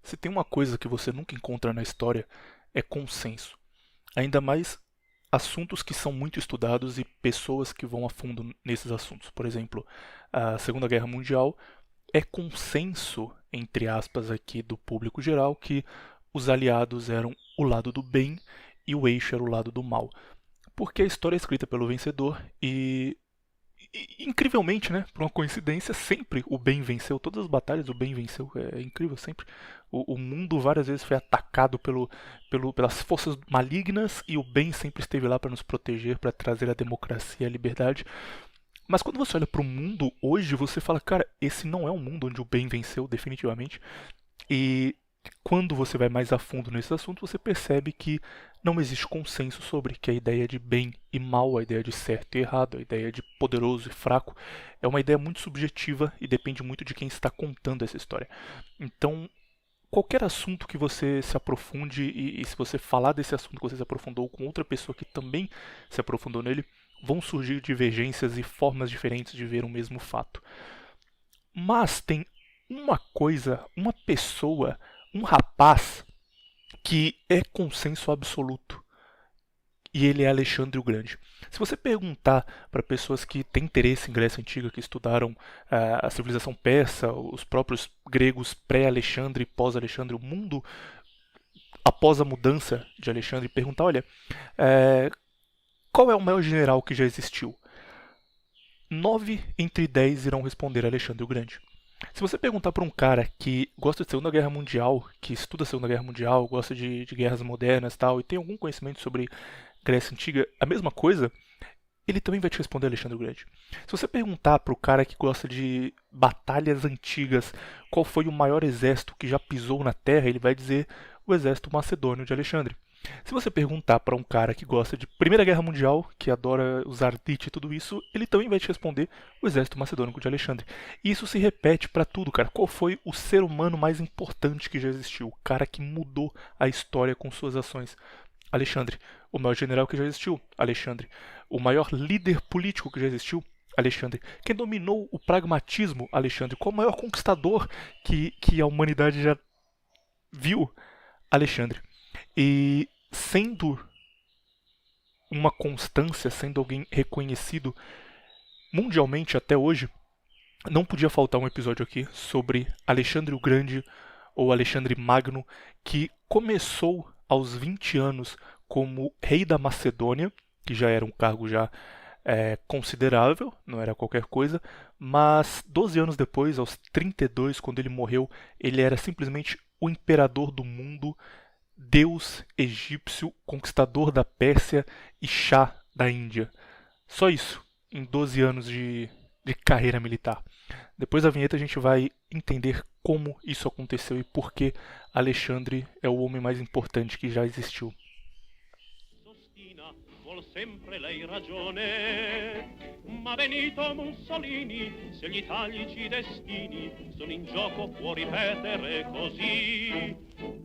Se tem uma coisa que você nunca encontra na história, é consenso. Ainda mais assuntos que são muito estudados e pessoas que vão a fundo nesses assuntos. Por exemplo, a Segunda Guerra Mundial é consenso, entre aspas, aqui do público geral, que os aliados eram o lado do bem e o eixo era o lado do mal. Porque a história é escrita pelo vencedor e, incrivelmente, né, por uma coincidência, sempre o bem venceu. Todas as batalhas o bem venceu. É incrível, sempre. O mundo várias vezes foi atacado pelas forças malignas e o bem sempre esteve lá para nos proteger, para trazer a democracia e a liberdade. Mas quando você olha para o mundo hoje, você fala, cara, esse não é um mundo onde o bem venceu definitivamente. E quando você vai mais a fundo nesse assunto, você percebe que não existe consenso sobre que a ideia de bem e mal, a ideia de certo e errado, a ideia de poderoso e fraco, é uma ideia muito subjetiva e depende muito de quem está contando essa história. Então, qualquer assunto que você se aprofunde e se você falar desse assunto que você se aprofundou com outra pessoa que também se aprofundou nele, vão surgir divergências e formas diferentes de ver o mesmo fato. Mas tem uma coisa, uma pessoa, um rapaz que é consenso absoluto. E ele é Alexandre o Grande. Se você perguntar para pessoas que têm interesse em Grécia Antiga, que estudaram a civilização persa, os próprios gregos pré-Alexandre e pós-Alexandre, o mundo após a mudança de Alexandre, perguntar, olha, qual é o maior general que já existiu? 9 entre 10 irão responder Alexandre o Grande. Se você perguntar para um cara que gosta de Segunda Guerra Mundial, que estuda a Segunda Guerra Mundial, gosta de guerras modernas e tal, e tem algum conhecimento sobre Grécia Antiga, a mesma coisa, ele também vai te responder Alexandre o Grande. Se você perguntar para o cara que gosta de batalhas antigas qual foi o maior exército que já pisou na Terra, ele vai dizer o exército macedônio de Alexandre. Se você perguntar para um cara que gosta de Primeira Guerra Mundial, que adora usar Ardite e tudo isso, ele também vai te responder o exército macedônico de Alexandre. E isso se repete para tudo, cara. Qual foi o ser humano mais importante que já existiu? O cara que mudou a história com suas ações? Alexandre. O maior general que já existiu? Alexandre. O maior líder político que já existiu? Alexandre. Quem dominou o pragmatismo? Alexandre. Qual o maior conquistador que a humanidade já viu? Alexandre. E sendo uma constância, sendo alguém reconhecido mundialmente até hoje, não podia faltar um episódio aqui sobre Alexandre o Grande ou Alexandre Magno, que começou aos 20 anos como rei da Macedônia, que já era um cargo já considerável, não era qualquer coisa, mas 12 anos depois, aos 32, quando ele morreu, ele era simplesmente o imperador do mundo, deus egípcio, conquistador da Pérsia e Shah da Índia. Só isso, em 12 anos de carreira militar. Depois da vinheta a gente vai entender como isso aconteceu e por que Alexandre é o homem mais importante que já existiu. Vuol sempre lei ragione, ma Benito Mussolini, se gli italici destini sono in gioco può ripetere così.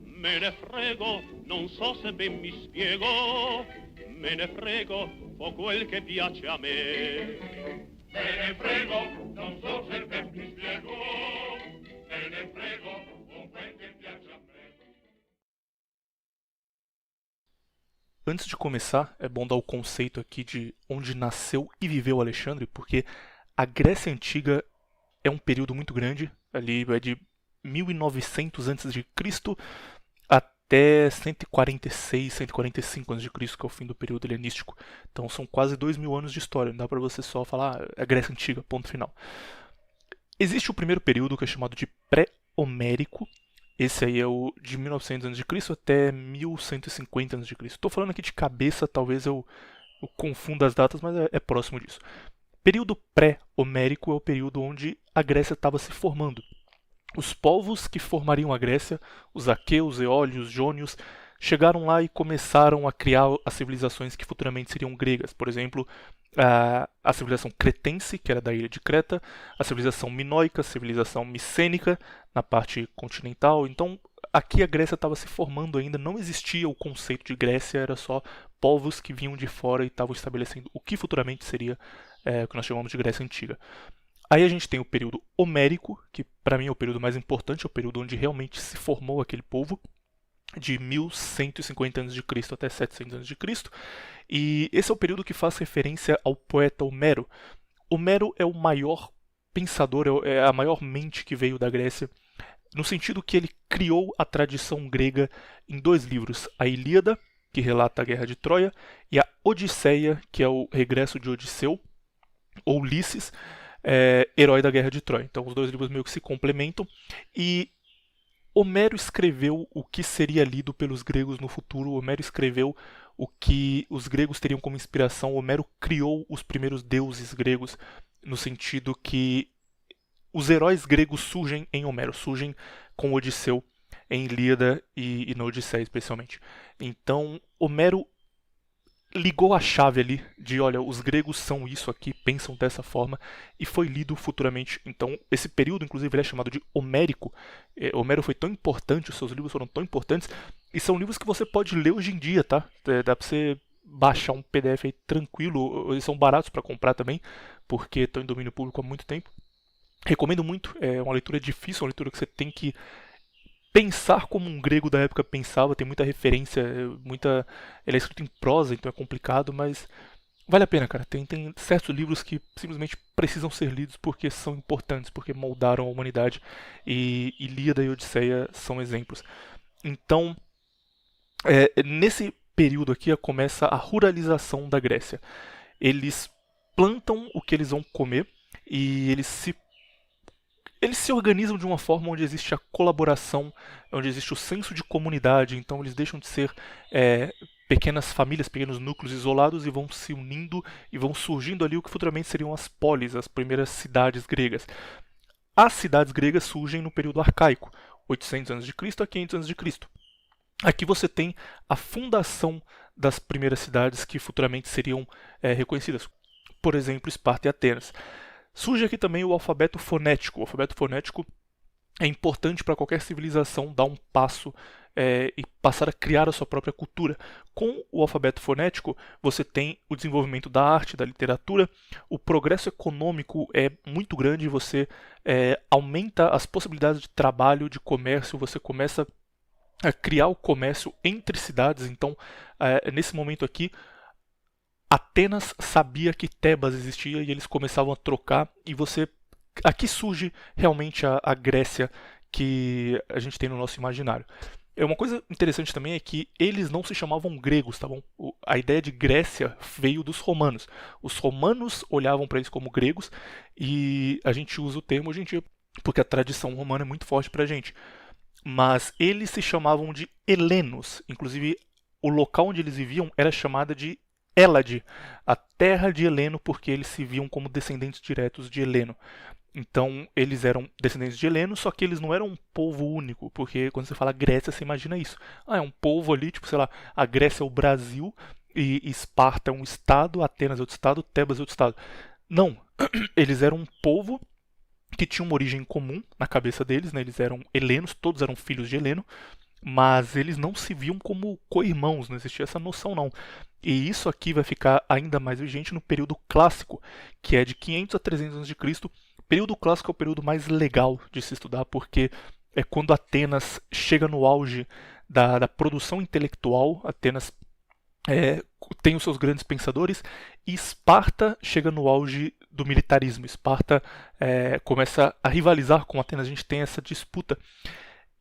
Me ne frego, non so se ben mi spiego, me ne frego, fa quel che piace a me. Me ne frego, non so se ben mi spiego, me ne frego, fa quel che piace a me. Antes de começar, é bom dar o conceito aqui de onde nasceu e viveu Alexandre, porque a Grécia Antiga é um período muito grande, ali é de 1900 a.C. até 146, 145 a.C., que é o fim do período helenístico. Então são quase 2000 anos de história, não dá pra você só falar a Grécia Antiga, ponto final. Existe o primeiro período que é chamado de pré-homérico. Esse aí é o de 1900 a.C. até 1150 a.C. Estou falando aqui de cabeça, talvez eu confunda as datas, mas é próximo disso. Período pré-homérico é o período onde a Grécia estava se formando. Os povos que formariam a Grécia, os aqueus, eólios, jônios, chegaram lá e começaram a criar as civilizações que futuramente seriam gregas. Por exemplo, a civilização cretense, que era da ilha de Creta, a civilização minoica, a civilização micênica, na parte continental. Então, aqui a Grécia estava se formando ainda, não existia o conceito de Grécia, era só povos que vinham de fora e estavam estabelecendo o que futuramente seria o que nós chamamos de Grécia Antiga. Aí a gente tem o período homérico, que para mim é o período mais importante, é o período onde realmente se formou aquele povo, de 1150 a.C. até 700 a.C. E esse é o período que faz referência ao poeta Homero. Homero é o maior pensador, é a maior mente que veio da Grécia, no sentido que ele criou a tradição grega em 2 livros, a Ilíada, que relata a Guerra de Troia, e a Odisseia, que é o regresso de Odisseu, ou Ulisses, herói da Guerra de Troia. Então os 2 livros meio que se complementam, e Homero escreveu o que seria lido pelos gregos no futuro. Homero escreveu o que os gregos teriam como inspiração. Homero criou os primeiros deuses gregos, no sentido que os heróis gregos surgem em Homero, surgem com Odisseu em Ilíada e na Odisseia especialmente. Então Homero ligou a chave ali de, olha, os gregos são isso aqui, pensam dessa forma, e foi lido futuramente. Então, esse período, inclusive, ele é chamado de homérico. Homero foi tão importante, os seus livros foram tão importantes, e são livros que você pode ler hoje em dia, tá? Dá pra você baixar um PDF aí tranquilo, eles são baratos para comprar também, porque estão em domínio público há muito tempo. Recomendo muito, é uma leitura difícil, uma leitura que você tem que pensar como um grego da época pensava, tem muita referência, ele é escrito em prosa, então é complicado, mas vale a pena, cara. Tem certos livros que simplesmente precisam ser lidos porque são importantes, porque moldaram a humanidade, e Ilíada e Odisseia são exemplos. Então, nesse período aqui começa a ruralização da Grécia. Eles plantam o que eles vão comer e eles se organizam de uma forma onde existe a colaboração, onde existe o senso de comunidade, então eles deixam de ser pequenas famílias, pequenos núcleos isolados, e vão se unindo e vão surgindo ali o que futuramente seriam as polis, as primeiras cidades gregas. As cidades gregas surgem no período arcaico, 800 a.C. a 500 a.C. Aqui você tem a fundação das primeiras cidades que futuramente seriam reconhecidas, por exemplo, Esparta e Atenas. Surge aqui também o alfabeto fonético. O alfabeto fonético é importante para qualquer civilização dar um passo e passar a criar a sua própria cultura. Com o alfabeto fonético, você tem o desenvolvimento da arte, da literatura, o progresso econômico é muito grande, você aumenta as possibilidades de trabalho, de comércio, você começa a criar o comércio entre cidades. Então, nesse momento aqui, Atenas sabia que Tebas existia e eles começavam a trocar, e aqui surge realmente a Grécia que a gente tem no nosso imaginário. Uma coisa interessante também é que eles não se chamavam gregos, tá bom? A ideia de Grécia veio dos romanos. Os romanos olhavam para eles como gregos, e a gente usa o termo hoje em dia porque a tradição romana é muito forte pra gente. Mas eles se chamavam de helenos. Inclusive, o local onde eles viviam era chamado de Hélade, a terra de Heleno, porque eles se viam como descendentes diretos de Heleno. Então, eles eram descendentes de Heleno, só que eles não eram um povo único, porque quando você fala Grécia, você imagina isso. É um povo ali, tipo, sei lá, a Grécia é o Brasil, e Esparta é um estado, Atenas é outro estado, Tebas é outro estado. Não, eles eram um povo que tinha uma origem comum na cabeça deles, né? Eles eram helenos, todos eram filhos de Heleno, mas eles não se viam como co-irmãos, não existia essa noção não. E isso aqui vai ficar ainda mais vigente no período clássico, que é de 500 a 300 a.C. O período clássico é o período mais legal de se estudar, porque é quando Atenas chega no auge da produção intelectual. Atenas tem os seus grandes pensadores, e Esparta chega no auge do militarismo. Esparta começa a rivalizar com Atenas, a gente tem essa disputa.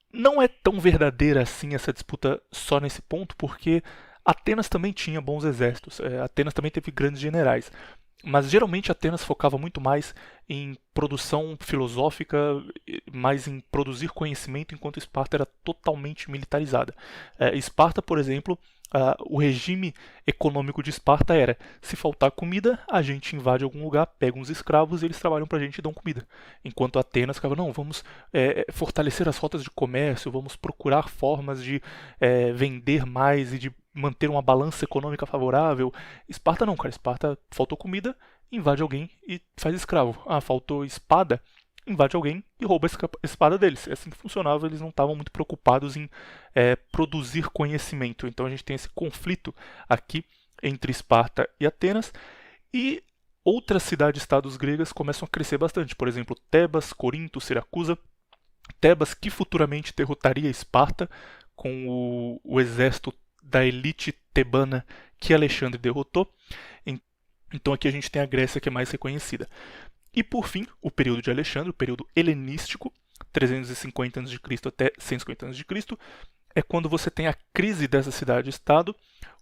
Não é tão verdadeira assim essa disputa só nesse ponto, porque Atenas também tinha bons exércitos, Atenas também teve grandes generais, mas geralmente Atenas focava muito mais em produção filosófica, mais em produzir conhecimento, enquanto Esparta era totalmente militarizada. Esparta, por exemplo, o regime econômico de Esparta era: se faltar comida, a gente invade algum lugar, pega uns escravos e eles trabalham pra gente e dão comida. Enquanto Atenas ficava: não, vamos fortalecer as rotas de comércio, vamos procurar formas de vender mais e de manter uma balança econômica favorável. Esparta não, cara. Esparta, faltou comida, invade alguém e faz escravo. Faltou espada, invade alguém e rouba a espada deles. É assim que funcionava, eles não estavam muito preocupados em produzir conhecimento. Então a gente tem esse conflito aqui entre Esparta e Atenas. E outras cidades-estados gregas começam a crescer bastante. Por exemplo, Tebas, Corinto, Siracusa. Tebas, que futuramente derrotaria Esparta com o exército da elite tebana que Alexandre derrotou. Então aqui a gente tem a Grécia, que é mais reconhecida. E por fim, o período de Alexandre, o período helenístico, 350 a.C. até 150 a.C., é quando você tem a crise dessa cidade-estado,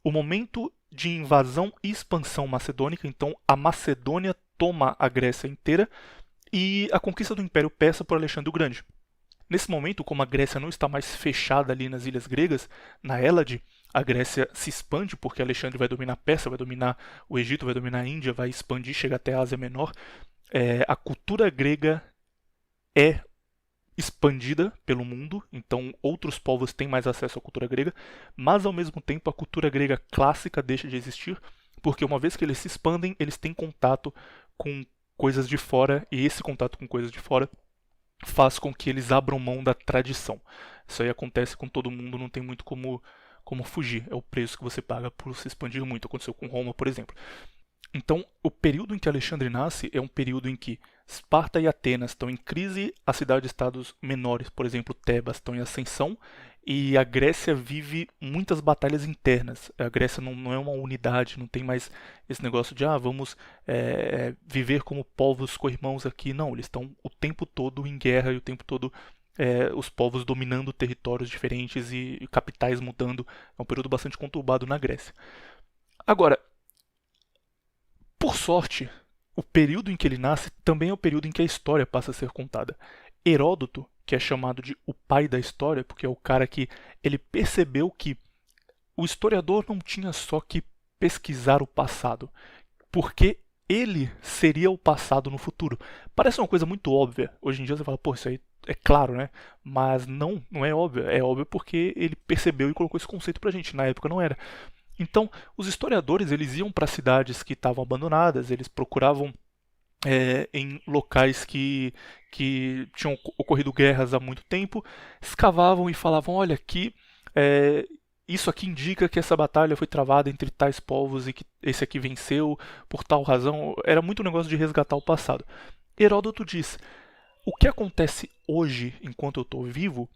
o momento de invasão e expansão macedônica. Então a Macedônia toma a Grécia inteira e a conquista do Império Persa por Alexandre o Grande. Nesse momento, como a Grécia não está mais fechada ali nas ilhas gregas, na Hélade, a Grécia se expande porque Alexandre vai dominar a Pérsia, vai dominar o Egito, vai dominar a Índia, vai expandir, chega até a Ásia Menor. A cultura grega é expandida pelo mundo, então outros povos têm mais acesso à cultura grega, mas ao mesmo tempo a cultura grega clássica deixa de existir, porque uma vez que eles se expandem, eles têm contato com coisas de fora, e esse contato com coisas de fora faz com que eles abram mão da tradição. Isso aí acontece com todo mundo, não tem muito como fugir. É o preço que você paga por se expandir muito. Aconteceu com Roma, por exemplo. Então, o período em que Alexandre nasce é um período em que Esparta e Atenas estão em crise, as cidades-estados menores, por exemplo, Tebas, estão em ascensão, e a Grécia vive muitas batalhas internas. A Grécia não é uma unidade, não tem mais esse negócio de vamos viver como povos co-irmãos aqui. Não, eles estão o tempo todo em guerra e o tempo todo os povos dominando territórios diferentes e capitais mudando. É um período bastante conturbado na Grécia. Agora, por sorte, o período em que ele nasce também é o período em que a história passa a ser contada. Heródoto, que é chamado de o pai da história, porque é o cara que ele percebeu que o historiador não tinha só que pesquisar o passado, porque ele seria o passado no futuro. Parece uma coisa muito óbvia. Hoje em dia você fala, pô, isso aí é claro, né? Mas não é óbvio. É óbvio porque ele percebeu e colocou esse conceito pra gente. Na época não era. Então, os historiadores, eles iam para cidades que estavam abandonadas, eles procuravam em locais que tinham ocorrido guerras há muito tempo, escavavam e falavam, olha, aqui isso aqui indica que essa batalha foi travada entre tais povos e que esse aqui venceu por tal razão. Era muito um negócio de resgatar o passado. Heródoto diz, o que acontece hoje, enquanto eu estou vivo,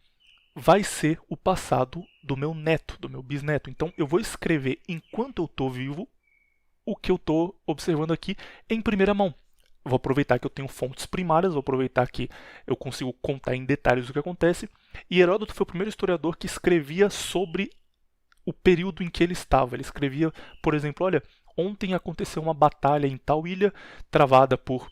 vai ser o passado do meu neto, do meu bisneto. Então eu vou escrever, enquanto eu estou vivo, o que eu estou observando aqui em primeira mão. Vou aproveitar que eu tenho fontes primárias, vou aproveitar que eu consigo contar em detalhes o que acontece. E Heródoto foi o primeiro historiador que escrevia sobre o período em que ele estava. Ele escrevia, por exemplo, olha, ontem aconteceu uma batalha em tal ilha, travada por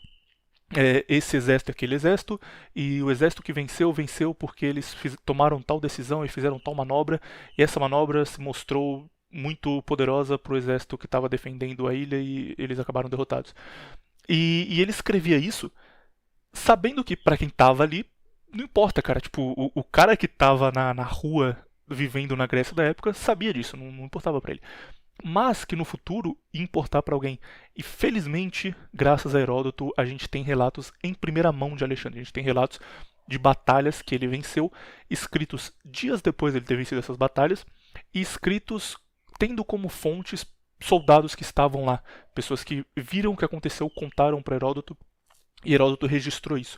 esse exército e aquele exército, e o exército que venceu porque eles tomaram tal decisão e fizeram tal manobra, e essa manobra se mostrou muito poderosa para o exército que estava defendendo a ilha e eles acabaram derrotados. E ele escrevia isso sabendo que para quem estava ali, não importa, cara. Tipo, o cara que estava na rua vivendo na Grécia da época sabia disso, não importava para ele. Mas que no futuro ia importar para alguém. E felizmente, graças a Heródoto, a gente tem relatos em primeira mão de Alexandre. A gente tem relatos de batalhas que ele venceu, escritos dias depois de ele ter vencido essas batalhas, e escritos tendo como fontes soldados que estavam lá, pessoas que viram o que aconteceu, contaram para Heródoto, e Heródoto registrou isso.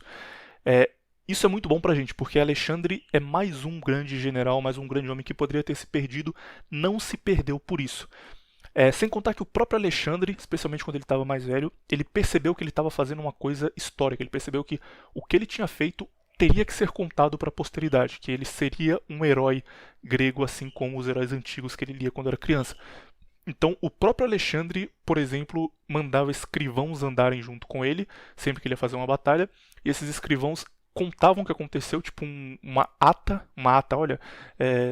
Isso é muito bom pra gente, porque Alexandre é mais um grande general, mais um grande homem que poderia ter se perdido, não se perdeu por isso. Sem contar que o próprio Alexandre, especialmente quando ele estava mais velho, ele percebeu que ele estava fazendo uma coisa histórica, ele percebeu que o que ele tinha feito teria que ser contado para a posteridade, que ele seria um herói grego, assim como os heróis antigos que ele lia quando era criança. Então, o próprio Alexandre, por exemplo, mandava escrivãos andarem junto com ele, sempre que ele ia fazer uma batalha, e esses escrivãos contavam o que aconteceu, tipo uma ata, olha,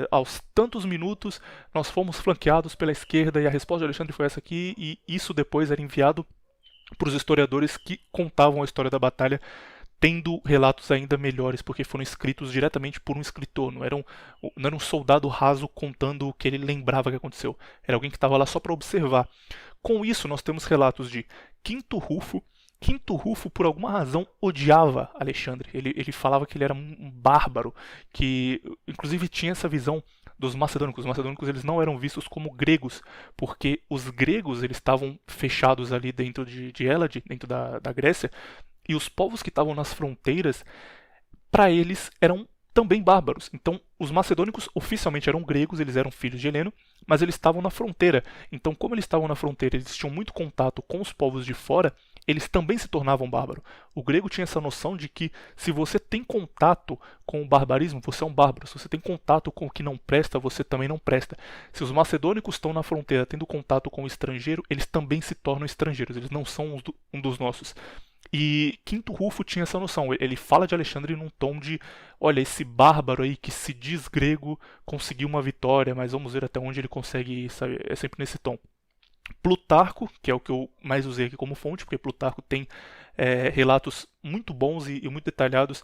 aos tantos minutos nós fomos flanqueados pela esquerda e a resposta de Alexandre foi essa aqui, e isso depois era enviado para os historiadores que contavam a história da batalha, tendo relatos ainda melhores, porque foram escritos diretamente por um escritor, não era um soldado raso contando o que ele lembrava que aconteceu, era alguém que estava lá só para observar. Com isso, nós temos relatos de Quinto Rufo. Quinto Rufo, por alguma razão, odiava Alexandre. Ele falava que ele era um bárbaro, que inclusive tinha essa visão dos macedônicos. Os macedônicos eles não eram vistos como gregos, porque os gregos eles estavam fechados ali dentro de Hélade, dentro da Grécia, e os povos que estavam nas fronteiras, para eles eram também bárbaros. Então, os macedônicos oficialmente eram gregos, eles eram filhos de Heleno, mas eles estavam na fronteira. Então, como eles estavam na fronteira, eles tinham muito contato com os povos de fora, eles também se tornavam bárbaros. O grego tinha essa noção de que se você tem contato com o barbarismo, você é um bárbaro. Se você tem contato com o que não presta, você também não presta. Se os macedônicos estão na fronteira tendo contato com o estrangeiro, eles também se tornam estrangeiros. Eles não são um dos nossos. E Quinto Rufo tinha essa noção. Ele fala de Alexandre num tom de: olha, esse bárbaro aí que se diz grego conseguiu uma vitória, mas vamos ver até onde ele consegue ir, sabe? É sempre nesse tom. Plutarco, que é o que eu mais usei aqui como fonte, porque Plutarco tem relatos muito bons e muito detalhados,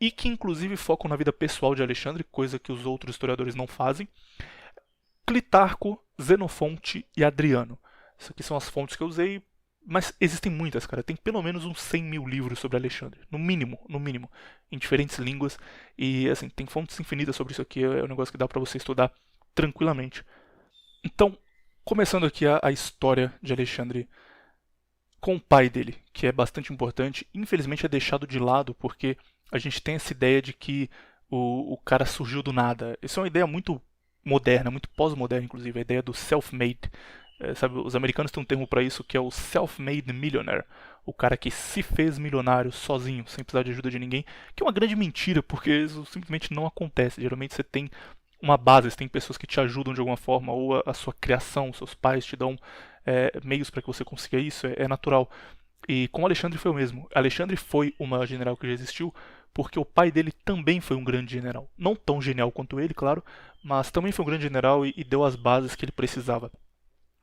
e que inclusive focam na vida pessoal de Alexandre, coisa que os outros historiadores não fazem. Clitarco, Xenofonte e Adriano. Essas aqui são as fontes que eu usei, mas existem muitas, cara. Tem pelo menos uns 100 mil livros sobre Alexandre, no mínimo, em diferentes línguas. E assim, tem fontes infinitas sobre isso aqui, é um negócio que dá pra você estudar tranquilamente. Então, começando aqui a história de Alexandre com o pai dele, que é bastante importante. Infelizmente é deixado de lado porque a gente tem essa ideia de que o cara surgiu do nada. Isso é uma ideia muito moderna, muito pós-moderna, inclusive, a ideia do self-made. Sabe, os americanos têm um termo para isso que é o self-made millionaire, o cara que se fez milionário sozinho, sem precisar de ajuda de ninguém, que é uma grande mentira, porque isso simplesmente não acontece. Geralmente você tem uma base, você tem pessoas que te ajudam de alguma forma, ou a sua criação, seus pais te dão meios para que você consiga isso, é natural. E com Alexandre foi o mesmo. Alexandre foi o maior general que já existiu, porque o pai dele também foi um grande general. Não tão genial quanto ele, claro, mas também foi um grande general e deu as bases que ele precisava.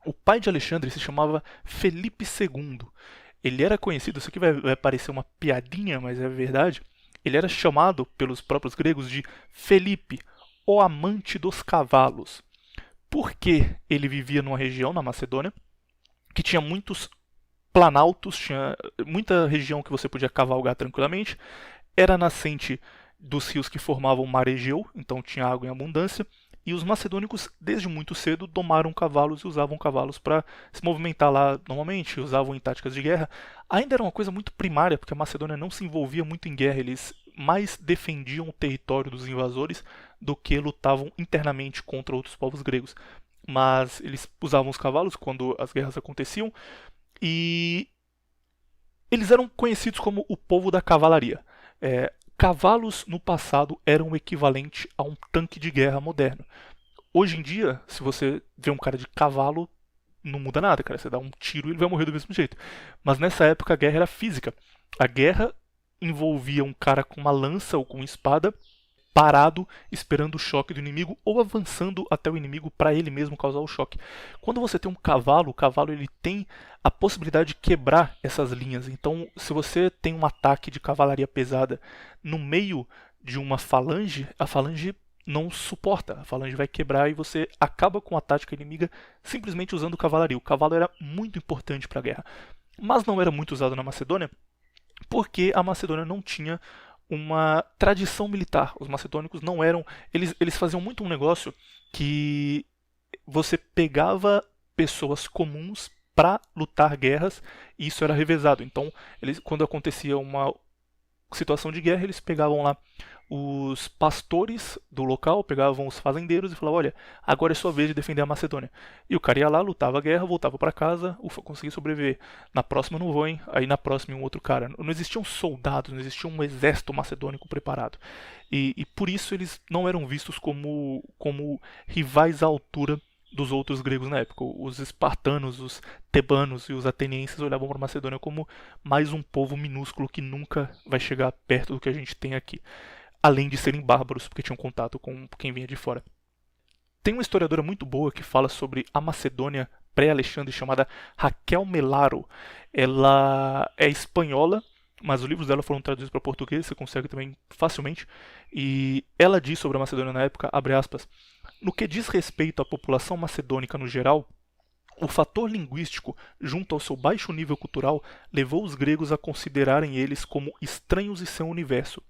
O pai de Alexandre se chamava Felipe II. Ele era conhecido, isso aqui vai parecer uma piadinha, mas é verdade. Ele era chamado pelos próprios gregos de Felipe, o amante dos cavalos. Porque ele vivia numa região, na Macedônia, que tinha muitos planaltos, tinha muita região que você podia cavalgar tranquilamente. Era nascente dos rios que formavam o mar Egeu, então tinha água em abundância. E os macedônicos, desde muito cedo, domaram cavalos e usavam cavalos para se movimentar lá normalmente, usavam em táticas de guerra. Ainda era uma coisa muito primária, porque a Macedônia não se envolvia muito em guerra, eles mais defendiam o território dos invasores do que lutavam internamente contra outros povos gregos. Mas eles usavam os cavalos quando as guerras aconteciam e eles eram conhecidos como o povo da cavalaria. Cavalos no passado eram o equivalente a um tanque de guerra moderno. Hoje em dia, se você vê um cara de cavalo, não muda nada, cara. Você dá um tiro e ele vai morrer do mesmo jeito. Mas nessa época a guerra era física. A guerra envolvia um cara com uma lança ou com uma espada parado, esperando o choque do inimigo ou avançando até o inimigo para ele mesmo causar o choque. Quando você tem um cavalo, o cavalo ele tem a possibilidade de quebrar essas linhas. Então, se você tem um ataque de cavalaria pesada no meio de uma falange, a falange não suporta. A falange vai quebrar e você acaba com a tática inimiga simplesmente usando cavalaria. O cavalo era muito importante para a guerra, mas não era muito usado na Macedônia porque a Macedônia não tinha uma tradição militar. Os macedônicos não eram... Eles faziam muito um negócio que você pegava pessoas comuns para lutar guerras e isso era revezado. Então, quando acontecia uma situação de guerra, eles pegavam lá os pastores do local, pegavam os fazendeiros e falavam: olha, agora é sua vez de defender a Macedônia. E o cara ia lá, lutava a guerra, voltava para casa, ufa, consegui sobreviver. Na próxima não vou, hein? Aí na próxima um outro cara. Não existiam soldados, não existia um exército macedônico preparado. E por isso eles não eram vistos como rivais à altura dos outros gregos na época. Os espartanos, os tebanos e os atenienses olhavam para a Macedônia como mais um povo minúsculo que nunca vai chegar perto do que a gente tem aqui. Além de serem bárbaros, porque tinham contato com quem vinha de fora. Tem uma historiadora muito boa que fala sobre a Macedônia pré-Alexandre, chamada Raquel Melaro. Ela é espanhola, mas os livros dela foram traduzidos para português, você consegue também facilmente. E ela diz sobre a Macedônia na época, abre aspas, no que diz respeito à população macedônica no geral, o fator linguístico, junto ao seu baixo nível cultural, levou os gregos a considerarem eles como estranhos em seu universo.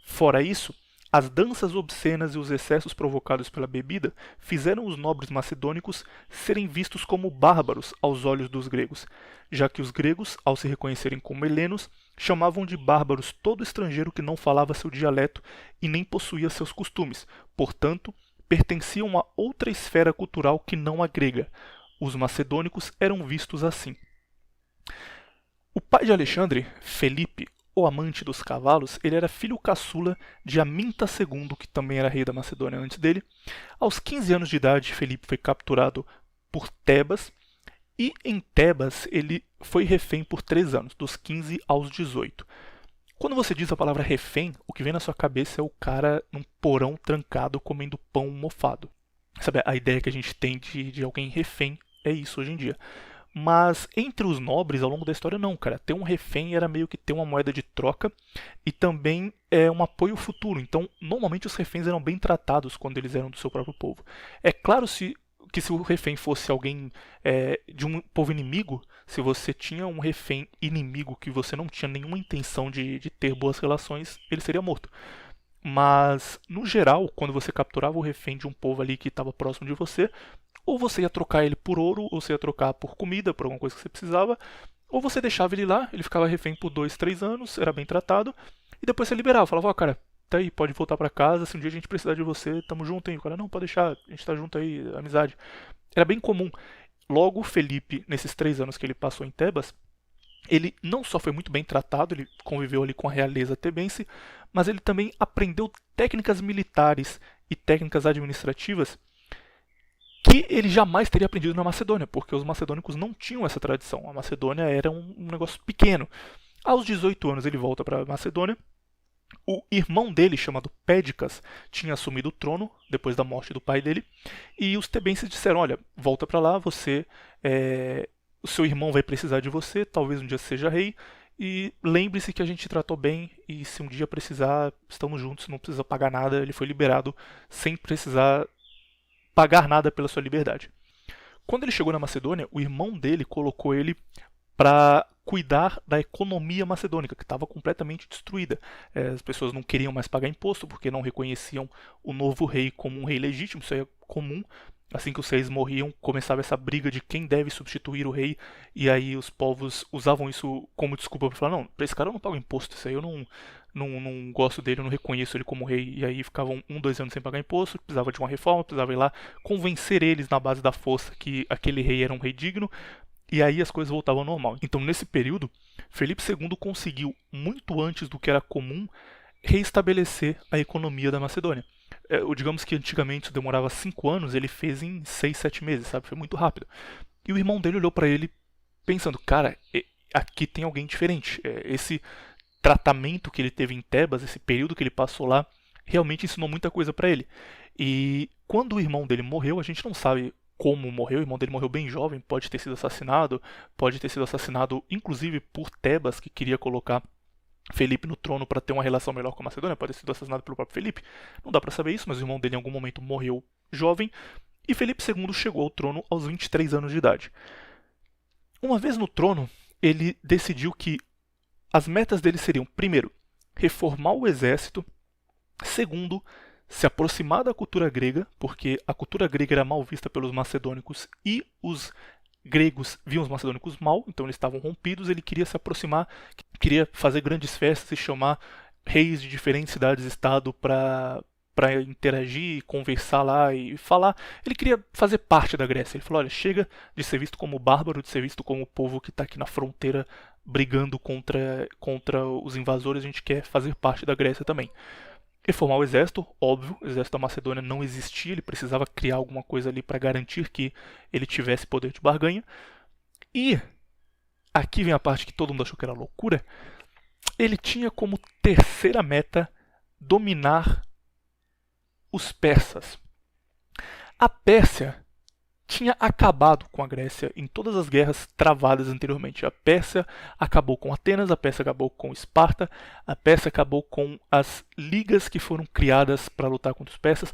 Fora isso, As danças obscenas e os excessos provocados pela bebida fizeram os nobres macedônicos serem vistos como bárbaros aos olhos dos gregos, já que os gregos, ao se reconhecerem como helenos, chamavam de bárbaros todo estrangeiro que não falava seu dialeto e nem possuía seus costumes, portanto, pertenciam a outra esfera cultural que não a grega. Os macedônicos eram vistos assim. O pai de Alexandre, Felipe, o amante dos cavalos, ele era filho caçula de Aminta II, que também era rei da Macedônia antes dele. Aos 15 anos de idade, Felipe foi capturado por Tebas, e em Tebas ele foi refém por 3 anos, dos 15 aos 18. Quando você diz a palavra refém, o que vem na sua cabeça é o cara num porão trancado comendo pão mofado. Sabe, a ideia que a gente tem de alguém refém é isso hoje em dia. Mas entre os nobres, ao longo da história, não, cara. Ter um refém era meio que ter uma moeda de troca e também um apoio futuro. Então, normalmente os reféns eram bem tratados quando eles eram do seu próprio povo. É claro que se o refém fosse alguém de um povo inimigo, se você tinha um refém inimigo que você não tinha nenhuma intenção de ter boas relações, ele seria morto. Mas, no geral, quando você capturava o refém de um povo ali que estava próximo de você, ou você ia trocar ele por ouro, ou você ia trocar por comida, por alguma coisa que você precisava, ou você deixava ele lá, ele ficava refém por 2, 3 anos, era bem tratado, e depois você liberava, falava, ó, cara, tá aí, pode voltar pra casa, se um dia a gente precisar de você, tamo junto, hein? O cara, não, pode deixar, a gente tá junto aí, amizade. Era bem comum. Logo, Felipe, nesses 3 anos que ele passou em Tebas, ele não só foi muito bem tratado, ele conviveu ali com a realeza tebense, mas ele também aprendeu técnicas militares e técnicas administrativas que ele jamais teria aprendido na Macedônia, porque os macedônicos não tinham essa tradição. A Macedônia era um negócio pequeno. Aos 18 anos ele volta para a Macedônia. O irmão dele, chamado Pédicas, tinha assumido o trono depois da morte do pai dele. E os tebenses disseram, olha, volta para lá, o seu irmão vai precisar de você, talvez um dia seja rei. E lembre-se que a gente te tratou bem e se um dia precisar, estamos juntos, não precisa pagar nada. Ele foi liberado sem precisar pagar nada pela sua liberdade. Quando ele chegou na Macedônia, o irmão dele colocou ele para cuidar da economia macedônica, que estava completamente destruída. As pessoas não queriam mais pagar imposto porque não reconheciam o novo rei como um rei legítimo, isso é comum. Assim que os reis morriam, começava essa briga de quem deve substituir o rei, e aí os povos usavam isso como desculpa para falar, não, para esse cara eu não pago imposto, isso aí eu não gosto dele, eu não reconheço ele como rei, e aí ficavam 1, 2 anos sem pagar imposto, precisava de uma reforma, precisava ir lá convencer eles na base da força que aquele rei era um rei digno, e aí as coisas voltavam ao normal. Então nesse período, Felipe II conseguiu, muito antes do que era comum, reestabelecer a economia da Macedônia. Digamos que antigamente isso demorava 5 anos, ele fez em 6, 7 meses, sabe? Foi muito rápido. E o irmão dele olhou para ele pensando, cara, aqui tem alguém diferente. Esse tratamento que ele teve em Tebas, esse período que ele passou lá, realmente ensinou muita coisa para ele. E quando o irmão dele morreu, a gente não sabe como morreu, o irmão dele morreu bem jovem, pode ter sido assassinado inclusive por Tebas, que queria colocar Felipe no trono para ter uma relação melhor com a Macedônia, pode ter sido assassinado pelo próprio Felipe, não dá para saber isso, mas o irmão dele em algum momento morreu jovem, e Felipe II chegou ao trono aos 23 anos de idade. Uma vez no trono, ele decidiu que as metas dele seriam, primeiro, reformar o exército, segundo, se aproximar da cultura grega, porque a cultura grega era mal vista pelos macedônicos e os gregos viam os macedônicos mal, então eles estavam rompidos, ele queria se aproximar, queria fazer grandes festas e chamar reis de diferentes cidades-estado para interagir, conversar lá e falar. Ele queria fazer parte da Grécia. Ele falou, olha, chega de ser visto como bárbaro, de ser visto como o povo que está aqui na fronteira brigando contra os invasores, a gente quer fazer parte da Grécia também. Reformar o exército, óbvio, o exército da Macedônia não existia, ele precisava criar alguma coisa ali para garantir que ele tivesse poder de barganha. E aqui vem a parte que todo mundo achou que era loucura. Ele tinha como terceira meta dominar os persas. A Pérsia tinha acabado com a Grécia em todas as guerras travadas anteriormente. A Pérsia acabou com Atenas, a Pérsia acabou com Esparta, a Pérsia acabou com as ligas que foram criadas para lutar contra os persas.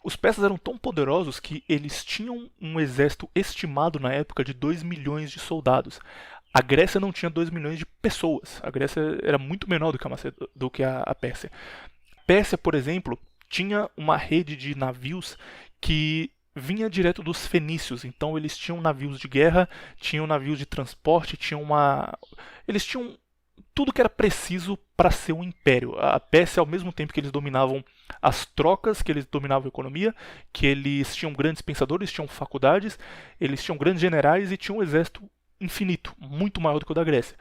Os persas eram tão poderosos que eles tinham um exército estimado na época de 2 milhões de soldados. A Grécia não tinha 2 milhões de pessoas. A Grécia era muito menor do que a Pérsia. A Pérsia, por exemplo, tinha uma rede de navios que vinha direto dos fenícios, então eles tinham navios de guerra, tinham navios de transporte, eles tinham tudo que era preciso para ser um império. A Pérsia, ao mesmo tempo que eles dominavam as trocas, que eles dominavam a economia, que eles tinham grandes pensadores, tinham faculdades, eles tinham grandes generais e tinham um exército infinito, muito maior do que o da Grécia.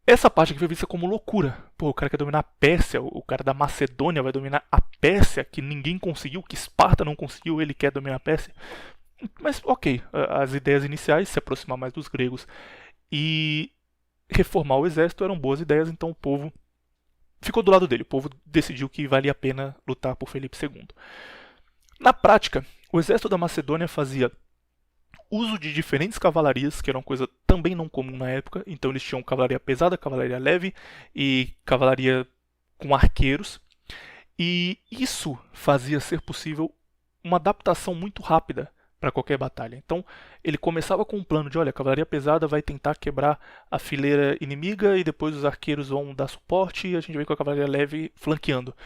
Essa parte aqui foi vista como loucura. Pô, o cara quer dominar a Pérsia, o cara da Macedônia vai dominar a Pérsia, que ninguém conseguiu, que Esparta não conseguiu, ele quer dominar a Pérsia. Mas ok, as ideias iniciais, se aproximar mais dos gregos e reformar o exército eram boas ideias, então o povo ficou do lado dele. O povo decidiu que valia a pena lutar por Felipe II. Na prática, o exército da Macedônia fazia uso de diferentes cavalarias, que era uma coisa também não comum na época. Então eles tinham cavalaria pesada, cavalaria leve e cavalaria com arqueiros. E isso fazia ser possível uma adaptação muito rápida para qualquer batalha. Então ele começava com um plano de, olha, a cavalaria pesada vai tentar quebrar a fileira inimiga e depois os arqueiros vão dar suporte e a gente vem com a cavalaria leve flanqueando.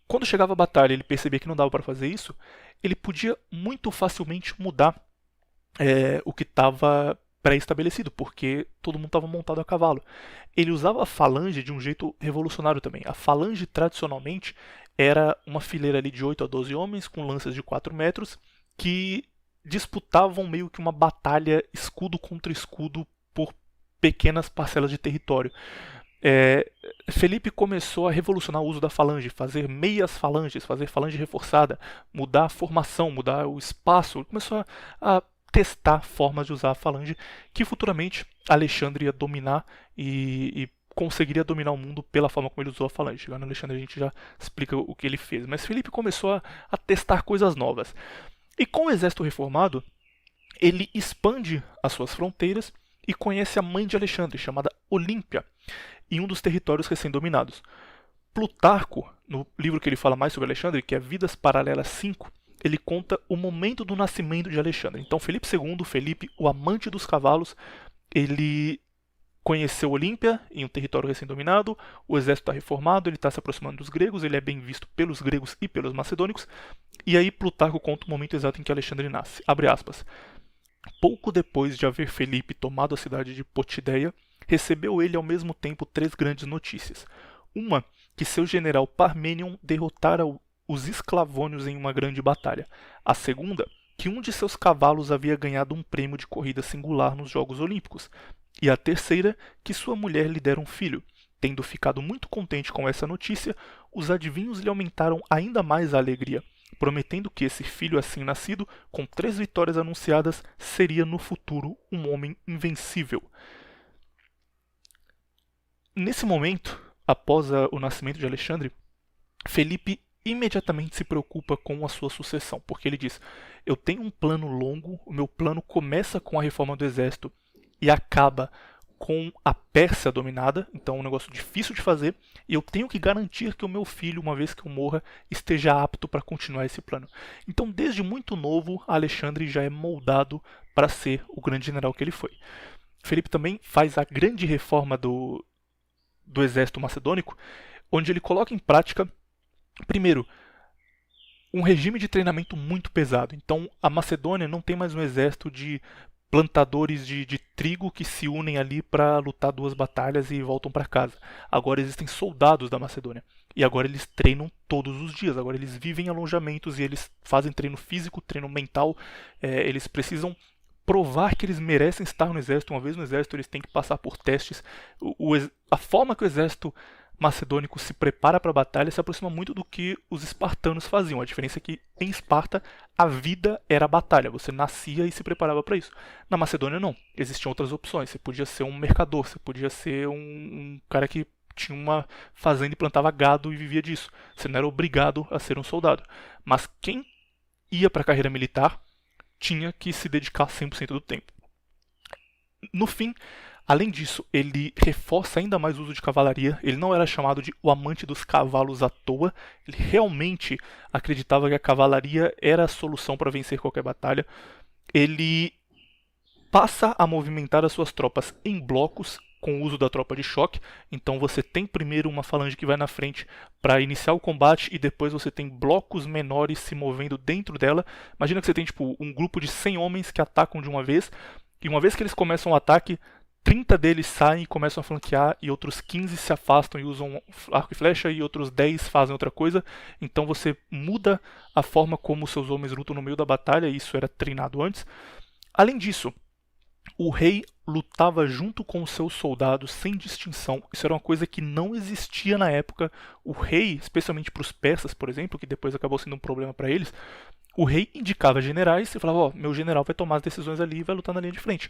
Quando chegava a batalha, ele percebia que não dava para fazer isso, ele podia muito facilmente mudar o que estava pré-estabelecido, porque todo mundo estava montado a cavalo. Ele usava a falange de um jeito revolucionário também. A falange, tradicionalmente, era uma fileira ali de 8 a 12 homens, com lanças de 4 metros, que disputavam meio que uma batalha escudo contra escudo por pequenas parcelas de território. Felipe começou a revolucionar o uso da falange, fazer meias falanges, fazer falange reforçada, mudar a formação, mudar o espaço. Começou a testar formas de usar a falange que futuramente Alexandre ia dominar e conseguiria dominar o mundo pela forma como ele usou a falange. Chegando no Alexandre a gente já explica o que ele fez. Mas Felipe começou a testar coisas novas. E com o exército reformado, ele expande as suas fronteiras e conhece a mãe de Alexandre, chamada Olímpia, em um dos territórios recém-dominados. Plutarco, no livro que ele fala mais sobre Alexandre, que é Vidas Paralelas 5, ele conta o momento do nascimento de Alexandre. Então Felipe II, Felipe, o amante dos cavalos, ele conheceu Olímpia em um território recém-dominado, o exército está reformado, ele está se aproximando dos gregos, ele é bem visto pelos gregos e pelos macedônicos, e aí Plutarco conta o momento exato em que Alexandre nasce. Abre aspas. Pouco depois de haver Felipe tomado a cidade de Potideia, recebeu ele ao mesmo tempo 3 grandes notícias. Uma, que seu general Parmênion derrotara os esclavônios em uma grande batalha. A segunda, que um de seus cavalos havia ganhado um prêmio de corrida singular nos Jogos Olímpicos. E a terceira, que sua mulher lhe dera um filho. Tendo ficado muito contente com essa notícia, os adivinhos lhe aumentaram ainda mais a alegria, prometendo que esse filho assim nascido, com 3 vitórias anunciadas, seria no futuro um homem invencível. Nesse momento, após o nascimento de Alexandre, Felipe imediatamente se preocupa com a sua sucessão, porque ele diz, eu tenho um plano longo, o meu plano começa com a reforma do exército e acaba com a Pérsia dominada, então é um negócio difícil de fazer, e eu tenho que garantir que o meu filho, uma vez que eu morra, esteja apto para continuar esse plano. Então, desde muito novo, Alexandre já é moldado para ser o grande general que ele foi. Felipe também faz a grande reforma do exército macedônico, onde ele coloca em prática, primeiro, um regime de treinamento muito pesado. Então, a Macedônia não tem mais um exército de plantadores de trigo que se unem ali para lutar 2 batalhas e voltam para casa. Agora existem soldados da Macedônia. E agora eles treinam todos os dias. Agora eles vivem em alojamentos e eles fazem treino físico, treino mental. Eles precisam provar que eles merecem estar no exército. Uma vez no exército, eles têm que passar por testes. A forma que o exército macedônico se prepara para a batalha se aproxima muito do que os espartanos faziam. A diferença é que em Esparta a vida era a batalha, você nascia e se preparava para isso. Na Macedônia não, existiam outras opções. Você podia ser um mercador, você podia ser um cara que tinha uma fazenda e plantava gado e vivia disso. Você não era obrigado a ser um soldado. Mas quem ia para a carreira militar tinha que se dedicar 100% do tempo. No fim, além disso, ele reforça ainda mais o uso de cavalaria. Ele não era chamado de o amante dos cavalos à toa. Ele realmente acreditava que a cavalaria era a solução para vencer qualquer batalha. Ele passa a movimentar as suas tropas em blocos, com o uso da tropa de choque. Então você tem primeiro uma falange que vai na frente para iniciar o combate e depois você tem blocos menores se movendo dentro dela. Imagina que você tem tipo um grupo de 100 homens que atacam de uma vez, e uma vez que eles começam o ataque, 30 deles saem e começam a flanquear, e outros 15 se afastam e usam arco e flecha, e outros 10 fazem outra coisa. Então você muda a forma como seus homens lutam no meio da batalha, e isso era treinado antes. Além disso, o rei lutava junto com os seus soldados sem distinção. Isso era uma coisa que não existia na época. O rei, especialmente para os persas, por exemplo, que depois acabou sendo um problema para eles, o rei indicava generais e falava: ó, meu general vai tomar as decisões ali e vai lutar na linha de frente.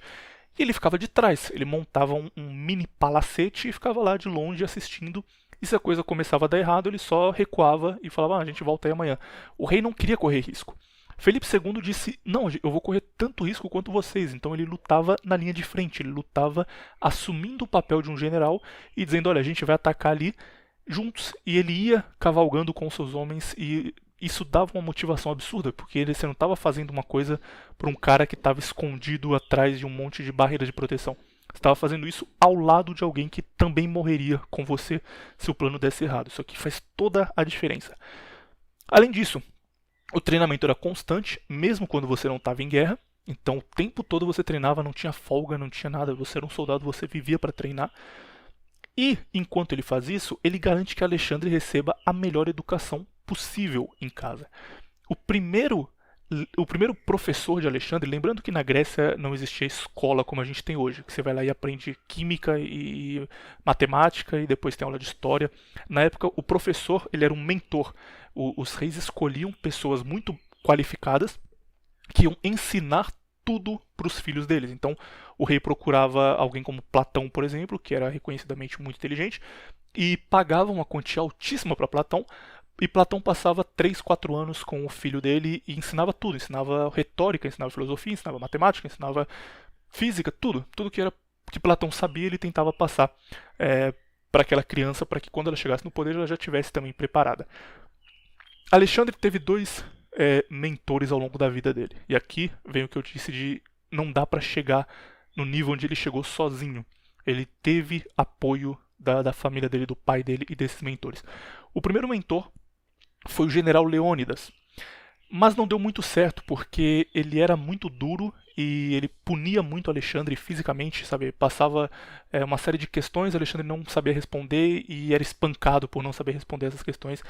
E ele ficava de trás, ele montava um mini palacete e ficava lá de longe assistindo. E se a coisa começava a dar errado, ele só recuava e falava: a gente volta aí amanhã. O rei não queria correr risco. Felipe II disse: não, eu vou correr tanto risco quanto vocês. Então ele lutava na linha de frente, ele lutava assumindo o papel de um general e dizendo: olha, a gente vai atacar ali juntos. E ele ia cavalgando com seus homens, e isso dava uma motivação absurda, porque você não estava fazendo uma coisa para um cara que estava escondido atrás de um monte de barreira de proteção. Você estava fazendo isso ao lado de alguém que também morreria com você se o plano desse errado. Isso aqui faz toda a diferença. Além disso, o treinamento era constante, mesmo quando você não estava em guerra. Então o tempo todo você treinava, não tinha folga, não tinha nada. Você era um soldado, você vivia para treinar. E, enquanto ele faz isso, ele garante que Alexandre receba a melhor educação possível em casa. O primeiro professor de Alexandre, lembrando que na Grécia não existia escola como a gente tem hoje, que você vai lá e aprende química e matemática e depois tem aula de história. Na época, o professor ele era um mentor. Os reis escolhiam pessoas muito qualificadas que iam ensinar tudo para os filhos deles. Então, o rei procurava alguém como Platão, por exemplo, que era reconhecidamente muito inteligente, e pagava uma quantia altíssima para Platão. E Platão passava 3, 4 anos com o filho dele e ensinava tudo. Ensinava retórica, ensinava filosofia, ensinava matemática, ensinava física, tudo. Tudo que era que Platão sabia, ele tentava passar para aquela criança, para que quando ela chegasse no poder, ela já estivesse também preparada. Alexandre teve 2 mentores ao longo da vida dele. E aqui vem o que eu disse de não dá para chegar no nível onde ele chegou sozinho. Ele teve apoio da família dele, do pai dele e desses mentores. O primeiro mentor foi o general Leônidas, mas não deu muito certo porque ele era muito duro e ele punia muito Alexandre fisicamente, sabe? Passava uma série de questões, Alexandre não sabia responder e era espancado por não saber responder essas questões.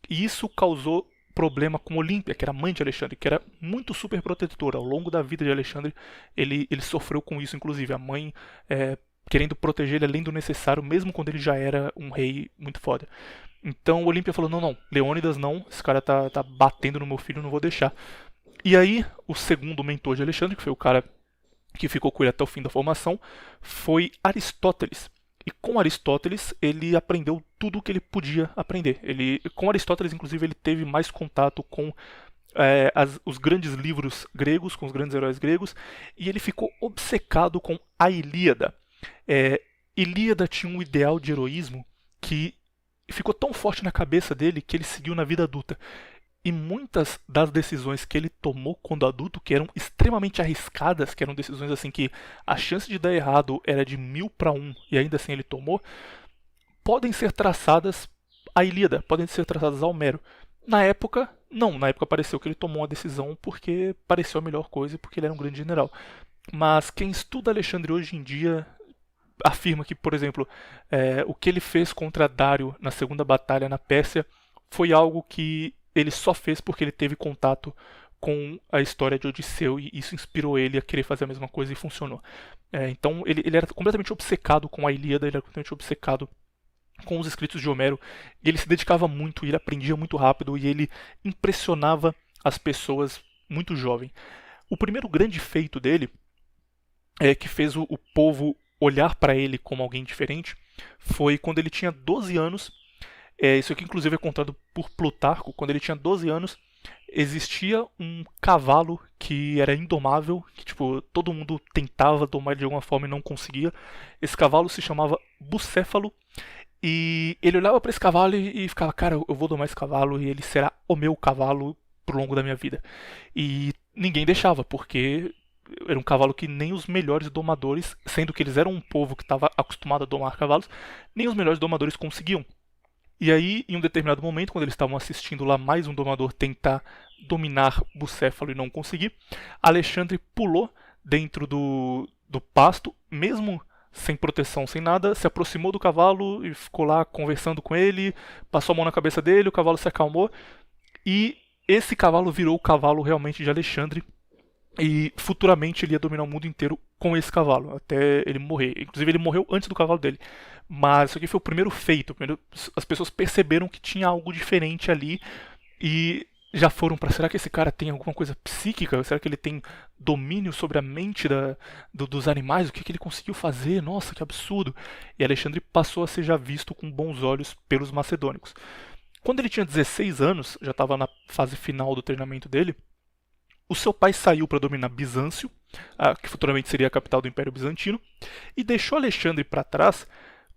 E isso causou problema com Olímpia, que era a mãe de Alexandre, que era muito super protetora. Ao longo da vida de Alexandre, ele sofreu com isso, inclusive. A mãe querendo proteger ele além do necessário, mesmo quando ele já era um rei muito foda. Então Olímpia falou: não, Leônidas não, esse cara tá batendo no meu filho, não vou deixar. E aí, o segundo mentor de Alexandre, que foi o cara que ficou com ele até o fim da formação, foi Aristóteles. E com Aristóteles, ele aprendeu tudo o que ele podia aprender. Com Aristóteles, inclusive, ele teve mais contato com os grandes livros gregos, com os grandes heróis gregos, e ele ficou obcecado com a Ilíada. Ilíada tinha um ideal de heroísmo que ficou tão forte na cabeça dele que ele seguiu na vida adulta. E muitas das decisões que ele tomou quando adulto, que eram extremamente arriscadas, que eram decisões assim que a chance de dar errado era de 1000 para 1 e ainda assim ele tomou, podem ser traçadas à Ilíada, podem ser traçadas ao Homero. Na época, não. Na época pareceu que ele tomou uma decisão porque pareceu a melhor coisa e porque ele era um grande general. Mas quem estuda Alexandre hoje em dia afirma que, por exemplo, o que ele fez contra Dário na segunda batalha na Pérsia foi algo que ele só fez porque ele teve contato com a história de Odisseu e isso inspirou ele a querer fazer a mesma coisa e funcionou. Então ele era completamente obcecado com a Ilíada, ele era completamente obcecado com os escritos de Homero, e ele se dedicava muito, e ele aprendia muito rápido e ele impressionava as pessoas muito jovem. O primeiro grande feito dele, que fez o povo olhar para ele como alguém diferente, foi quando ele tinha 12 anos. Isso aqui inclusive é contado por Plutarco. Quando ele tinha 12 anos, existia um cavalo que era indomável, que tipo, todo mundo tentava domar ele de alguma forma e não conseguia. Esse cavalo se chamava Bucéfalo, e ele olhava para esse cavalo e ficava: cara, eu vou domar esse cavalo e ele será o meu cavalo pro longo da minha vida. E ninguém deixava, porque era um cavalo que nem os melhores domadores, sendo que eles eram um povo que estava acostumado a domar cavalos, nem os melhores domadores conseguiam. E aí, em um determinado momento, quando eles estavam assistindo lá mais um domador tentar dominar Bucéfalo e não conseguir, Alexandre pulou dentro do pasto, mesmo sem proteção, sem nada, se aproximou do cavalo e ficou lá conversando com ele, passou a mão na cabeça dele, o cavalo se acalmou, e esse cavalo virou o cavalo realmente de Alexandre, e futuramente ele ia dominar o mundo inteiro com esse cavalo, até ele morrer. Inclusive ele morreu antes do cavalo dele. Mas isso aqui foi o primeiro feito. As pessoas perceberam que tinha algo diferente ali e já foram para será que esse cara tem alguma coisa psíquica? Será que ele tem domínio sobre a mente dos animais? O que ele conseguiu fazer? Nossa, que absurdo! E Alexandre passou a ser já visto com bons olhos pelos macedônicos. Quando ele tinha 16 anos, já estava na fase final do treinamento dele, o seu pai saiu para dominar Bizâncio, que futuramente seria a capital do Império Bizantino, e deixou Alexandre para trás,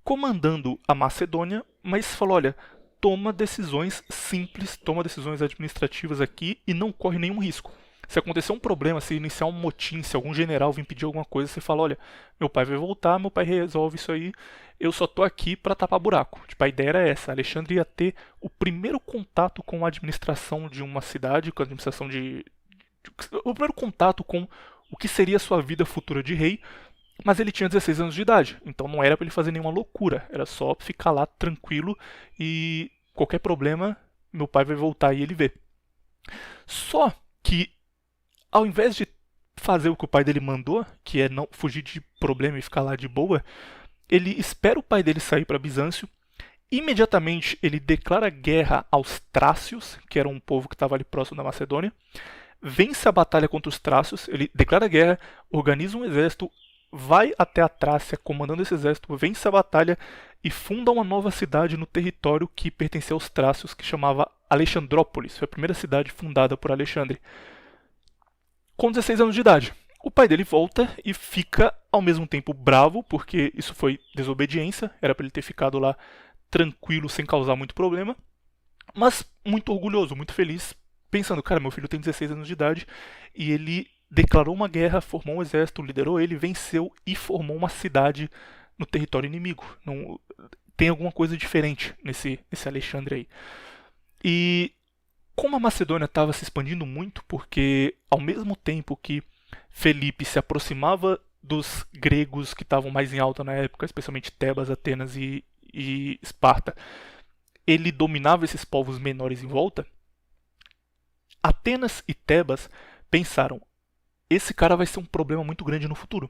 comandando a Macedônia, mas falou, olha, toma decisões simples, toma decisões administrativas aqui e não corre nenhum risco. Se acontecer um problema, se iniciar um motim, se algum general vir pedir alguma coisa, você fala, olha, meu pai vai voltar, meu pai resolve isso aí, eu só tô aqui para tapar buraco. Tipo, a ideia era essa, Alexandre ia ter o primeiro contato com a administração de uma cidade, com a administração o primeiro contato com o que seria a sua vida futura de rei, mas ele tinha 16 anos de idade, então não era para ele fazer nenhuma loucura, era só ficar lá tranquilo e qualquer problema, meu pai vai voltar e ele vê. Só que, ao invés de fazer o que o pai dele mandou, que é não fugir de problema e ficar lá de boa, ele espera o pai dele sair para Bizâncio. Imediatamente ele declara guerra aos Trácios, que era um povo que estava ali próximo da Macedônia, vence a batalha contra os Trácios, ele declara guerra, organiza um exército, vai até a Trácia comandando esse exército, vence a batalha e funda uma nova cidade no território que pertencia aos Trácios, que chamava Alexandrópolis. Foi a primeira cidade fundada por Alexandre. Com 16 anos de idade, o pai dele volta e fica ao mesmo tempo bravo, porque isso foi desobediência, era para ele ter ficado lá tranquilo, sem causar muito problema, mas muito orgulhoso, muito feliz, pensando, cara, meu filho tem 16 anos de idade e ele declarou uma guerra, formou um exército, liderou ele, venceu e formou uma cidade no território inimigo. Não, tem alguma coisa diferente nesse Alexandre aí. E como a Macedônia estava se expandindo muito, porque ao mesmo tempo que Felipe se aproximava dos gregos que estavam mais em alta na época, especialmente Tebas, Atenas e Esparta, ele dominava esses povos menores em volta, Atenas e Tebas pensaram, esse cara vai ser um problema muito grande no futuro.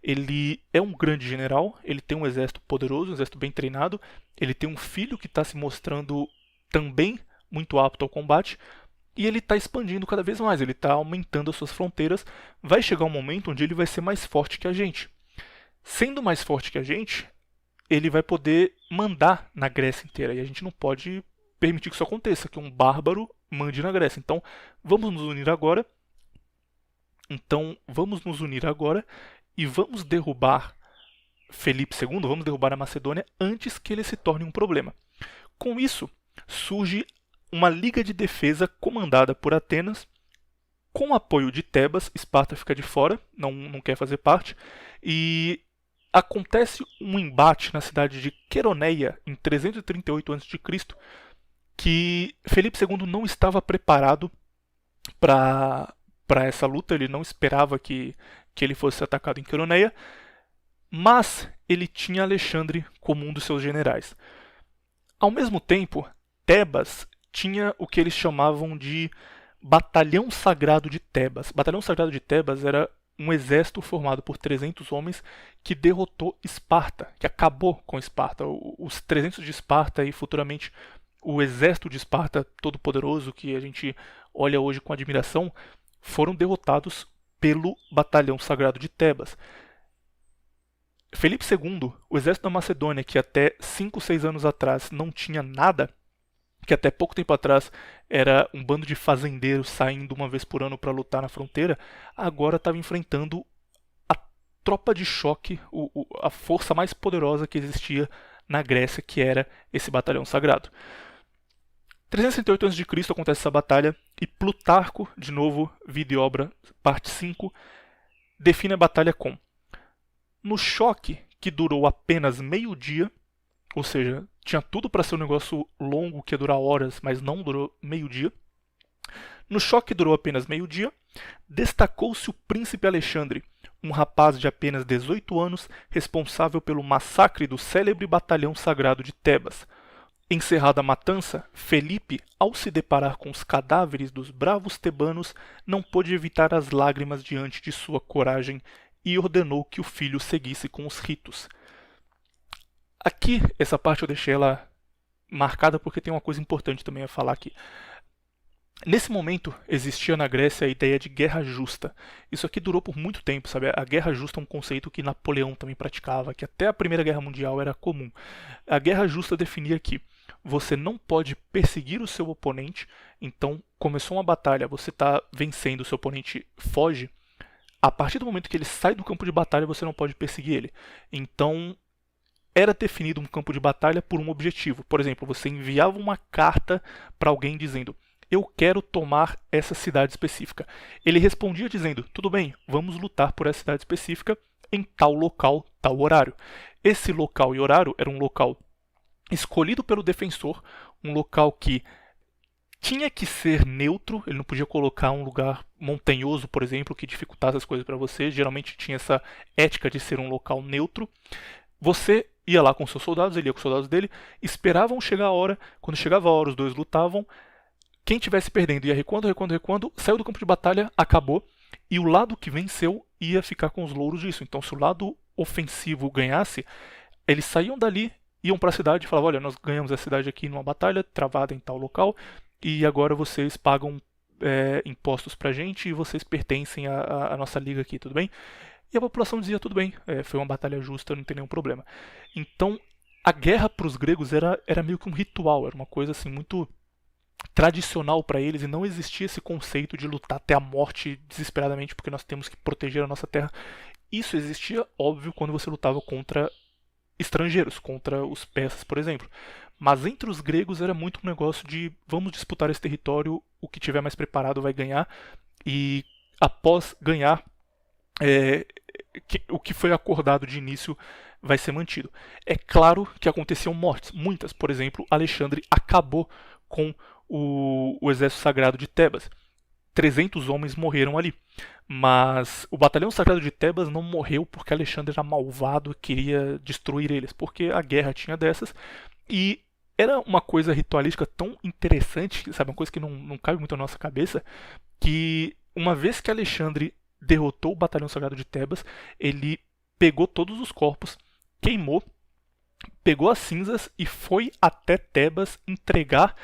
Ele é um grande general, ele tem um exército poderoso, um exército bem treinado, ele tem um filho que está se mostrando também muito apto ao combate, e ele está expandindo cada vez mais, ele está aumentando as suas fronteiras, vai chegar um momento onde ele vai ser mais forte que a gente. Sendo mais forte que a gente, ele vai poder mandar na Grécia inteira, e a gente não pode permitir que isso aconteça, que um bárbaro mande na Grécia. Então, vamos nos unir agora. E vamos derrubar Felipe II, vamos derrubar a Macedônia antes que ele se torne um problema. Com isso, surge uma liga de defesa comandada por Atenas, com apoio de Tebas. Esparta fica de fora, não quer fazer parte, e acontece um embate na cidade de Queroneia em 338 a.C., que Felipe II não estava preparado para essa luta, ele não esperava que ele fosse atacado em Queroneia, mas ele tinha Alexandre como um dos seus generais. Ao mesmo tempo, Tebas tinha o que eles chamavam de Batalhão Sagrado de Tebas. Batalhão Sagrado de Tebas era um exército formado por 300 homens que derrotou Esparta, que acabou com Esparta. Os 300 de Esparta e futuramente o exército de Esparta todo poderoso, que a gente olha hoje com admiração, foram derrotados pelo Batalhão Sagrado de Tebas. Felipe II, o exército da Macedônia, que até 5, 6 anos atrás não tinha nada, que até pouco tempo atrás era um bando de fazendeiros saindo uma vez por ano para lutar na fronteira, agora estava enfrentando a tropa de choque, a força mais poderosa que existia na Grécia, que era esse Batalhão Sagrado. 368 a.C. acontece essa batalha e Plutarco, de novo, Vida e Obra, parte 5, define a batalha com: no choque, que durou apenas meio-dia, ou seja, tinha tudo para ser um negócio longo que ia durar horas, mas não durou meio-dia. No choque que durou apenas meio-dia, destacou-se o príncipe Alexandre, um rapaz de apenas 18 anos, responsável pelo massacre do célebre batalhão sagrado de Tebas. Encerrada a matança, Felipe, ao se deparar com os cadáveres dos bravos tebanos, não pôde evitar as lágrimas diante de sua coragem e ordenou que o filho seguisse com os ritos. Aqui, essa parte eu deixei ela marcada porque tem uma coisa importante também a falar aqui. Nesse momento, existia na Grécia a ideia de guerra justa. Isso aqui durou por muito tempo, sabe? A guerra justa é um conceito que Napoleão também praticava, que até a Primeira Guerra Mundial era comum. A guerra justa definia que você não pode perseguir o seu oponente, então começou uma batalha, você está vencendo, o seu oponente foge. A partir do momento que ele sai do campo de batalha, você não pode perseguir ele. Então, era definido um campo de batalha por um objetivo. Por exemplo, você enviava uma carta para alguém dizendo: eu quero tomar essa cidade específica. Ele respondia dizendo: tudo bem, vamos lutar por essa cidade específica em tal local, tal horário. Esse local e horário era um local escolhido pelo defensor, um local que tinha que ser neutro, ele não podia colocar um lugar montanhoso, por exemplo, que dificultasse as coisas para você. Geralmente tinha essa ética de ser um local neutro. Você ia lá com seus soldados, ele ia com os soldados dele, esperavam chegar a hora, quando chegava a hora os dois lutavam. Quem tivesse perdendo ia recuando, saiu do campo de batalha, acabou, e o lado que venceu ia ficar com os louros disso. Então, se o lado ofensivo ganhasse, eles saíam dali, iam para a cidade e falavam: olha, nós ganhamos a cidade aqui numa batalha travada em tal local, e agora vocês pagam impostos pra gente e vocês pertencem à nossa liga aqui, tudo bem? E a população dizia: tudo bem, foi uma batalha justa, não tem nenhum problema. Então, a guerra para os gregos era meio que um ritual, era uma coisa assim muito tradicional para eles, e não existia esse conceito de lutar até a morte desesperadamente porque nós temos que proteger a nossa terra. Isso existia, óbvio, quando você lutava contra estrangeiros, contra os persas, por exemplo. Mas entre os gregos era muito um negócio de: vamos disputar esse território, o que tiver mais preparado vai ganhar, e após ganhar, o que foi acordado de início vai ser mantido. É claro que aconteciam mortes, muitas. Por exemplo, Alexandre acabou com o exército sagrado de Tebas. 300 homens morreram ali. Mas o batalhão sagrado de Tebas não morreu porque Alexandre era malvado e queria destruir eles, porque a guerra tinha dessas. E era uma coisa ritualística tão interessante, sabe, uma coisa que não cabe muito na nossa cabeça, que uma vez que Alexandre derrotou o batalhão sagrado de Tebas, ele pegou todos os corpos, queimou, pegou as cinzas e foi até Tebas entregar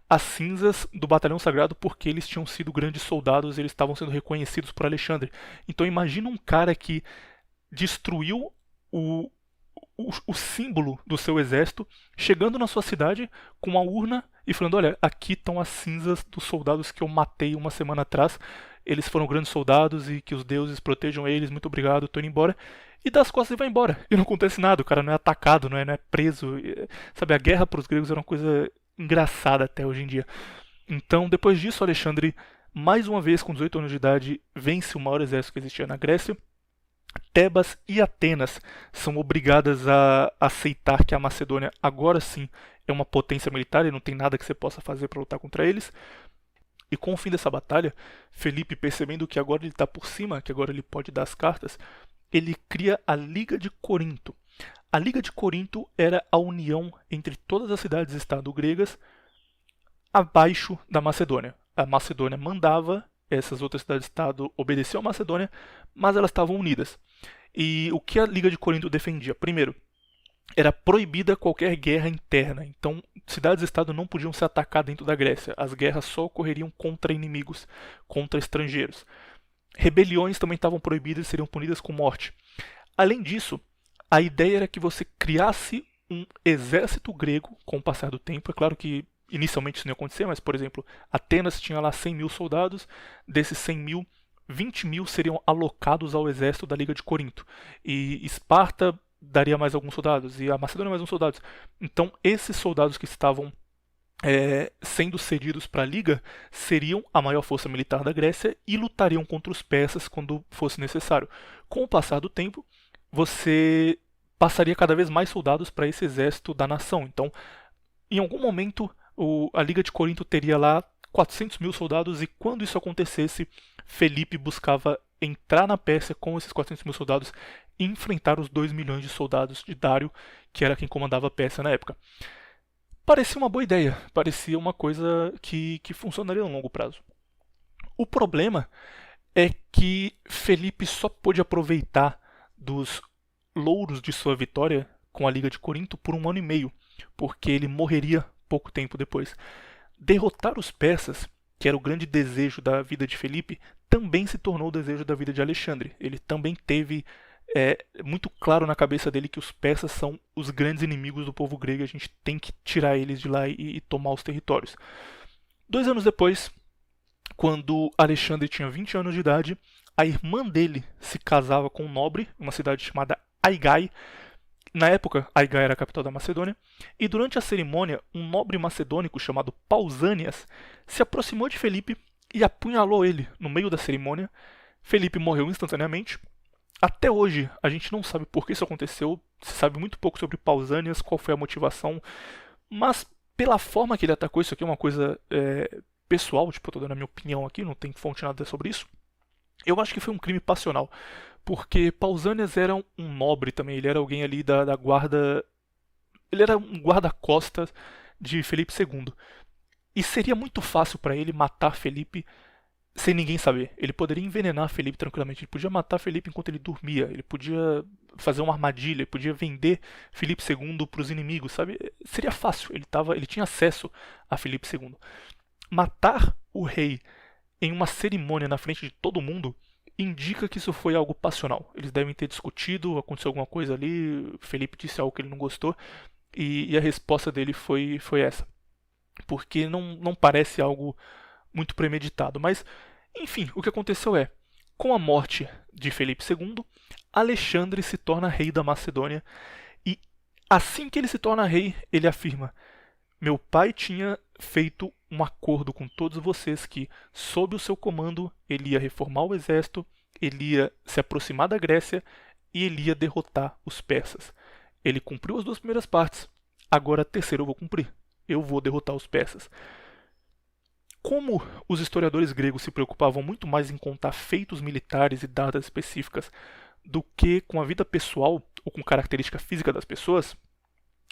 as cinzas do batalhão sagrado, porque eles tinham sido grandes soldados e eles estavam sendo reconhecidos por Alexandre. Então imagina um cara que destruiu o símbolo do seu exército, chegando na sua cidade com uma urna e falando: olha, aqui estão as cinzas dos soldados que eu matei uma semana atrás, eles foram grandes soldados e que os deuses protejam eles, muito obrigado, tô indo embora. E dá as costas e vai embora. E não acontece nada, o cara não é atacado, não é preso. Sabe, a guerra para os gregos era uma coisa engraçada até hoje em dia. Então, depois disso, Alexandre, mais uma vez com 18 anos de idade, vence o maior exército que existia na Grécia. Tebas e Atenas são obrigadas a aceitar que a Macedônia agora sim é uma potência militar e não tem nada que você possa fazer para lutar contra eles. E com o fim dessa batalha, Felipe, percebendo que agora ele está por cima, que agora ele pode dar as cartas, ele cria a Liga de Corinto. A Liga de Corinto era a união entre todas as cidades-estado gregas abaixo da Macedônia. A Macedônia mandava, essas outras cidades-estado obedeciam à Macedônia, mas elas estavam unidas. E o que a Liga de Corinto defendia? Primeiro, era proibida qualquer guerra interna. Então, cidades-estado não podiam se atacar dentro da Grécia. As guerras só ocorreriam contra inimigos, contra estrangeiros. Rebeliões também estavam proibidas e seriam punidas com morte. Além disso, a ideia era que você criasse um exército grego com o passar do tempo. É claro que inicialmente isso não ia acontecer, mas, por exemplo, Atenas tinha lá 100 mil soldados. Desses 100 mil, 20 mil seriam alocados ao exército da Liga de Corinto. E Esparta daria mais alguns soldados, e a Macedônia mais uns soldados. Então, esses soldados que estavam sendo cedidos para a Liga, seriam a maior força militar da Grécia e lutariam contra os persas quando fosse necessário. Com o passar do tempo, você passaria cada vez mais soldados para esse exército da nação. Então, em algum momento, a Liga de Corinto teria lá 400 mil soldados, e quando isso acontecesse, Felipe buscava entrar na Pérsia com esses 400 mil soldados e enfrentar os 2 milhões de soldados de Dário, que era quem comandava a Pérsia na época. Parecia uma boa ideia, parecia uma coisa que funcionaria no longo prazo. O problema é que Felipe só pôde aproveitar dos louros de sua vitória com a Liga de Corinto por 1 ano e meio, porque ele morreria pouco tempo depois. Derrotar os persas, que era o grande desejo da vida de Felipe, também se tornou o desejo da vida de Alexandre. Ele também teve muito claro na cabeça dele que os persas são os grandes inimigos do povo grego e a gente tem que tirar eles de lá e tomar os territórios. 2 anos depois, quando Alexandre tinha 20 anos de idade, a irmã dele se casava com um nobre, uma cidade chamada Aigai. Na época, Aigai era a capital da Macedônia, e durante a cerimônia, um nobre macedônico chamado Pausanias se aproximou de Felipe e apunhalou ele no meio da cerimônia. Felipe morreu instantaneamente. Até hoje, a gente não sabe por que isso aconteceu, se sabe muito pouco sobre Pausanias, qual foi a motivação, mas pela forma que ele atacou, isso aqui é uma coisa pessoal, tipo, eu tô dando a minha opinião aqui, não tem fonte nada sobre isso. Eu acho que foi um crime passional, porque Pausanias era um nobre também, ele era alguém ali da guarda. Ele era um guarda-costas de Felipe II. E seria muito fácil para ele matar Felipe sem ninguém saber. Ele poderia envenenar Felipe tranquilamente, ele podia matar Felipe enquanto ele dormia, ele podia fazer uma armadilha, ele podia vender Felipe II para os inimigos, sabe? Seria fácil, ele tinha acesso a Felipe II. Matar o rei em uma cerimônia na frente de todo mundo indica que isso foi algo passional. Eles devem ter discutido, aconteceu alguma coisa ali, Felipe disse algo que ele não gostou, e a resposta dele foi essa. Porque não parece algo muito premeditado. Mas, enfim, o que aconteceu é, com a morte de Felipe II, Alexandre se torna rei da Macedônia, e assim que ele se torna rei, ele afirma: meu pai tinha feito um acordo com todos vocês que, sob o seu comando, ele ia reformar o exército, ele ia se aproximar da Grécia e ele ia derrotar os persas. Ele cumpriu as 2 primeiras partes, agora a terceira eu vou cumprir. Eu vou derrotar os persas. Como os historiadores gregos se preocupavam muito mais em contar feitos militares e datas específicas do que com a vida pessoal ou com característica física das pessoas,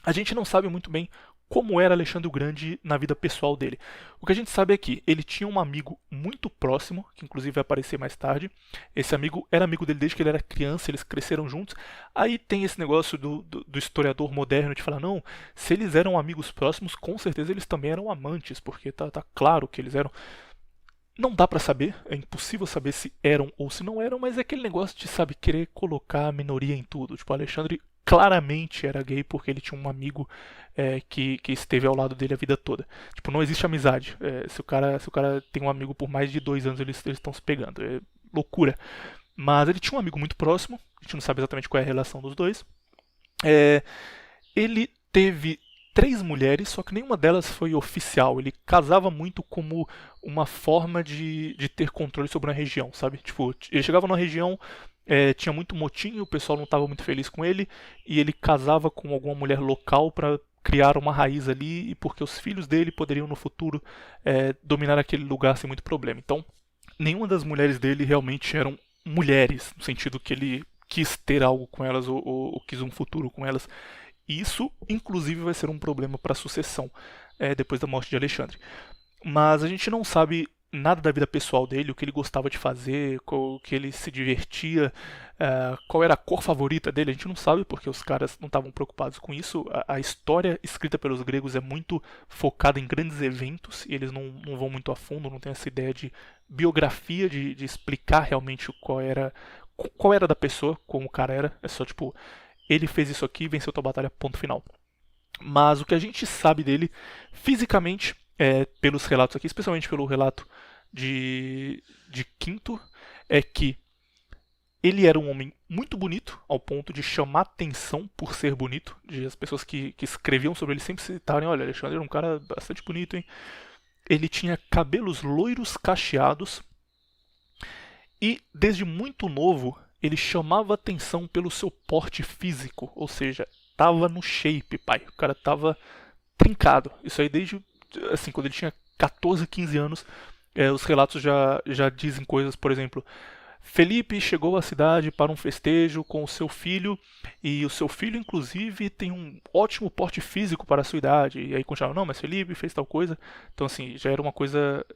a gente não sabe muito bem como era Alexandre o Grande na vida pessoal dele. O que a gente sabe é que ele tinha um amigo muito próximo, que inclusive vai aparecer mais tarde. Esse amigo era amigo dele desde que ele era criança, eles cresceram juntos. Aí tem esse negócio do historiador moderno de falar, não, se eles eram amigos próximos, com certeza eles também eram amantes, porque tá claro que eles eram. Não dá pra saber, é impossível saber se eram ou se não eram, mas é aquele negócio de, sabe, querer colocar a minoria em tudo. Tipo, Alexandre claramente era gay porque ele tinha um amigo que esteve ao lado dele a vida toda. Tipo, não existe amizade. Se o cara tem um amigo por mais de 2 anos, eles estão se pegando. É loucura. Mas ele tinha um amigo muito próximo, a gente não sabe exatamente qual é a relação dos dois. Ele teve 3 mulheres, só que nenhuma delas foi oficial. Ele casava muito como uma forma de ter controle sobre uma região, sabe? Tipo, ele chegava numa região, tinha muito motim, o pessoal não estava muito feliz com ele, e ele casava com alguma mulher local para criar uma raiz ali, e porque os filhos dele poderiam no futuro dominar aquele lugar sem muito problema. Então, nenhuma das mulheres dele realmente eram mulheres, no sentido que ele quis ter algo com elas ou quis um futuro com elas. E isso, inclusive, vai ser um problema para a sucessão depois da morte de Alexandre. Mas a gente não sabe nada da vida pessoal dele, o que ele gostava de fazer, o que ele se divertia, qual era a cor favorita dele. A gente não sabe porque os caras não estavam preocupados com isso. A história escrita pelos gregos é muito focada em grandes eventos e eles não vão muito a fundo, não tem essa ideia de biografia, de explicar realmente qual era da pessoa, como o cara era. É só tipo, ele fez isso aqui e venceu tua batalha, ponto final. Mas o que a gente sabe dele fisicamente, pelos relatos aqui, especialmente pelo relato de Quinto, é que Ele era um homem muito bonito, ao ponto de chamar atenção por ser bonito, de as pessoas que escreviam sobre ele sempre citarem, olha, Alexandre era um cara bastante bonito, hein? Ele tinha cabelos loiros cacheados e, desde muito novo, ele chamava atenção pelo seu porte físico, ou seja, tava no shape, pai. O cara tava trincado. Isso aí desde, assim, quando ele tinha 14, 15 anos, os relatos já dizem coisas, por exemplo, Felipe chegou à cidade para um festejo com o seu filho, e o seu filho, inclusive, tem um ótimo porte físico para a sua idade. E aí continuava, não, mas Felipe fez tal coisa. Então, assim, já era uma coisa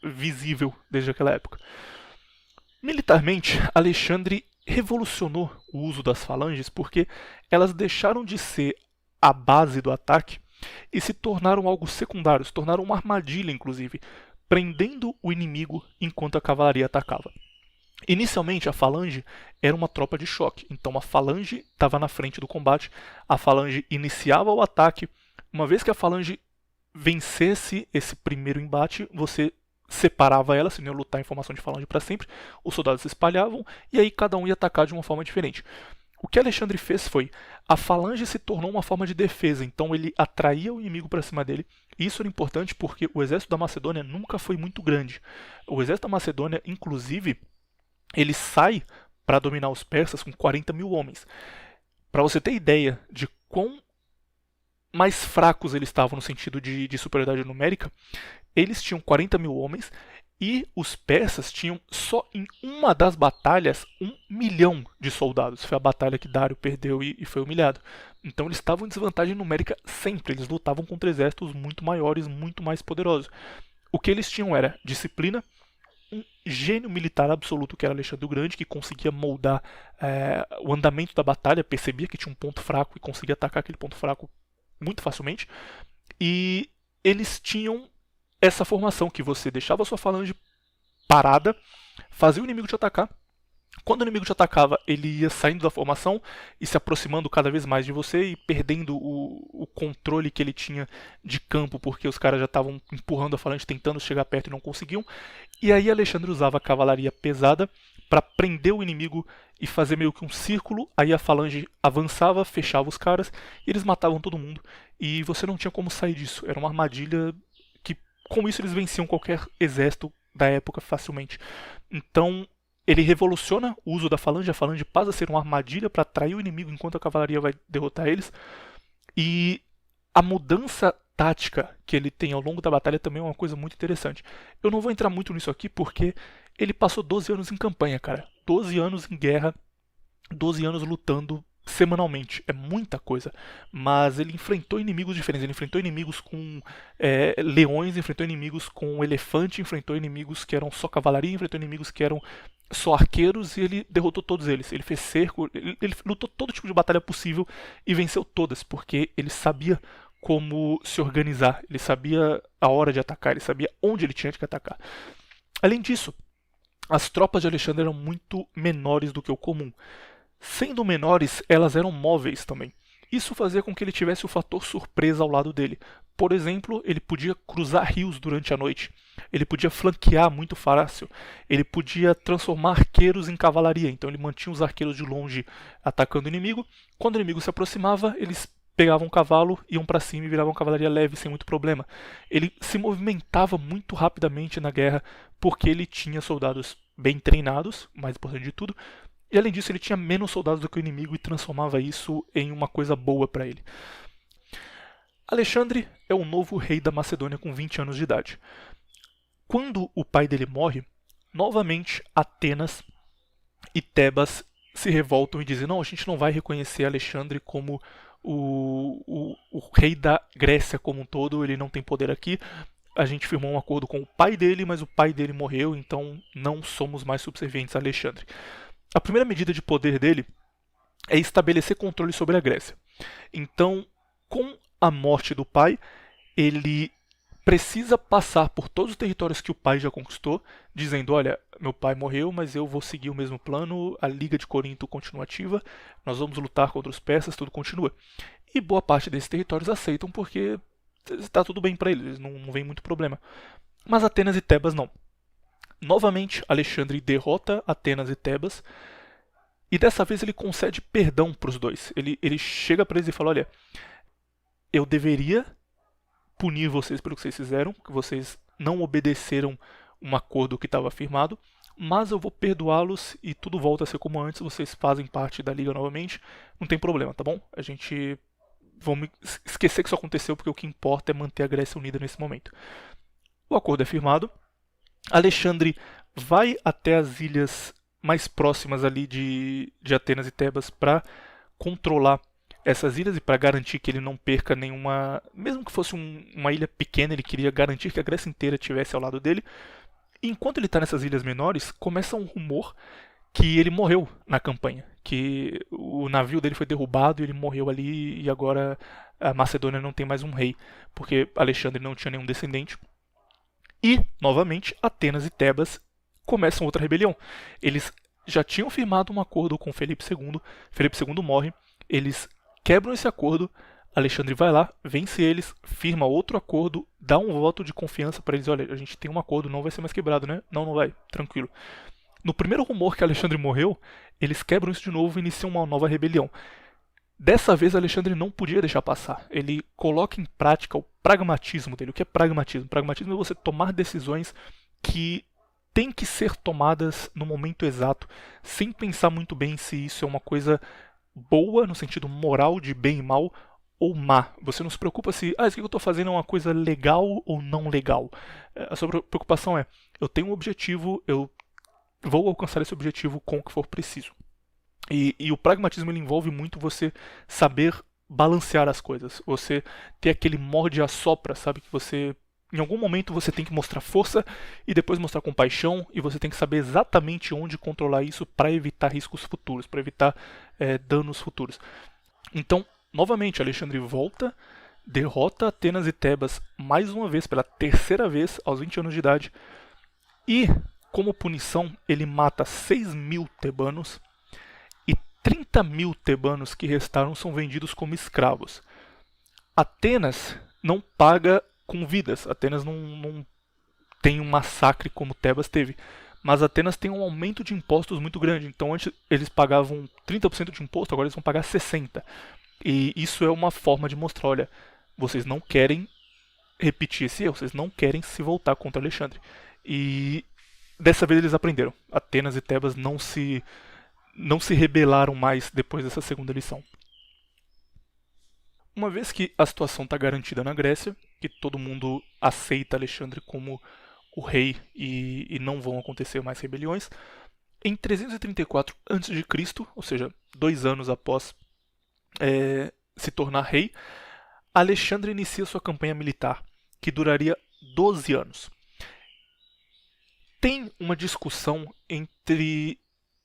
visível desde aquela época. Militarmente, Alexandre revolucionou o uso das falanges porque elas deixaram de ser a base do ataque e se tornaram algo secundário, se tornaram uma armadilha, inclusive, prendendo o inimigo enquanto a cavalaria atacava. Inicialmente, a falange era uma tropa de choque, então a falange estava na frente do combate, a falange iniciava o ataque. Uma vez que a falange vencesse esse primeiro embate, você separava ela, se não ia lutar em formação de falange para sempre, os soldados se espalhavam e aí cada um ia atacar de uma forma diferente. O que Alexandre fez foi, a falange se tornou uma forma de defesa, então ele atraía o inimigo para cima dele, e isso era importante porque o exército da Macedônia nunca foi muito grande. O exército da Macedônia, inclusive, ele sai para dominar os persas com 40 mil homens. Para você ter ideia de quão mais fracos eles estavam no sentido de superioridade numérica, eles tinham 40 mil homens e os persas tinham só em uma das batalhas 1 milhão de soldados. Foi a batalha que Dário perdeu e foi humilhado. Então eles estavam em desvantagem numérica sempre. Eles lutavam contra exércitos muito maiores, muito mais poderosos. O que eles tinham era disciplina, um gênio militar absoluto que era Alexandre o Grande, que conseguia moldar o andamento da batalha, percebia que tinha um ponto fraco e conseguia atacar aquele ponto fraco muito facilmente. E eles tinham essa formação que você deixava a sua falange parada, fazia o inimigo te atacar. Quando o inimigo te atacava, ele ia saindo da formação e se aproximando cada vez mais de você e perdendo o controle que ele tinha de campo, porque os caras já estavam empurrando a falange, tentando chegar perto e não conseguiam. E aí Alexandre usava a cavalaria pesada para prender o inimigo e fazer meio que um círculo. Aí a falange avançava, fechava os caras e eles matavam todo mundo. E você não tinha como sair disso. Era uma armadilha que, com isso, eles venciam qualquer exército da época facilmente. Então, ele revoluciona o uso da falange. A falange passa a ser uma armadilha para atrair o inimigo enquanto a cavalaria vai derrotar eles. E a mudança tática que ele tem ao longo da batalha também é uma coisa muito interessante. Eu não vou entrar muito nisso aqui porque ele passou 12 anos em campanha, cara. 12 anos em guerra, 12 anos lutando semanalmente. É muita coisa. Mas ele enfrentou inimigos diferentes. Ele enfrentou inimigos com leões, enfrentou inimigos com elefante, enfrentou inimigos que eram só cavalaria, enfrentou inimigos que eram só arqueiros e ele derrotou todos eles. Ele fez cerco, ele lutou todo tipo de batalha possível e venceu todas, porque ele sabia como se organizar, ele sabia a hora de atacar, ele sabia onde ele tinha que atacar. Além disso, as tropas de Alexandre eram muito menores do que o comum. Sendo menores, elas eram móveis também. Isso fazia com que ele tivesse o fator surpresa ao lado dele. Por exemplo, ele podia cruzar rios durante a noite. Ele podia flanquear muito fácil. Ele podia transformar arqueiros em cavalaria. Então ele mantinha os arqueiros de longe atacando o inimigo. Quando o inimigo se aproximava, eles pegavam um cavalo, iam para cima e viravam cavalaria leve sem muito problema. Ele se movimentava muito rapidamente na guerra porque ele tinha soldados bem treinados, mais importante de tudo. E além disso, ele tinha menos soldados do que o inimigo e transformava isso em uma coisa boa para ele. Alexandre é o novo rei da Macedônia com 20 anos de idade. Quando o pai dele morre, novamente Atenas e Tebas se revoltam e dizem: não, a gente não vai reconhecer Alexandre como o rei da Grécia como um todo, ele não tem poder aqui. A gente firmou um acordo com o pai dele, mas o pai dele morreu, então não somos mais subservientes a Alexandre. A primeira medida de poder dele é estabelecer controle sobre a Grécia. Então, com a morte do pai, ele precisa passar por todos os territórios que o pai já conquistou, dizendo: olha, meu pai morreu, mas eu vou seguir o mesmo plano, a Liga de Corinto continua ativa, nós vamos lutar contra os persas, tudo continua. E boa parte desses territórios aceitam porque está tudo bem para eles, não vem muito problema. Mas Atenas e Tebas não. Novamente, Alexandre derrota Atenas e Tebas E dessa vez ele concede perdão para os dois. Ele chega para eles e fala: olha, eu deveria punir vocês pelo que vocês fizeram, que vocês não obedeceram um acordo que estava firmado, mas eu vou perdoá-los e tudo volta a ser como antes, vocês fazem parte da liga novamente, não tem problema, tá bom? A gente vamos esquecer que isso aconteceu porque o que importa é manter a Grécia unida nesse momento. O acordo é firmado, Alexandre vai até as ilhas mais próximas ali de Atenas e Tebas para controlar essas ilhas e para garantir que ele não perca nenhuma. Mesmo que fosse uma ilha pequena, ele queria garantir que a Grécia inteira estivesse ao lado dele. E enquanto ele está nessas ilhas menores, começa um rumor que ele morreu na campanha. Que o navio dele foi derrubado e ele morreu ali e agora a Macedônia não tem mais um rei, porque Alexandre não tinha nenhum descendente. E, novamente, Atenas e Tebas começam outra rebelião. Eles já tinham firmado um acordo com Felipe II. Felipe II morre. Eles quebram esse acordo. Alexandre vai lá, vence eles, firma outro acordo, dá um voto de confiança para eles. Olha, a gente tem um acordo, não vai ser mais quebrado, né? Não, não vai, tranquilo. No primeiro rumor que Alexandre morreu, eles quebram isso de novo e iniciam uma nova rebelião. Dessa vez, Alexandre não podia deixar passar. Ele coloca em prática o pragmatismo dele. O que é pragmatismo? Pragmatismo é você tomar decisões que têm que ser tomadas no momento exato, sem pensar muito bem se isso é uma coisa boa, no sentido moral de bem e mal, ou má. Você não se preocupa se isso que eu estou fazendo é uma coisa legal ou não legal. A sua preocupação é, eu tenho um objetivo, eu vou alcançar esse objetivo com o que for preciso. E o pragmatismo ele envolve muito você saber balancear as coisas. Você ter aquele morde e assopra, sabe? Que você, em algum momento, você tem que mostrar força e depois mostrar compaixão. E você tem que saber exatamente onde controlar isso para evitar riscos futuros, para evitar danos futuros. Então, novamente, Alexandre volta, derrota Atenas e Tebas mais uma vez, pela terceira vez, aos 20 anos de idade. E, como punição, ele mata 6.000 tebanos. 30.000 tebanos que restaram são vendidos como escravos. Atenas não paga com vidas. Atenas não tem um massacre como Tebas teve. Mas Atenas tem um aumento de impostos muito grande. Então antes eles pagavam 30% de imposto, agora eles vão pagar 60%. E isso é uma forma de mostrar, olha, vocês não querem repetir esse erro, vocês não querem se voltar contra Alexandre. E dessa vez eles aprenderam. Atenas e Tebas não se rebelaram mais depois dessa segunda lição. Uma vez que a situação está garantida na Grécia, que todo mundo aceita Alexandre como o rei e não vão acontecer mais rebeliões, em 334 a.C., ou seja, 2 anos após se tornar rei, Alexandre inicia sua campanha militar, que duraria 12 anos. Tem uma discussão entre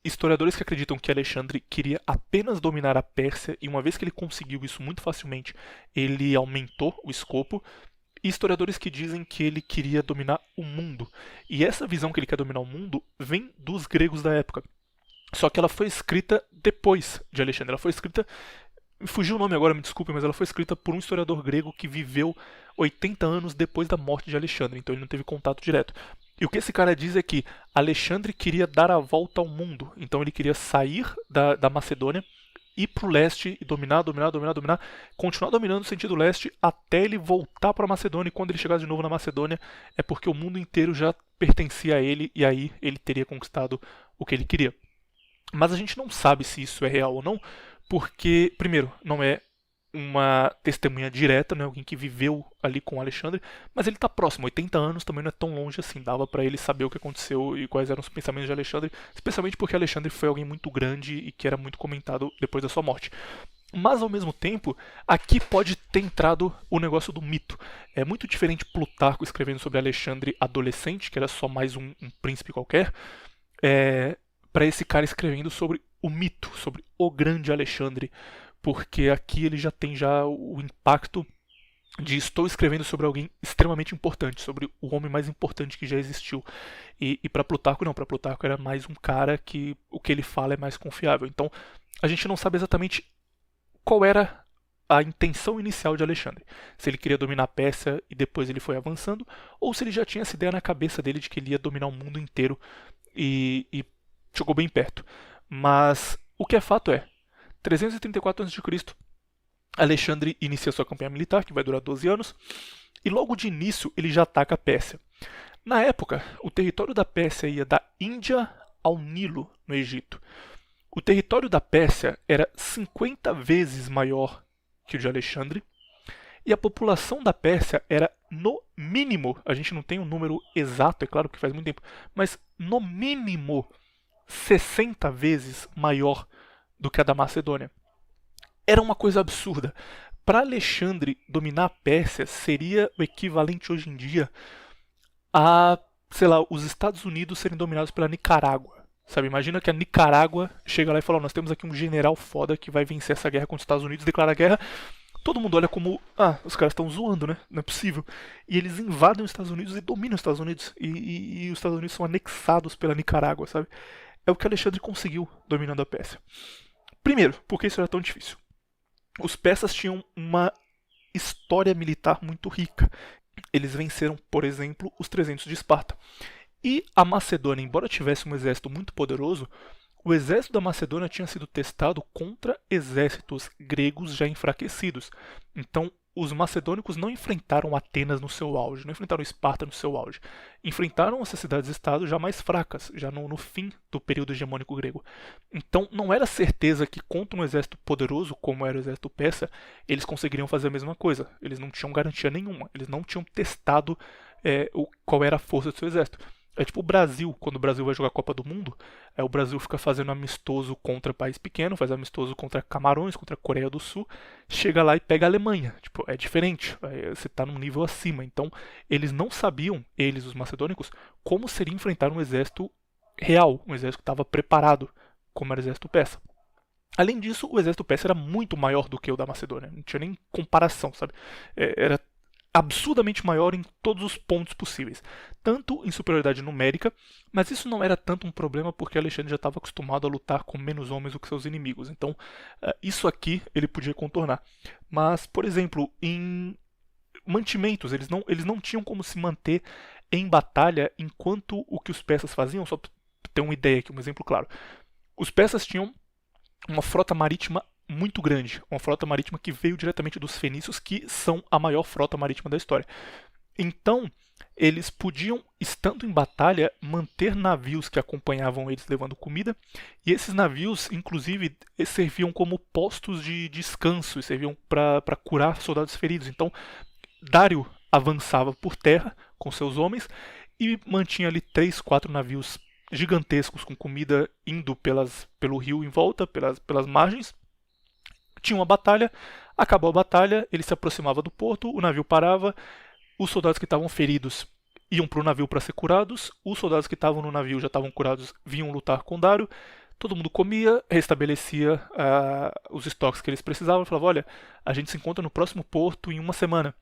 historiadores que acreditam que Alexandre queria apenas dominar a Pérsia e uma vez que ele conseguiu isso muito facilmente, ele aumentou o escopo. E historiadores que dizem que ele queria dominar o mundo. E essa visão que ele quer dominar o mundo vem dos gregos da época. Só que ela foi escrita depois de Alexandre. Ela foi escrita... Fugiu o nome agora, me desculpe, mas ela foi escrita por um historiador grego que viveu 80 anos depois da morte de Alexandre. Então ele não teve contato direto. E o que esse cara diz é que Alexandre queria dar a volta ao mundo. Então ele queria sair da Macedônia, ir para o leste e dominar, continuar dominando no sentido leste até ele voltar para a Macedônia. E quando ele chegasse de novo na Macedônia é porque o mundo inteiro já pertencia a ele e aí ele teria conquistado o que ele queria. Mas a gente não sabe se isso é real ou não, porque, primeiro, não é uma testemunha direta, não é alguém que viveu ali com Alexandre, mas ele está próximo, 80 anos também não é tão longe assim, dava para ele saber o que aconteceu e quais eram os pensamentos de Alexandre, especialmente porque Alexandre foi alguém muito grande e que era muito comentado depois da sua morte. Mas ao mesmo tempo, aqui pode ter entrado o negócio do mito. É muito diferente Plutarco escrevendo sobre Alexandre adolescente, que era só mais um príncipe qualquer, para esse cara escrevendo sobre o mito, sobre o grande Alexandre, porque aqui ele já tem o impacto de estou escrevendo sobre alguém extremamente importante, sobre o homem mais importante que já existiu. E para Plutarco não, para Plutarco era mais um cara que o que ele fala é mais confiável. Então a gente não sabe exatamente qual era a intenção inicial de Alexandre. Se ele queria dominar a Pérsia e depois ele foi avançando, ou se ele já tinha essa ideia na cabeça dele de que ele ia dominar o mundo inteiro e chegou bem perto. Mas O que é fato é, 334 a.C., Alexandre inicia sua campanha militar, que vai durar 12 anos, e logo de início ele já ataca a Pérsia. Na época, o território da Pérsia ia da Índia ao Nilo, no Egito. O território da Pérsia era 50 vezes maior que o de Alexandre, e a população da Pérsia era, no mínimo, a gente não tem um número exato, é claro que faz muito tempo, mas no mínimo 60 vezes maior do que a da Macedônia. Era uma coisa absurda. Para Alexandre dominar a Pérsia seria o equivalente hoje em dia a, sei lá, os Estados Unidos serem dominados pela Nicarágua. Sabe, imagina que a Nicarágua chega lá e fala, nós temos aqui um general foda que vai vencer essa guerra contra os Estados Unidos, declara a guerra. Todo mundo olha como, os caras estão zoando, né? Não é possível. E eles invadem os Estados Unidos e dominam os Estados Unidos. E os Estados Unidos são anexados pela Nicarágua, sabe? É o que Alexandre conseguiu dominando a Pérsia. Primeiro, por que isso era tão difícil? Os persas tinham uma história militar muito rica. Eles venceram, por exemplo, os 300 de Esparta. E a Macedônia, embora tivesse um exército muito poderoso, o exército da Macedônia tinha sido testado contra exércitos gregos já enfraquecidos. Então, os macedônicos não enfrentaram Atenas no seu auge, não enfrentaram Esparta no seu auge. Enfrentaram essas cidades-estado já mais fracas, já no fim do período hegemônico grego. Então, não era certeza que contra um exército poderoso, como era o exército persa, eles conseguiriam fazer a mesma coisa. Eles não tinham garantia nenhuma, eles não tinham testado qual era a força do seu exército. É tipo o Brasil, quando o Brasil vai jogar a Copa do Mundo, o Brasil fica fazendo amistoso contra país pequeno, faz amistoso contra Camarões, contra a Coreia do Sul, chega lá e pega a Alemanha. Tipo, é diferente, você está num nível acima. Então, eles não sabiam, eles, os macedônicos, como seria enfrentar um exército real, um exército que estava preparado, como era o exército persa. Além disso, o exército persa era muito maior do que o da Macedônia, não tinha nem comparação, sabe? Era absurdamente maior em todos os pontos possíveis, tanto em superioridade numérica, mas isso não era tanto um problema porque Alexandre já estava acostumado a lutar com menos homens do que seus inimigos, então isso aqui ele podia contornar. Mas, por exemplo, em mantimentos, eles não tinham como se manter em batalha enquanto o que os persas faziam, só para ter uma ideia aqui, um exemplo claro. Os persas tinham uma frota marítima muito grande, uma frota marítima que veio diretamente dos fenícios, que são a maior frota marítima da história. Então, eles podiam, estando em batalha, manter navios que acompanhavam eles levando comida, e esses navios, inclusive, serviam como postos de descanso, e serviam para curar soldados feridos. Então, Dário avançava por terra com seus homens e mantinha ali 3, 4 navios gigantescos com comida indo pelo rio em volta, pelas margens. Tinha uma batalha, acabou a batalha, ele se aproximava do porto, o navio parava, os soldados que estavam feridos iam para o navio para ser curados, os soldados que estavam no navio já estavam curados, vinham lutar com Dário, todo mundo comia, restabelecia os estoques que eles precisavam, falava, olha, a gente se encontra no próximo porto em uma semana.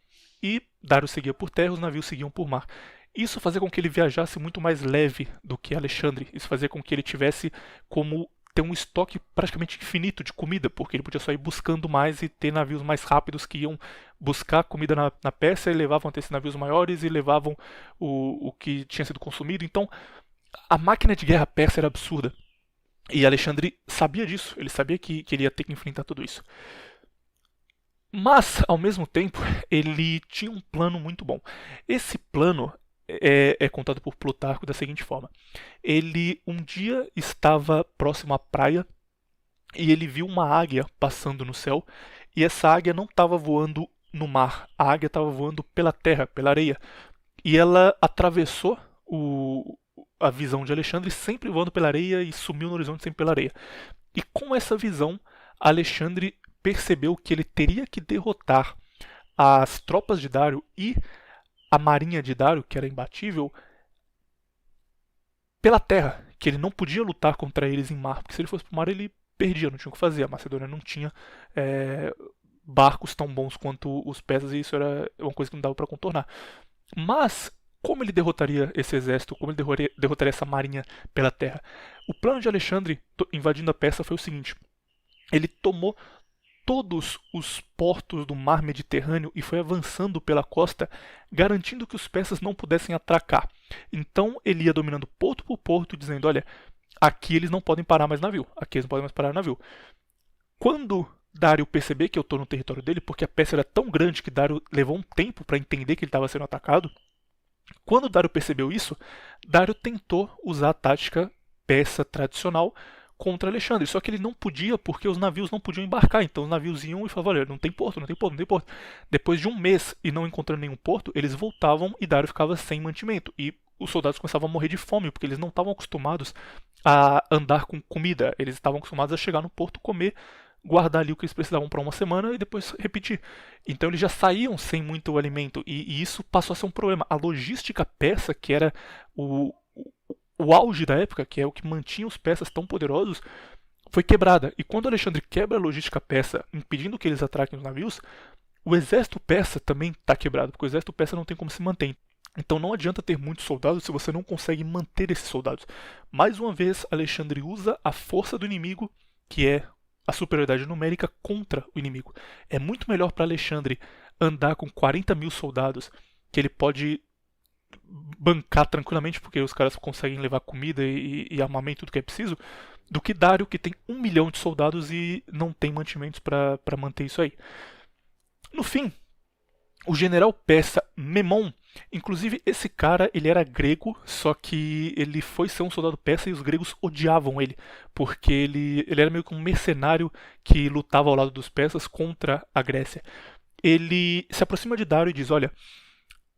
E Dário seguia por terra, os navios seguiam por mar. Isso fazia com que ele viajasse muito mais leve do que Alexandre, isso fazia com que ele tivesse como ter um estoque praticamente infinito de comida, porque ele podia só ir buscando mais e ter navios mais rápidos que iam buscar comida na Pérsia e levavam até esses navios maiores e levavam o que tinha sido consumido. Então, a máquina de guerra persa era absurda. E Alexandre sabia disso, ele sabia que ele ia ter que enfrentar tudo isso. Mas, ao mesmo tempo, ele tinha um plano muito bom. Esse plano é contado por Plutarco da seguinte forma. Ele um dia estava próximo à praia e ele viu uma águia passando no céu, e essa águia não estava voando no mar, a águia estava voando pela terra, pela areia, e ela atravessou a visão de Alexandre, sempre voando pela areia, e sumiu no horizonte sempre pela areia. E com essa visão, Alexandre percebeu que ele teria que derrotar as tropas de Dário e a marinha de Dário, que era imbatível, pela terra, que ele não podia lutar contra eles em mar, porque se ele fosse para o mar ele perdia, não tinha o que fazer. A Macedônia não tinha barcos tão bons quanto os persas, e isso era uma coisa que não dava para contornar. Mas, como ele derrotaria esse exército, como ele derrotaria essa marinha pela terra? O plano de Alexandre invadindo a Pérsia foi o seguinte: ele tomou todos os portos do mar Mediterrâneo e foi avançando pela costa, garantindo que os persas não pudessem atracar. Então ele ia dominando porto por porto, dizendo, olha, aqui eles não podem parar mais navio. Aqui eles não podem mais parar navio. Quando Dário perceber que eu estou no território dele, porque a peça era tão grande que Dário levou um tempo para entender que ele estava sendo atacado, quando Dário percebeu isso, Dário tentou usar a tática peça tradicional contra Alexandre. Só que ele não podia porque os navios não podiam embarcar. Então os navios iam e falavam, olha, não tem porto, não tem porto, não tem porto. Depois de um mês e não encontrando nenhum porto, eles voltavam e Dário ficava sem mantimento. E os soldados começavam a morrer de fome, porque eles não estavam acostumados a andar com comida. Eles estavam acostumados a chegar no porto, comer, guardar ali o que eles precisavam para uma semana e depois repetir. Então eles já saíam sem muito alimento e isso passou a ser um problema. A logística persa, que era o auge da época, que é o que mantinha os persas tão poderosos, foi quebrada. E quando Alexandre quebra a logística persa, impedindo que eles atraquem os navios, o exército persa também está quebrado, porque o exército persa não tem como se manter. Então não adianta ter muitos soldados se você não consegue manter esses soldados. Mais uma vez, Alexandre usa a força do inimigo, que é a superioridade numérica, contra o inimigo. É muito melhor para Alexandre andar com 40 mil soldados, que ele pode bancar tranquilamente, porque os caras conseguem levar comida e armamento, tudo que é preciso, do que Dário, que tem 1 milhão de soldados e não tem mantimentos para manter isso aí. No fim, o general persa Memnon, inclusive esse cara, ele era grego, só que ele foi ser um soldado persa e os gregos odiavam ele, porque ele era meio que um mercenário que lutava ao lado dos persas contra a Grécia. Ele se aproxima de Dário e diz, olha,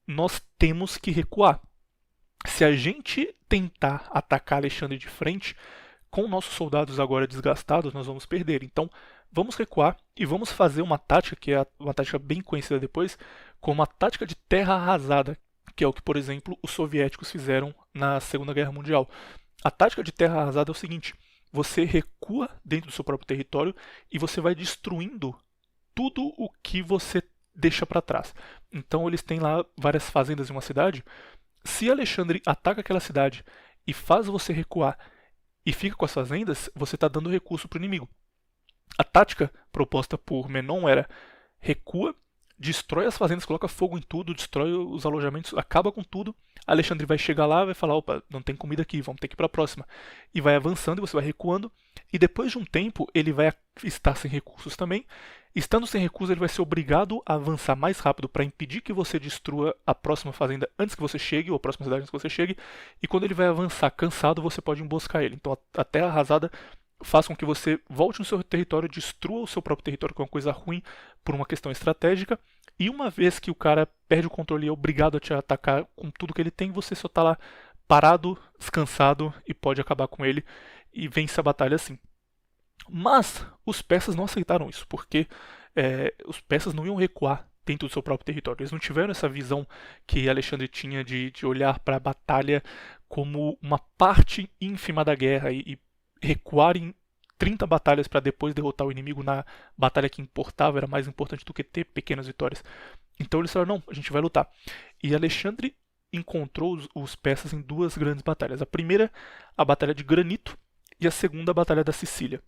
nós temos que recuar. Se a gente tentar atacar Alexandre de frente, com nossos soldados agora desgastados, nós vamos perder. Então, vamos recuar e vamos fazer uma tática, que é uma tática bem conhecida depois, como a tática de terra arrasada, que é o que, por exemplo, os soviéticos fizeram na Segunda Guerra Mundial. A tática de terra arrasada é o seguinte, você recua dentro do seu próprio território e você vai destruindo tudo o que você deixa para trás. Então eles têm lá várias fazendas em uma cidade. Se Alexandre ataca aquela cidade e faz você recuar e fica com as fazendas, você está dando recurso para o inimigo. A tática proposta por Menon era recua, destrói as fazendas, coloca fogo em tudo, destrói os alojamentos, acaba com tudo. Alexandre vai chegar lá, vai falar, opa, não tem comida aqui, vamos ter que ir para a próxima. E vai avançando e você vai recuando. E depois de um tempo, ele vai estar sem recursos também. Estando sem recursos, ele vai ser obrigado a avançar mais rápido para impedir que você destrua a próxima fazenda antes que você chegue, ou a próxima cidade antes que você chegue. E quando ele vai avançar cansado, você pode emboscar ele. Então a terra arrasada faz com que você volte no seu território, destrua o seu próprio território, que é uma coisa ruim por uma questão estratégica. E uma vez que o cara perde o controle e é obrigado a te atacar com tudo que ele tem, você só está lá parado, descansado e pode acabar com ele e vence a batalha assim. Mas os persas não aceitaram isso, porque os persas não iam recuar dentro do seu próprio território. Eles não tiveram essa visão que Alexandre tinha de olhar para a batalha como uma parte ínfima da guerra e recuar em 30 batalhas para depois derrotar o inimigo na batalha que importava, era mais importante do que ter pequenas vitórias. Então eles falaram, não, a gente vai lutar. E Alexandre encontrou os persas em duas grandes batalhas. A primeira, a Batalha de Granito, e a segunda, a Batalha da Sicília.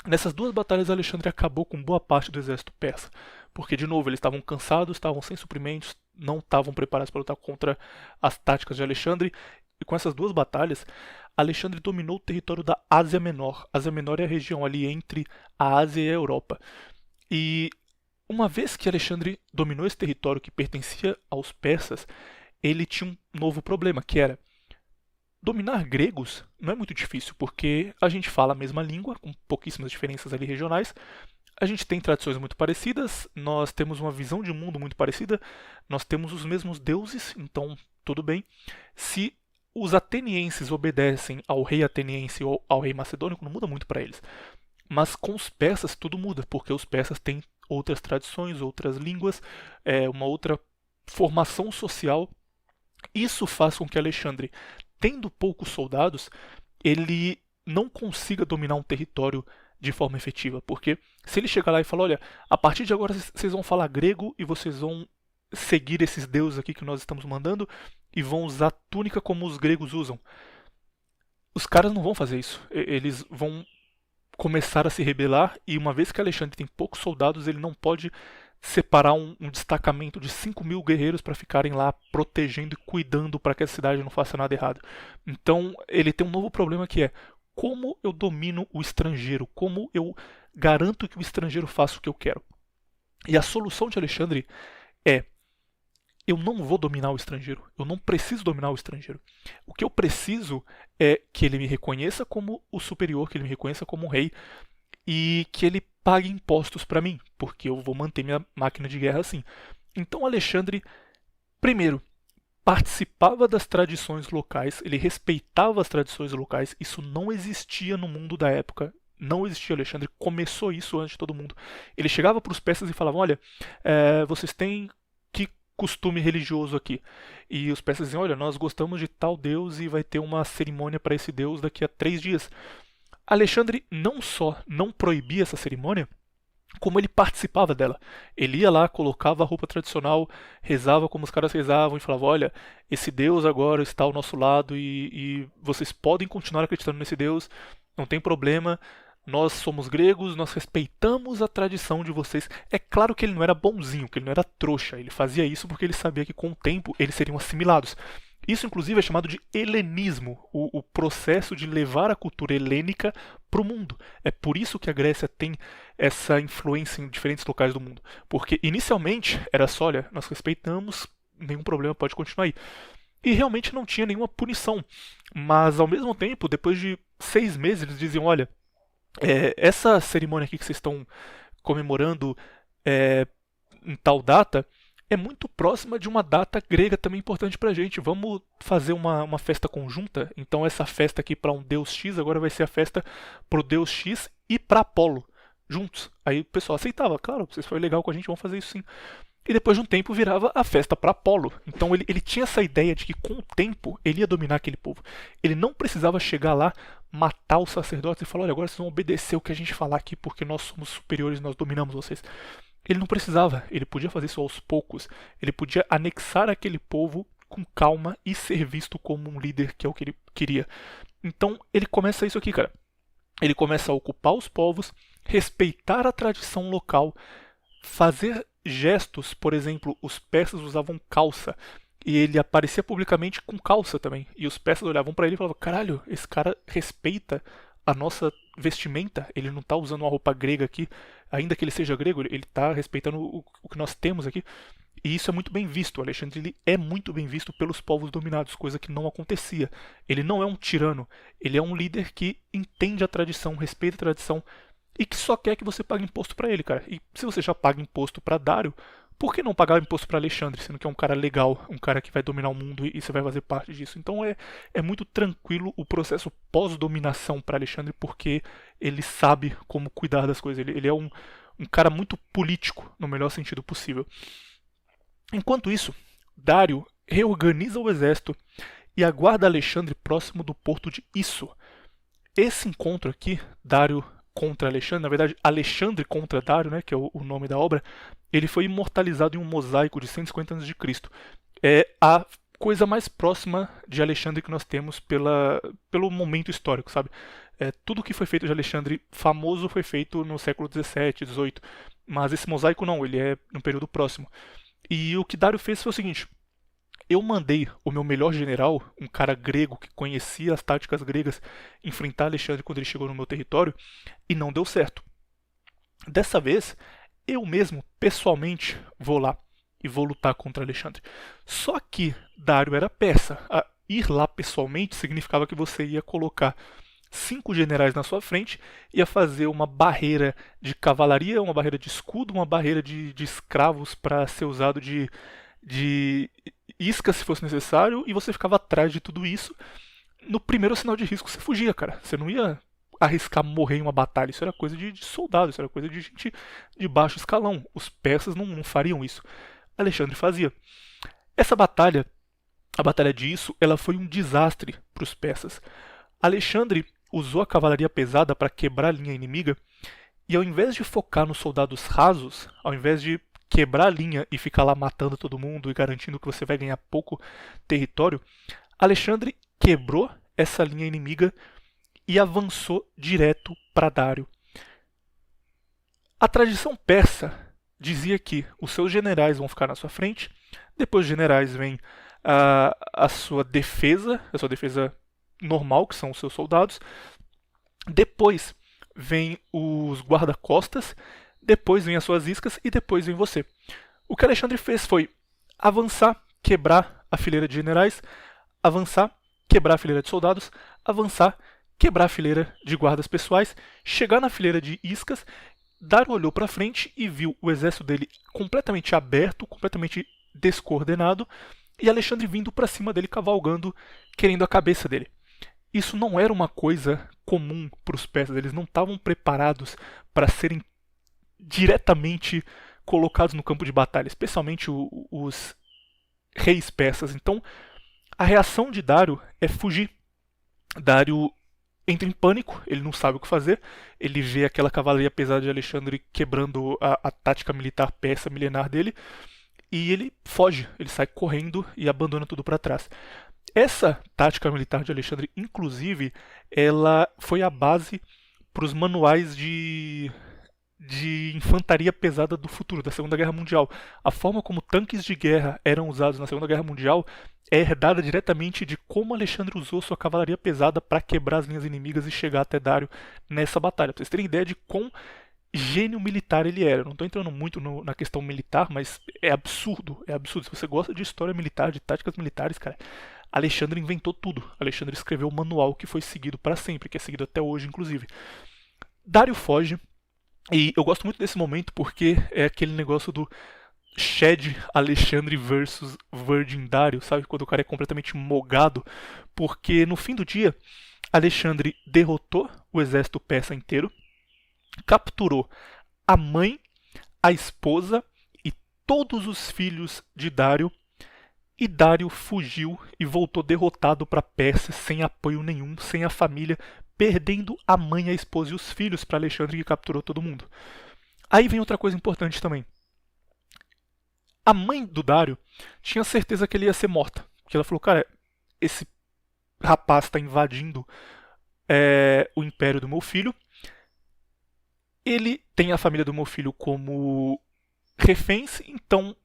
Nessas duas batalhas, Alexandre acabou com boa parte do exército persa, porque, de novo, eles estavam cansados, estavam sem suprimentos, não estavam preparados para lutar contra as táticas de Alexandre, e com essas duas batalhas, Alexandre dominou o território da Ásia Menor. A Ásia Menor é a região ali entre a Ásia e a Europa. E uma vez que Alexandre dominou esse território que pertencia aos persas, ele tinha um novo problema, que era dominar gregos não é muito difícil, porque a gente fala a mesma língua, com pouquíssimas diferenças ali regionais, a gente tem tradições muito parecidas, nós temos uma visão de mundo muito parecida, nós temos os mesmos deuses, então tudo bem. Se os atenienses obedecem ao rei ateniense ou ao rei macedônico, não muda muito para eles. Mas com os persas tudo muda, porque os persas têm outras tradições, outras línguas, uma outra formação social. Isso faz com que Alexandre, tendo poucos soldados, ele não consiga dominar um território de forma efetiva. Porque se ele chegar lá e falar, olha, a partir de agora vocês vão falar grego e vocês vão seguir esses deuses aqui que nós estamos mandando e vão usar túnica como os gregos usam. Os caras não vão fazer isso. Eles vão começar a se rebelar e uma vez que Alexandre tem poucos soldados, ele não pode separar um destacamento de 5 mil guerreiros para ficarem lá protegendo e cuidando para que a cidade não faça nada errado. Então ele tem um novo problema que é como eu domino o estrangeiro, como eu garanto que o estrangeiro faça o que eu quero. E a solução de Alexandre é: eu não vou dominar o estrangeiro, eu não preciso dominar o estrangeiro. O que eu preciso é que ele me reconheça como o superior, que ele me reconheça como o rei e que ele pague impostos para mim, porque eu vou manter minha máquina de guerra assim. Então Alexandre, primeiro, participava das tradições locais, ele respeitava as tradições locais, isso não existia no mundo da época. Não existia. Alexandre começou isso antes de todo mundo. Ele chegava para os persas e falava: olha, vocês têm que costume religioso aqui? E os persas diziam: olha, nós gostamos de tal deus e vai ter uma cerimônia para esse deus daqui a 3 dias. Alexandre não só não proibia essa cerimônia, como ele participava dela. Ele ia lá, colocava a roupa tradicional, rezava como os caras rezavam e falava: olha, esse Deus agora está ao nosso lado e vocês podem continuar acreditando nesse Deus, não tem problema. Nós somos gregos, nós respeitamos a tradição de vocês. É claro que ele não era bonzinho, que ele não era trouxa. Ele fazia isso porque ele sabia que com o tempo eles seriam assimilados. Isso, inclusive, é chamado de helenismo, o processo de levar a cultura helênica para o mundo. É por isso que a Grécia tem essa influência em diferentes locais do mundo. Porque, inicialmente, era só: olha, nós respeitamos, nenhum problema, pode continuar aí. E realmente não tinha nenhuma punição. Mas, ao mesmo tempo, depois de 6 meses, eles diziam: olha, essa cerimônia aqui que vocês estão comemorando em tal data é muito próxima de uma data grega também importante pra gente. Vamos fazer uma festa conjunta? Então essa festa aqui para um deus X agora vai ser a festa pro deus X e para Apolo, juntos. Aí o pessoal aceitava: claro, vocês foram legal com a gente, vamos fazer isso sim. E depois de um tempo virava a festa para Apolo. Então ele tinha essa ideia de que com o tempo ele ia dominar aquele povo. Ele não precisava chegar lá, matar os sacerdotes e falar: olha, agora vocês vão obedecer o que a gente falar aqui porque nós somos superiores, nós dominamos vocês. Ele não precisava, ele podia fazer isso aos poucos. Ele podia anexar aquele povo com calma e ser visto como um líder, que é o que ele queria. Então ele começa isso aqui, cara. Ele começa a ocupar os povos, respeitar a tradição local, fazer gestos. Por exemplo, os persas usavam calça e ele aparecia publicamente com calça também. E os persas olhavam pra ele e falavam: caralho, esse cara respeita a nossa vestimenta, ele não está usando uma roupa grega aqui, ainda que ele seja grego, ele está respeitando o que nós temos aqui. E isso é muito bem visto. O Alexandre ele é muito bem visto pelos povos dominados, coisa que não acontecia. Ele não é um tirano, ele é um líder que entende a tradição, respeita a tradição e que só quer que você pague imposto para ele, cara. E se você já paga imposto para Dário, por que não pagar imposto para Alexandre, sendo que é um cara legal, um cara que vai dominar o mundo e você vai fazer parte disso? Então é muito tranquilo o processo pós-dominação para Alexandre, porque ele sabe como cuidar das coisas. Ele é um cara muito político, no melhor sentido possível. Enquanto isso, Dário reorganiza o exército e aguarda Alexandre próximo do porto de Isso. Esse encontro aqui, Dário contra Alexandre, na verdade Alexandre contra Dário, né, que é o nome da obra, ele foi imortalizado em um mosaico de 150 a.C. É a coisa mais próxima de Alexandre que nós temos pelo momento histórico, sabe? Tudo que foi feito de Alexandre famoso foi feito no século 17, 18, mas esse mosaico não, ele é no período próximo. E o que Dário fez foi o seguinte: eu mandei o meu melhor general, um cara grego que conhecia as táticas gregas, enfrentar Alexandre quando ele chegou no meu território, e não deu certo. Dessa vez, eu mesmo, pessoalmente, vou lá e vou lutar contra Alexandre. Só que Dário era persa. Ir lá pessoalmente significava que você ia colocar 5 generais na sua frente, ia fazer uma barreira de cavalaria, uma barreira de escudo, uma barreira de escravos para ser usado de isca se fosse necessário, e você ficava atrás de tudo isso. No primeiro sinal de risco você fugia, cara. Você não ia arriscar morrer em uma batalha. Isso era coisa de soldado, isso era coisa de gente de baixo escalão. Os persas não fariam isso. Alexandre fazia. Essa batalha, a batalha de Isso, ela foi um desastre para os persas. Alexandre usou a cavalaria pesada para quebrar a linha inimiga, e ao invés de focar nos soldados rasos, ao invés de quebrar a linha e ficar lá matando todo mundo e garantindo que você vai ganhar pouco território, Alexandre quebrou essa linha inimiga e avançou direto para Dário. A tradição persa dizia que os seus generais vão ficar na sua frente, depois dos generais vem a sua defesa normal, que são os seus soldados, Depois vem os guarda-costas, depois vem as suas iscas e depois vem você. O que Alexandre fez foi avançar, quebrar a fileira de generais, avançar, quebrar a fileira de soldados, avançar, quebrar a fileira de guardas pessoais, chegar na fileira de iscas. Dario olhou para frente e viu o exército dele completamente aberto, completamente descoordenado, e Alexandre vindo para cima dele cavalgando, querendo a cabeça dele. Isso não era uma coisa comum para os persas, eles não estavam preparados para serem diretamente colocados no campo de batalha, especialmente os reis persas. Então, a reação de Dario é fugir. Dario entra em pânico, ele não sabe o que fazer, ele vê aquela cavalaria pesada de Alexandre quebrando a tática militar persa milenar dele, e ele foge, ele sai correndo e abandona tudo para trás. Essa tática militar de Alexandre, inclusive, ela foi a base para os manuais de infantaria pesada do futuro, da Segunda Guerra Mundial. A forma como tanques de guerra eram usados na Segunda Guerra Mundial é herdada diretamente de como Alexandre usou sua cavalaria pesada para quebrar as linhas inimigas e chegar até Dario nessa batalha. Para vocês terem ideia de quão gênio militar ele era. Eu não estou entrando muito na questão militar, mas é absurdo, é absurdo. Se você gosta de história militar, de táticas militares, cara, Alexandre inventou tudo. Alexandre escreveu o manual que foi seguido para sempre, que é seguido até hoje, inclusive. Dario foge, e eu gosto muito desse momento porque é aquele negócio do Shed Alexandre versus Virgin Dario, sabe? Quando o cara é completamente mogado, porque no fim do dia, Alexandre derrotou o exército persa inteiro, capturou a mãe, a esposa e todos os filhos de Dario, e Dario fugiu e voltou derrotado para a Pérsia, sem apoio nenhum, sem a família, perdendo a mãe, a esposa e os filhos para Alexandre, que capturou todo mundo. Aí vem outra coisa importante também. A mãe do Dario tinha certeza que ele ia ser morta. Porque ela falou, cara, esse rapaz está invadindo o império do meu filho. Ele tem a família do meu filho como reféns, então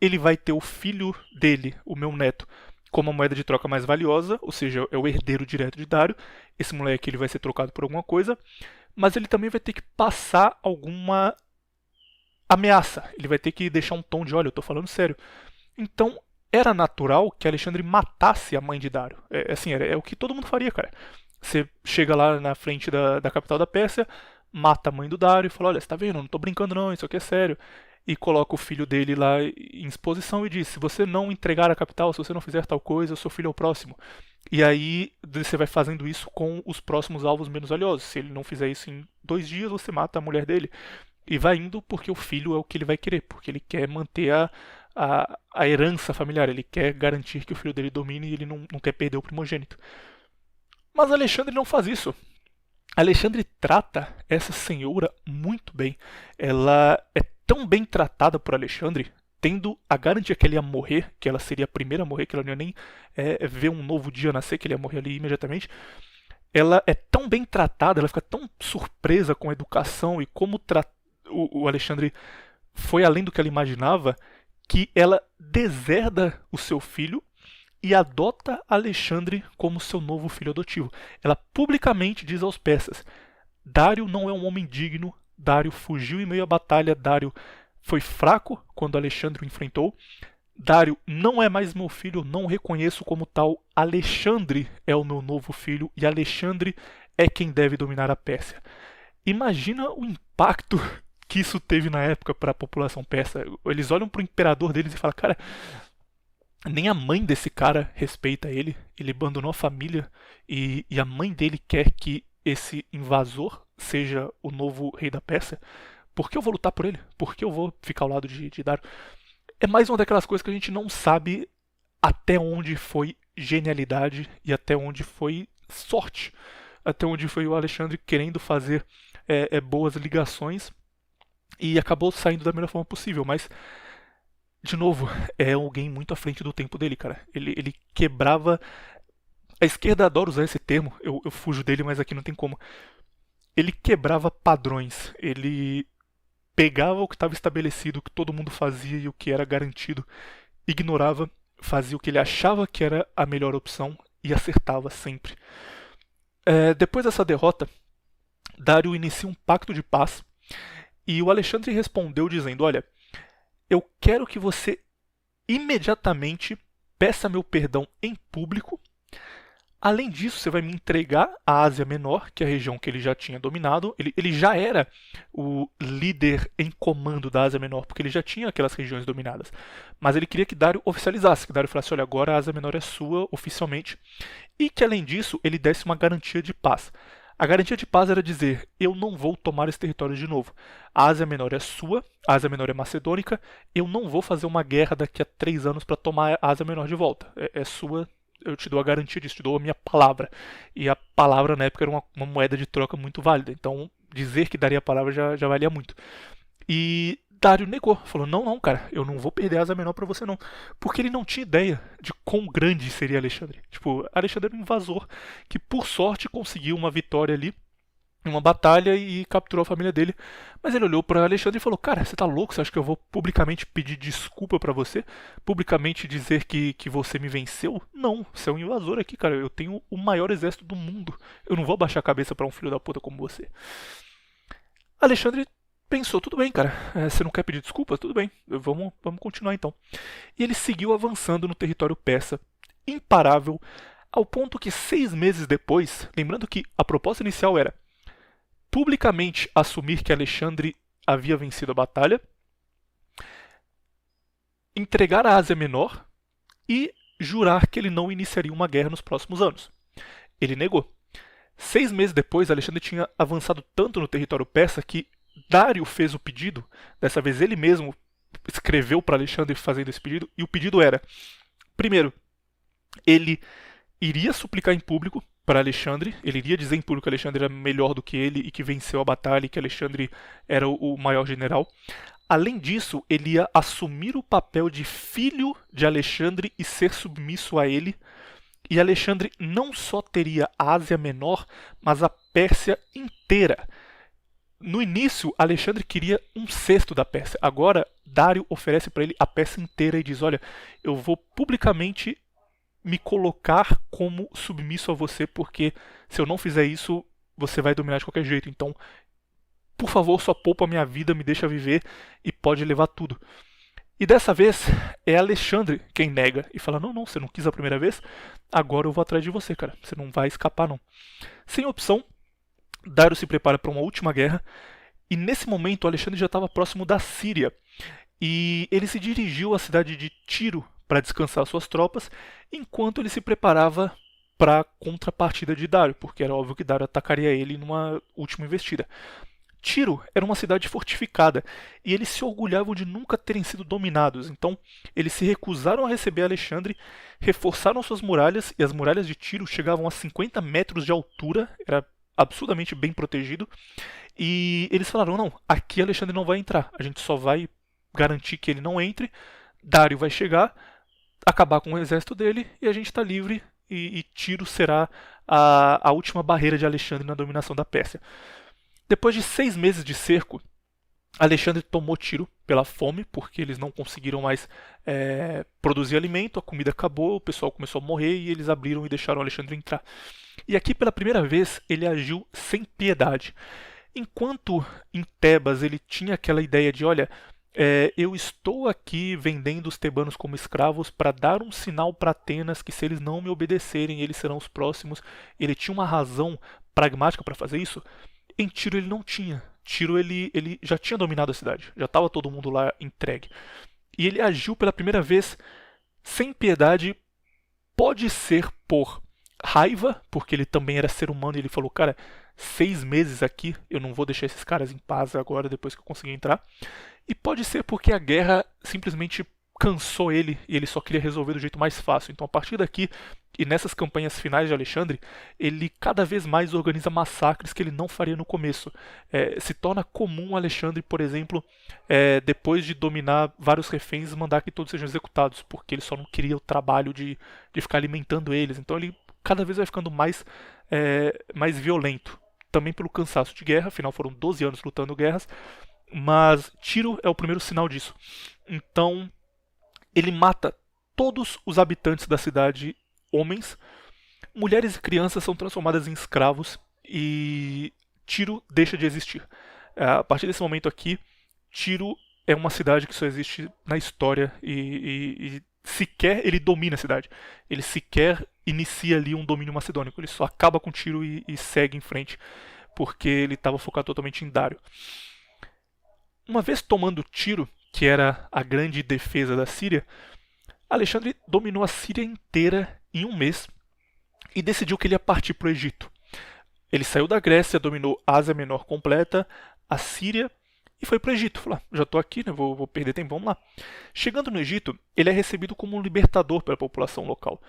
ele vai ter o filho dele, o meu neto, como a moeda de troca mais valiosa, ou seja, é o herdeiro direto de Dario. Esse moleque ele vai ser trocado por alguma coisa, mas ele também vai ter que passar alguma ameaça. Ele vai ter que deixar um tom de, olha, eu tô falando sério. Então, era natural que Alexandre matasse a mãe de Dario. É o que todo mundo faria, cara. Você chega lá na frente da capital da Pérsia, mata a mãe do Dario e fala, olha, você tá vendo, eu não tô brincando não, isso aqui é sério. E coloca o filho dele lá em exposição e diz, se você não entregar a capital, se você não fizer tal coisa, o seu filho é o próximo. E aí você vai fazendo isso com os próximos alvos menos valiosos. Se ele não fizer isso em 2 dias, você mata a mulher dele. E vai indo porque o filho é o que ele vai querer, porque ele quer manter a herança familiar, ele quer garantir que o filho dele domine e ele não quer perder o primogênito. Mas Alexandre não faz isso. Alexandre trata essa senhora muito bem. Ela é tão bem tratada por Alexandre, tendo a garantia que ele ia morrer, que ela seria a primeira a morrer, que ela não ia nem ver um novo dia nascer, que ele ia morrer ali imediatamente. Ela é tão bem tratada, ela fica tão surpresa com a educação e como o Alexandre foi além do que ela imaginava, que ela deserda o seu filho e adota Alexandre como seu novo filho adotivo. Ela publicamente diz aos persas, Dario não é um homem digno, Dario fugiu em meio à batalha, Dario foi fraco quando Alexandre o enfrentou, Dario não é mais meu filho, não o reconheço como tal, Alexandre é o meu novo filho e Alexandre é quem deve dominar a Pérsia. Imagina o impacto que isso teve na época para a população persa. Eles olham para o imperador deles e falam, cara, nem a mãe desse cara respeita ele, ele abandonou a família e a mãe dele quer que esse invasor seja o novo rei da Pérsia. Por que eu vou lutar por ele? Por que eu vou ficar ao lado de Dario? É mais uma daquelas coisas que a gente não sabe até onde foi genialidade e até onde foi sorte. Até onde foi o Alexandre querendo fazer boas ligações e acabou saindo da melhor forma possível, mas de novo, é alguém muito à frente do tempo dele, cara. Ele quebrava. A esquerda adora usar esse termo, eu fujo dele, mas aqui não tem como. Ele quebrava padrões, ele pegava o que estava estabelecido, o que todo mundo fazia e o que era garantido, ignorava, fazia o que ele achava que era a melhor opção e acertava sempre. Depois dessa derrota, Dário inicia um pacto de paz e o Alexandre respondeu dizendo: olha, eu quero que você imediatamente peça meu perdão em público. Além disso, você vai me entregar a Ásia Menor, que é a região que ele já tinha dominado. Ele já era o líder em comando da Ásia Menor, porque ele já tinha aquelas regiões dominadas. Mas ele queria que Dário oficializasse, que Dário falasse: olha, agora a Ásia Menor é sua oficialmente. E que, além disso, ele desse uma garantia de paz. A garantia de paz era dizer: eu não vou tomar esse território de novo. A Ásia Menor é sua, a Ásia Menor é macedônica, eu não vou fazer uma guerra daqui a 3 anos para tomar a Ásia Menor de volta. É sua, eu te dou a garantia disso, te dou a minha palavra. E a palavra na época era uma moeda de troca muito válida, então dizer que daria a palavra já valia muito. E Dário negou, falou: não, não, cara, eu não vou perder a Ásia Menor pra você não. Porque ele não tinha ideia de quão grande seria Alexandre. Tipo, Alexandre era um invasor que, por sorte, conseguiu uma vitória ali em uma batalha e capturou a família dele. Mas ele olhou pra Alexandre e falou: cara, você tá louco? Você acha que eu vou publicamente pedir desculpa pra você? Publicamente dizer que você me venceu? Não, você é um invasor aqui, cara. Eu tenho o maior exército do mundo. Eu não vou baixar a cabeça pra um filho da puta como você. Alexandre pensou: tudo bem, cara, você não quer pedir desculpa? Tudo bem, vamos continuar então. E ele seguiu avançando no território persa, imparável, ao ponto que 6 meses depois, lembrando que a proposta inicial era publicamente assumir que Alexandre havia vencido a batalha, entregar a Ásia Menor e jurar que ele não iniciaria uma guerra nos próximos anos. Ele negou. 6 meses depois, Alexandre tinha avançado tanto no território persa que Dário fez o pedido. Dessa vez ele mesmo escreveu para Alexandre fazendo esse pedido, e o pedido era: primeiro, ele iria suplicar em público para Alexandre, ele iria dizer em público que Alexandre era melhor do que ele e que venceu a batalha e que Alexandre era o maior general. Além disso, ele ia assumir o papel de filho de Alexandre e ser submisso a ele. E Alexandre não só teria a Ásia Menor, mas a Pérsia inteira. No início, Alexandre queria 1/6 da Pérsia. Agora, Dário oferece para ele a Pérsia inteira e diz: olha, eu vou publicamente me colocar como submisso a você, porque se eu não fizer isso, você vai dominar de qualquer jeito. Então, por favor, só poupa a minha vida, me deixa viver e pode levar tudo. E dessa vez é Alexandre quem nega e fala: não, não, você não quis a primeira vez, agora eu vou atrás de você, cara. Você não vai escapar, não. Sem opção, Dário se prepara para uma última guerra e nesse momento Alexandre já estava próximo da Síria e ele se dirigiu à cidade de Tiro para descansar suas tropas enquanto ele se preparava para a contrapartida de Dário, porque era óbvio que Dário atacaria ele numa última investida. Tiro era uma cidade fortificada e eles se orgulhavam de nunca terem sido dominados, então eles se recusaram a receber Alexandre, reforçaram suas muralhas e as muralhas de Tiro chegavam a 50 metros de altura, era absurdamente bem protegido, e eles falaram: não, aqui Alexandre não vai entrar, a gente só vai garantir que ele não entre, Dário vai chegar, acabar com o exército dele e a gente está livre e Tiro será a última barreira de Alexandre na dominação da Pérsia. Depois de 6 meses de cerco, Alexandre tomou Tiro pela fome, porque eles não conseguiram mais produzir alimento, a comida acabou, o pessoal começou a morrer e eles abriram e deixaram Alexandre entrar. E aqui, pela primeira vez, ele agiu sem piedade. Enquanto em Tebas ele tinha aquela ideia de: olha, eu estou aqui vendendo os tebanos como escravos para dar um sinal para Atenas que se eles não me obedecerem, eles serão os próximos. Ele tinha uma razão pragmática para fazer isso. Em Tiro ele não tinha. Tiro ele já tinha dominado a cidade, já estava todo mundo lá entregue. E ele agiu pela primeira vez sem piedade, pode ser por raiva, porque ele também era ser humano e ele falou: cara, 6 meses aqui, eu não vou deixar esses caras em paz agora depois que eu conseguir entrar. E pode ser porque a guerra simplesmente cansou ele e ele só queria resolver do jeito mais fácil. Então, a partir daqui e nessas campanhas finais de Alexandre, ele cada vez mais organiza massacres que ele não faria no começo. Se torna comum Alexandre, por exemplo, depois de dominar vários reféns, mandar que todos sejam executados, porque ele só não queria o trabalho de ficar alimentando eles. Então ele cada vez vai ficando mais violento. Também pelo cansaço de guerra, afinal foram 12 anos lutando guerras, mas Tiro é o primeiro sinal disso. Então ele mata todos os habitantes da cidade, homens. Mulheres e crianças são transformadas em escravos e Tiro deixa de existir. A partir desse momento aqui, Tiro é uma cidade que só existe na história e sequer ele domina a cidade. Ele sequer inicia ali um domínio macedônico. Ele só acaba com Tiro e segue em frente, porque ele estava focado totalmente em Dário. Uma vez tomando Tiro, que era a grande defesa da Síria, Alexandre dominou a Síria inteira em um mês e decidiu que ele ia partir para o Egito. Ele saiu da Grécia, dominou a Ásia Menor completa, a Síria, e foi para o Egito. Falou, já estou aqui, né? Vou perder tempo, vamos lá. Chegando no Egito, ele é recebido como um libertador pela população local.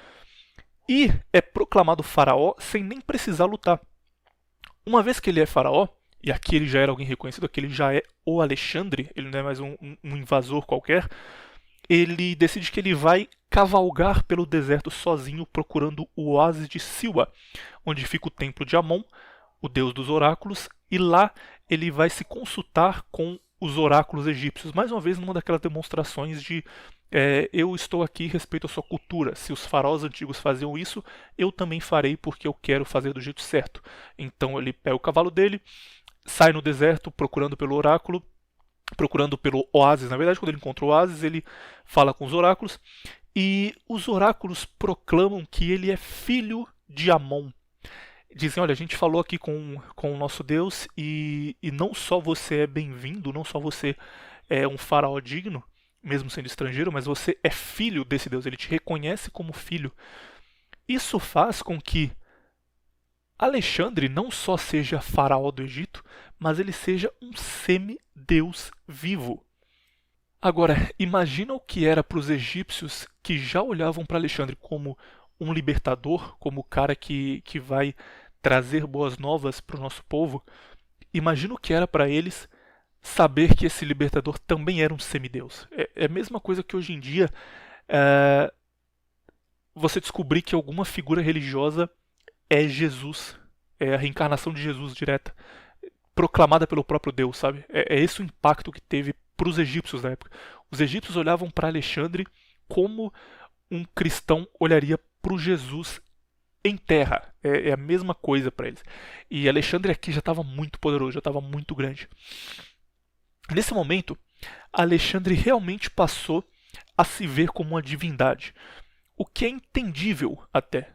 E é proclamado faraó sem nem precisar lutar. Uma vez que ele é faraó, e aqui ele já era alguém reconhecido, aqui ele já é o Alexandre, ele não é mais um invasor qualquer, ele decide que ele vai cavalgar pelo deserto sozinho procurando o oásis de Silwa, onde fica o templo de Amon, o deus dos oráculos, e lá ele vai se consultar com os oráculos egípcios, mais uma vez numa daquelas demonstrações de eu estou aqui respeito à sua cultura, se os faraós antigos faziam isso, eu também farei porque eu quero fazer do jeito certo. Então ele pega o cavalo dele, sai no deserto procurando pelo oráculo, procurando pelo oásis. Na verdade, quando ele encontra o oásis, ele fala com os oráculos, e os oráculos proclamam que ele é filho de Amon. Dizem, olha, a gente falou aqui com o nosso Deus, e não só você é bem-vindo, não só você é um faraó digno, mesmo sendo estrangeiro, mas você é filho desse Deus, ele te reconhece como filho. Isso faz com que Alexandre não só seja faraó do Egito, mas ele seja um semideus vivo. Agora, imagina o que era para os egípcios que já olhavam para Alexandre como um libertador, como o cara que vai trazer boas novas para o nosso povo. Imagina o que era para eles saber que esse libertador também era um semideus. É a mesma coisa que hoje em dia você descobrir que alguma figura religiosa é Jesus, é a reencarnação de Jesus direta, proclamada pelo próprio Deus, sabe? É esse o impacto que teve para os egípcios na época. Os egípcios olhavam para Alexandre como um cristão olharia para o Jesus em terra. É a mesma coisa para eles. E Alexandre aqui já estava muito poderoso, já estava muito grande. Nesse momento, Alexandre realmente passou a se ver como uma divindade. O que é entendível até.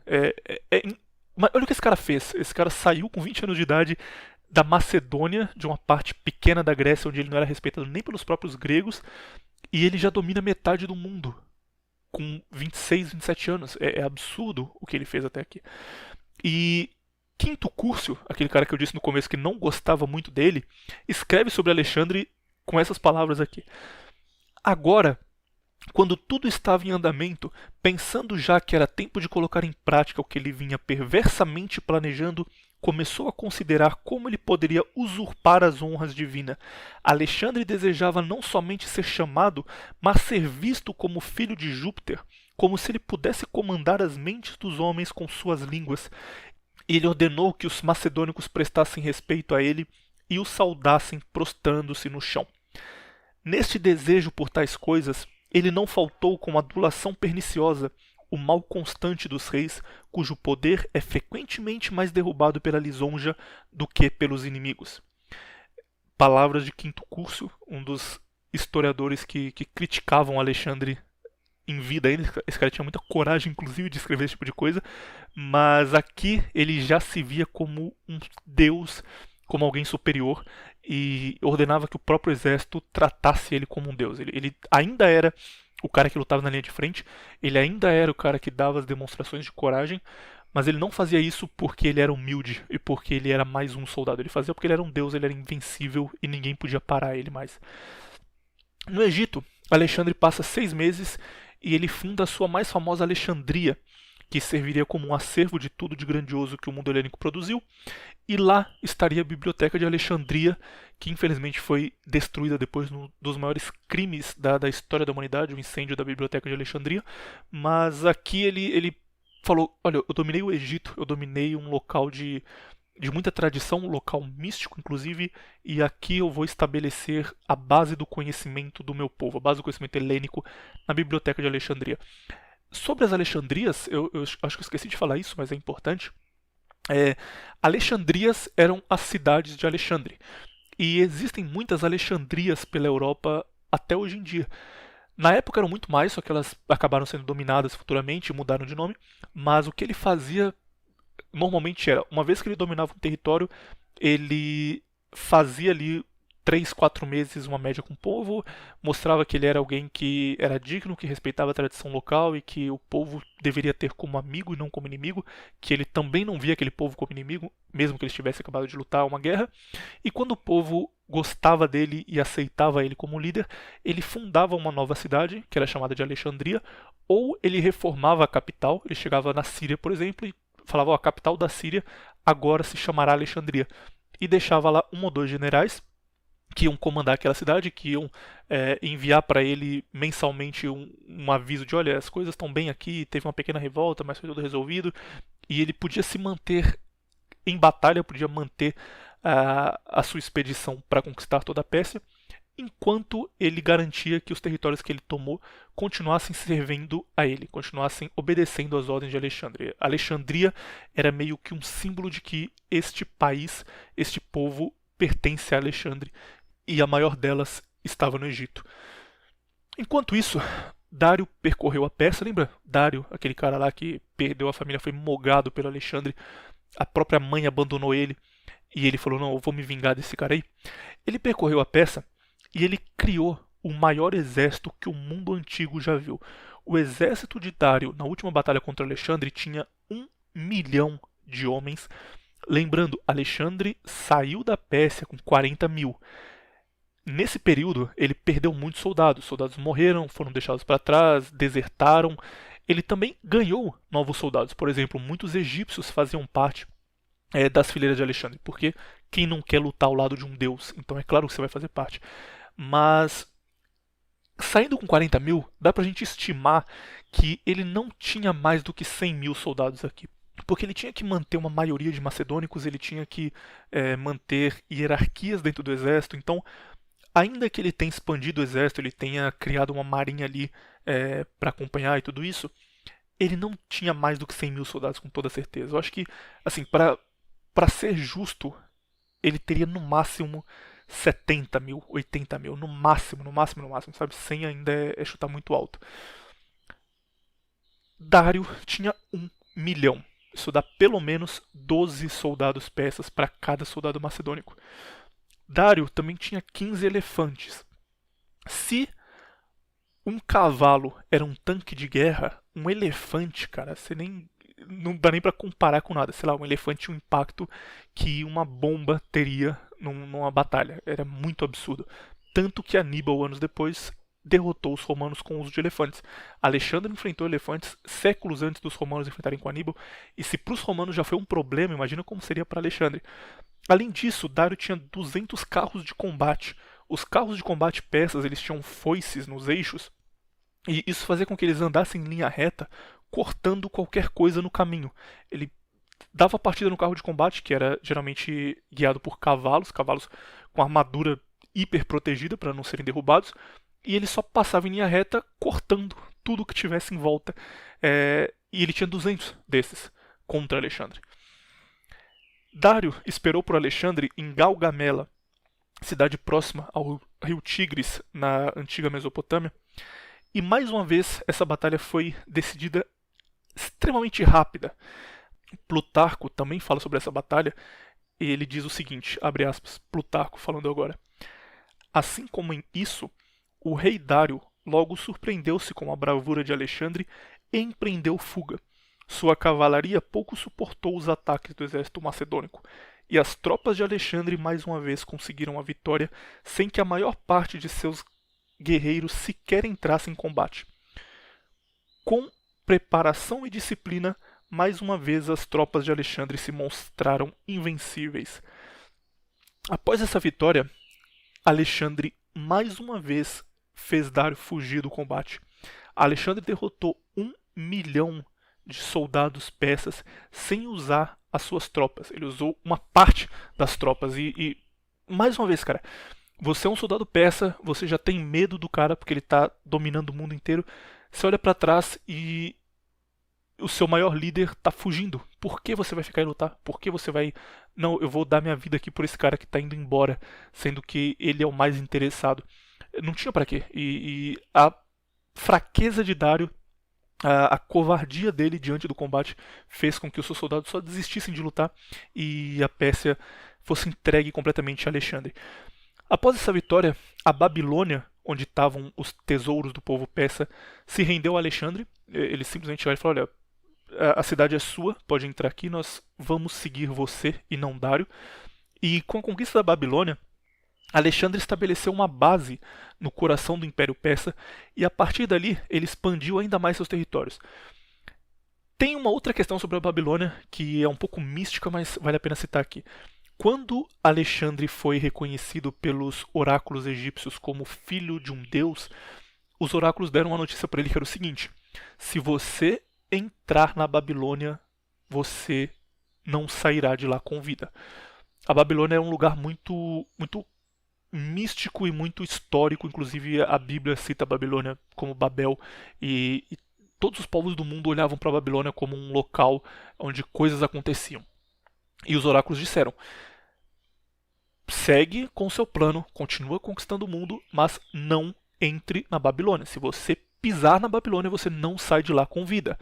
Mas olha o que esse cara fez. Esse cara saiu com 20 anos de idade da Macedônia, de uma parte pequena da Grécia, onde ele não era respeitado nem pelos próprios gregos, e ele já domina metade do mundo, com 26, 27 anos. É absurdo o que ele fez até aqui. E Quinto Curcio, aquele cara que eu disse no começo que não gostava muito dele, escreve sobre Alexandre com essas palavras aqui. Agora, quando tudo estava em andamento, pensando já que era tempo de colocar em prática o que ele vinha perversamente planejando, começou a considerar como ele poderia usurpar as honras divinas. Alexandre desejava não somente ser chamado, mas ser visto como filho de Júpiter, como se ele pudesse comandar as mentes dos homens com suas línguas. Ele ordenou que os macedônicos prestassem respeito a ele e o saudassem prostrando-se no chão. Neste desejo por tais coisas, ele não faltou com adulação perniciosa, o mal constante dos reis, cujo poder é frequentemente mais derrubado pela lisonja do que pelos inimigos. Palavras de Quinto Curcio, um dos historiadores que criticavam Alexandre em vida. Esse cara tinha muita coragem, inclusive, de escrever esse tipo de coisa, mas aqui ele já se via como um deus, como alguém superior, e ordenava que o próprio exército tratasse ele como um deus. Ele ainda era o cara que lutava na linha de frente, ele ainda era o cara que dava as demonstrações de coragem, mas ele não fazia isso porque ele era humilde e porque ele era mais um soldado. Ele fazia porque ele era um deus, ele era invencível e ninguém podia parar ele mais. No Egito, Alexandre passa 6 meses e ele funda a sua mais famosa Alexandria, que serviria como um acervo de tudo de grandioso que o mundo helênico produziu, e lá estaria a Biblioteca de Alexandria, que infelizmente foi destruída depois dos maiores crimes da história da humanidade, o incêndio da Biblioteca de Alexandria, mas aqui ele falou, olha, eu dominei o Egito, eu dominei um local de muita tradição, um local místico inclusive, e aqui eu vou estabelecer a base do conhecimento do meu povo, a base do conhecimento helênico na Biblioteca de Alexandria. Sobre as Alexandrias, eu acho que eu esqueci de falar isso, mas é importante. É, Alexandrias eram as cidades de Alexandre. E existem muitas Alexandrias pela Europa até hoje em dia. Na época eram muito mais, só que elas acabaram sendo dominadas futuramente e mudaram de nome. Mas o que ele fazia normalmente era, uma vez que ele dominava um território, ele fazia ali 3, 4 meses uma média com o povo, mostrava que ele era alguém que era digno, que respeitava a tradição local e que o povo deveria ter como amigo e não como inimigo, que ele também não via aquele povo como inimigo, mesmo que eles tivessem acabado de lutar uma guerra. E quando o povo gostava dele e aceitava ele como líder, ele fundava uma nova cidade, que era chamada de Alexandria, ou ele reformava a capital, ele chegava na Síria, por exemplo, e falava, ó, a capital da Síria agora se chamará Alexandria. E deixava lá um ou dois generais que iam comandar aquela cidade, que iam enviar para ele mensalmente um aviso de, olha, as coisas estão bem aqui, teve uma pequena revolta, mas foi tudo resolvido. E ele podia se manter em batalha, podia manter a sua expedição para conquistar toda a Pérsia, enquanto ele garantia que os territórios que ele tomou continuassem servindo a ele, continuassem obedecendo às ordens de Alexandre. Alexandria era meio que um símbolo de que este país, este povo, pertence a Alexandre, e a maior delas estava no Egito. Enquanto isso, Dário percorreu a Pérsia, lembra? Dário, aquele cara lá que perdeu a família, foi mogado pelo Alexandre, a própria mãe abandonou ele, e ele falou, não, eu vou me vingar desse cara aí. Ele percorreu a Pérsia e ele criou o maior exército que o mundo antigo já viu. O exército de Dário, na última batalha contra Alexandre, tinha 1 milhão de homens. Lembrando, Alexandre saiu da Pérsia com 40 mil. Nesse período, ele perdeu muitos soldados. Soldados morreram, foram deixados para trás, desertaram. Ele também ganhou novos soldados. Por exemplo, muitos egípcios faziam parte das fileiras de Alexandre, porque quem não quer lutar ao lado de um deus? Então é claro que você vai fazer parte. Mas, saindo com 40 mil, dá pra gente estimar que ele não tinha mais do que 100 mil soldados aqui. Porque ele tinha que manter uma maioria de macedônicos, ele tinha que manter hierarquias dentro do exército. Então, ainda que ele tenha expandido o exército, ele tenha criado uma marinha ali para acompanhar e tudo isso, ele não tinha mais do que 100 mil soldados, com toda certeza. Eu acho que, assim, para ser justo, ele teria no máximo 70 mil, 80 mil, no máximo, no máximo, no máximo, sabe? 100 ainda é chutar muito alto. Dário tinha 1 milhão. Isso dá pelo menos 12 soldados persas para cada soldado macedônico. Dário também tinha 15 elefantes. Se um cavalo era um tanque de guerra, um elefante, cara, você nem não dá nem pra comparar com nada. Sei lá, um elefante tinha um impacto que uma bomba teria numa batalha. Era muito absurdo. Tanto que Aníbal, anos depois, derrotou os romanos com o uso de elefantes. Alexandre enfrentou elefantes séculos antes dos romanos enfrentarem com Aníbal. E se para os romanos já foi um problema, imagina como seria para Alexandre. Além disso, Dário tinha 200 carros de combate. Os carros de combate persas, eles tinham foices nos eixos. E isso fazia com que eles andassem em linha reta, cortando qualquer coisa no caminho. Ele dava partida no carro de combate, que era geralmente guiado por cavalos, cavalos com armadura hiper protegida para não serem derrubados, e ele só passava em linha reta cortando tudo que tivesse em volta. E ele tinha 200 desses contra Alexandre. Dário esperou por Alexandre em Galgamela, cidade próxima ao rio Tigres, na antiga Mesopotâmia. E mais uma vez, essa batalha foi decidida extremamente rápida. Plutarco também fala sobre essa batalha, e ele diz o seguinte, abre aspas, Plutarco falando agora. Assim como em isso, o rei Dário logo surpreendeu-se com a bravura de Alexandre e empreendeu fuga. Sua cavalaria pouco suportou os ataques do exército macedônico, e as tropas de Alexandre mais uma vez conseguiram a vitória sem que a maior parte de seus guerreiros sequer entrassem em combate. Com preparação e disciplina, mais uma vez as tropas de Alexandre se mostraram invencíveis. Após essa vitória, Alexandre mais uma vez fez Dário fugir do combate. Alexandre derrotou 1 milhão de soldados persas sem usar as suas tropas. Ele usou uma parte das tropas e mais uma vez, cara, você é um soldado persa, você já tem medo do cara porque ele tá dominando o mundo inteiro. Você olha pra trás e o seu maior líder tá fugindo. Por que você vai ficar e lutar? Por que você vai... Não, eu vou dar minha vida aqui por esse cara que tá indo embora, sendo que ele é o mais interessado. Não tinha pra quê. E a fraqueza de Dário, a covardia dele diante do combate fez com que os seus soldados só desistissem de lutar e a Pérsia fosse entregue completamente a Alexandre. Após essa vitória, a Babilônia, onde estavam os tesouros do povo persa, se rendeu a Alexandre. Ele simplesmente vai e falou: olha, a cidade é sua, pode entrar aqui, nós vamos seguir você e não Dário. E com a conquista da Babilônia, Alexandre estabeleceu uma base no coração do Império Persa e a partir dali ele expandiu ainda mais seus territórios. Tem uma outra questão sobre a Babilônia que é um pouco mística, mas vale a pena citar aqui. Quando Alexandre foi reconhecido pelos oráculos egípcios como filho de um deus, os oráculos deram uma notícia para ele que era o seguinte: se você entrar na Babilônia, você não sairá de lá com vida. A Babilônia é um lugar muito místico e muito histórico, inclusive a Bíblia cita a Babilônia como Babel, e todos os povos do mundo olhavam para a Babilônia como um local onde coisas aconteciam. E os oráculos disseram: segue com seu plano, continua conquistando o mundo, mas não entre na Babilônia. Se você pisar na Babilônia, você não sai de lá com vida.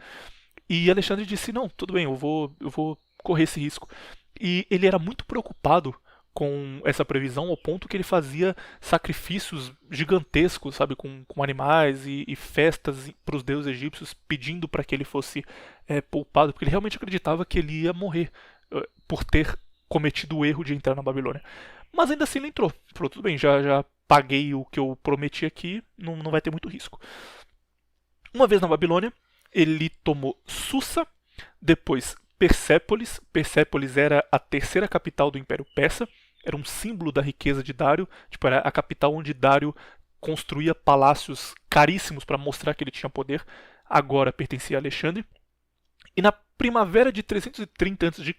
E Alexandre disse: não, tudo bem, eu vou correr esse risco. E ele era muito preocupado com essa previsão ao ponto que ele fazia sacrifícios gigantescos, sabe, com animais e festas para os deuses egípcios, pedindo para que ele fosse poupado, porque ele realmente acreditava que ele ia morrer por ter cometido o erro de entrar na Babilônia. Mas ainda assim ele entrou. Falou: tudo bem, já paguei o que eu prometi aqui, não vai ter muito risco. Uma vez na Babilônia, ele tomou Susa, depois Persépolis. Persépolis era a terceira capital do Império Persa, era um símbolo da riqueza de Dário, tipo, era a capital onde Dário construía palácios caríssimos para mostrar que ele tinha poder, agora pertencia a Alexandre. E na primavera de 330 a.C.,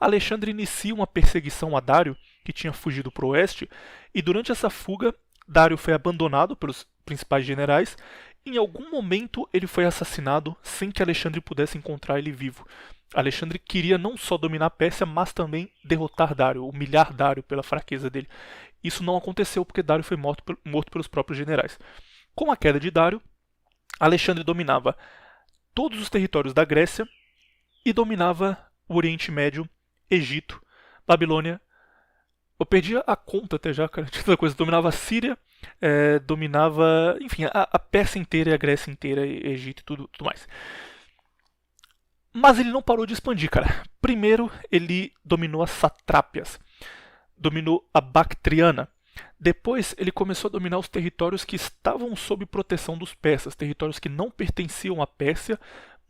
Alexandre inicia uma perseguição a Dário, que tinha fugido para o oeste, e durante essa fuga, Dário foi abandonado pelos principais generais. Em algum momento ele foi assassinado sem que Alexandre pudesse encontrar ele vivo. Alexandre queria não só dominar a Pérsia, mas também derrotar Dário, humilhar Dário pela fraqueza dele. Isso não aconteceu porque Dário foi morto pelos próprios generais. Com a queda de Dário, Alexandre dominava todos os territórios da Grécia e dominava o Oriente Médio, Egito, Babilônia. Eu perdi a conta até já, cara, de tanta coisa. Dominava a Síria, dominava, enfim, a Pérsia inteira, a Grécia inteira, Egito e tudo mais. Mas ele não parou de expandir, cara. Primeiro, ele dominou as satrápias, dominou a Bactriana. Depois, ele começou a dominar os territórios que estavam sob proteção dos persas, territórios que não pertenciam à Pérsia,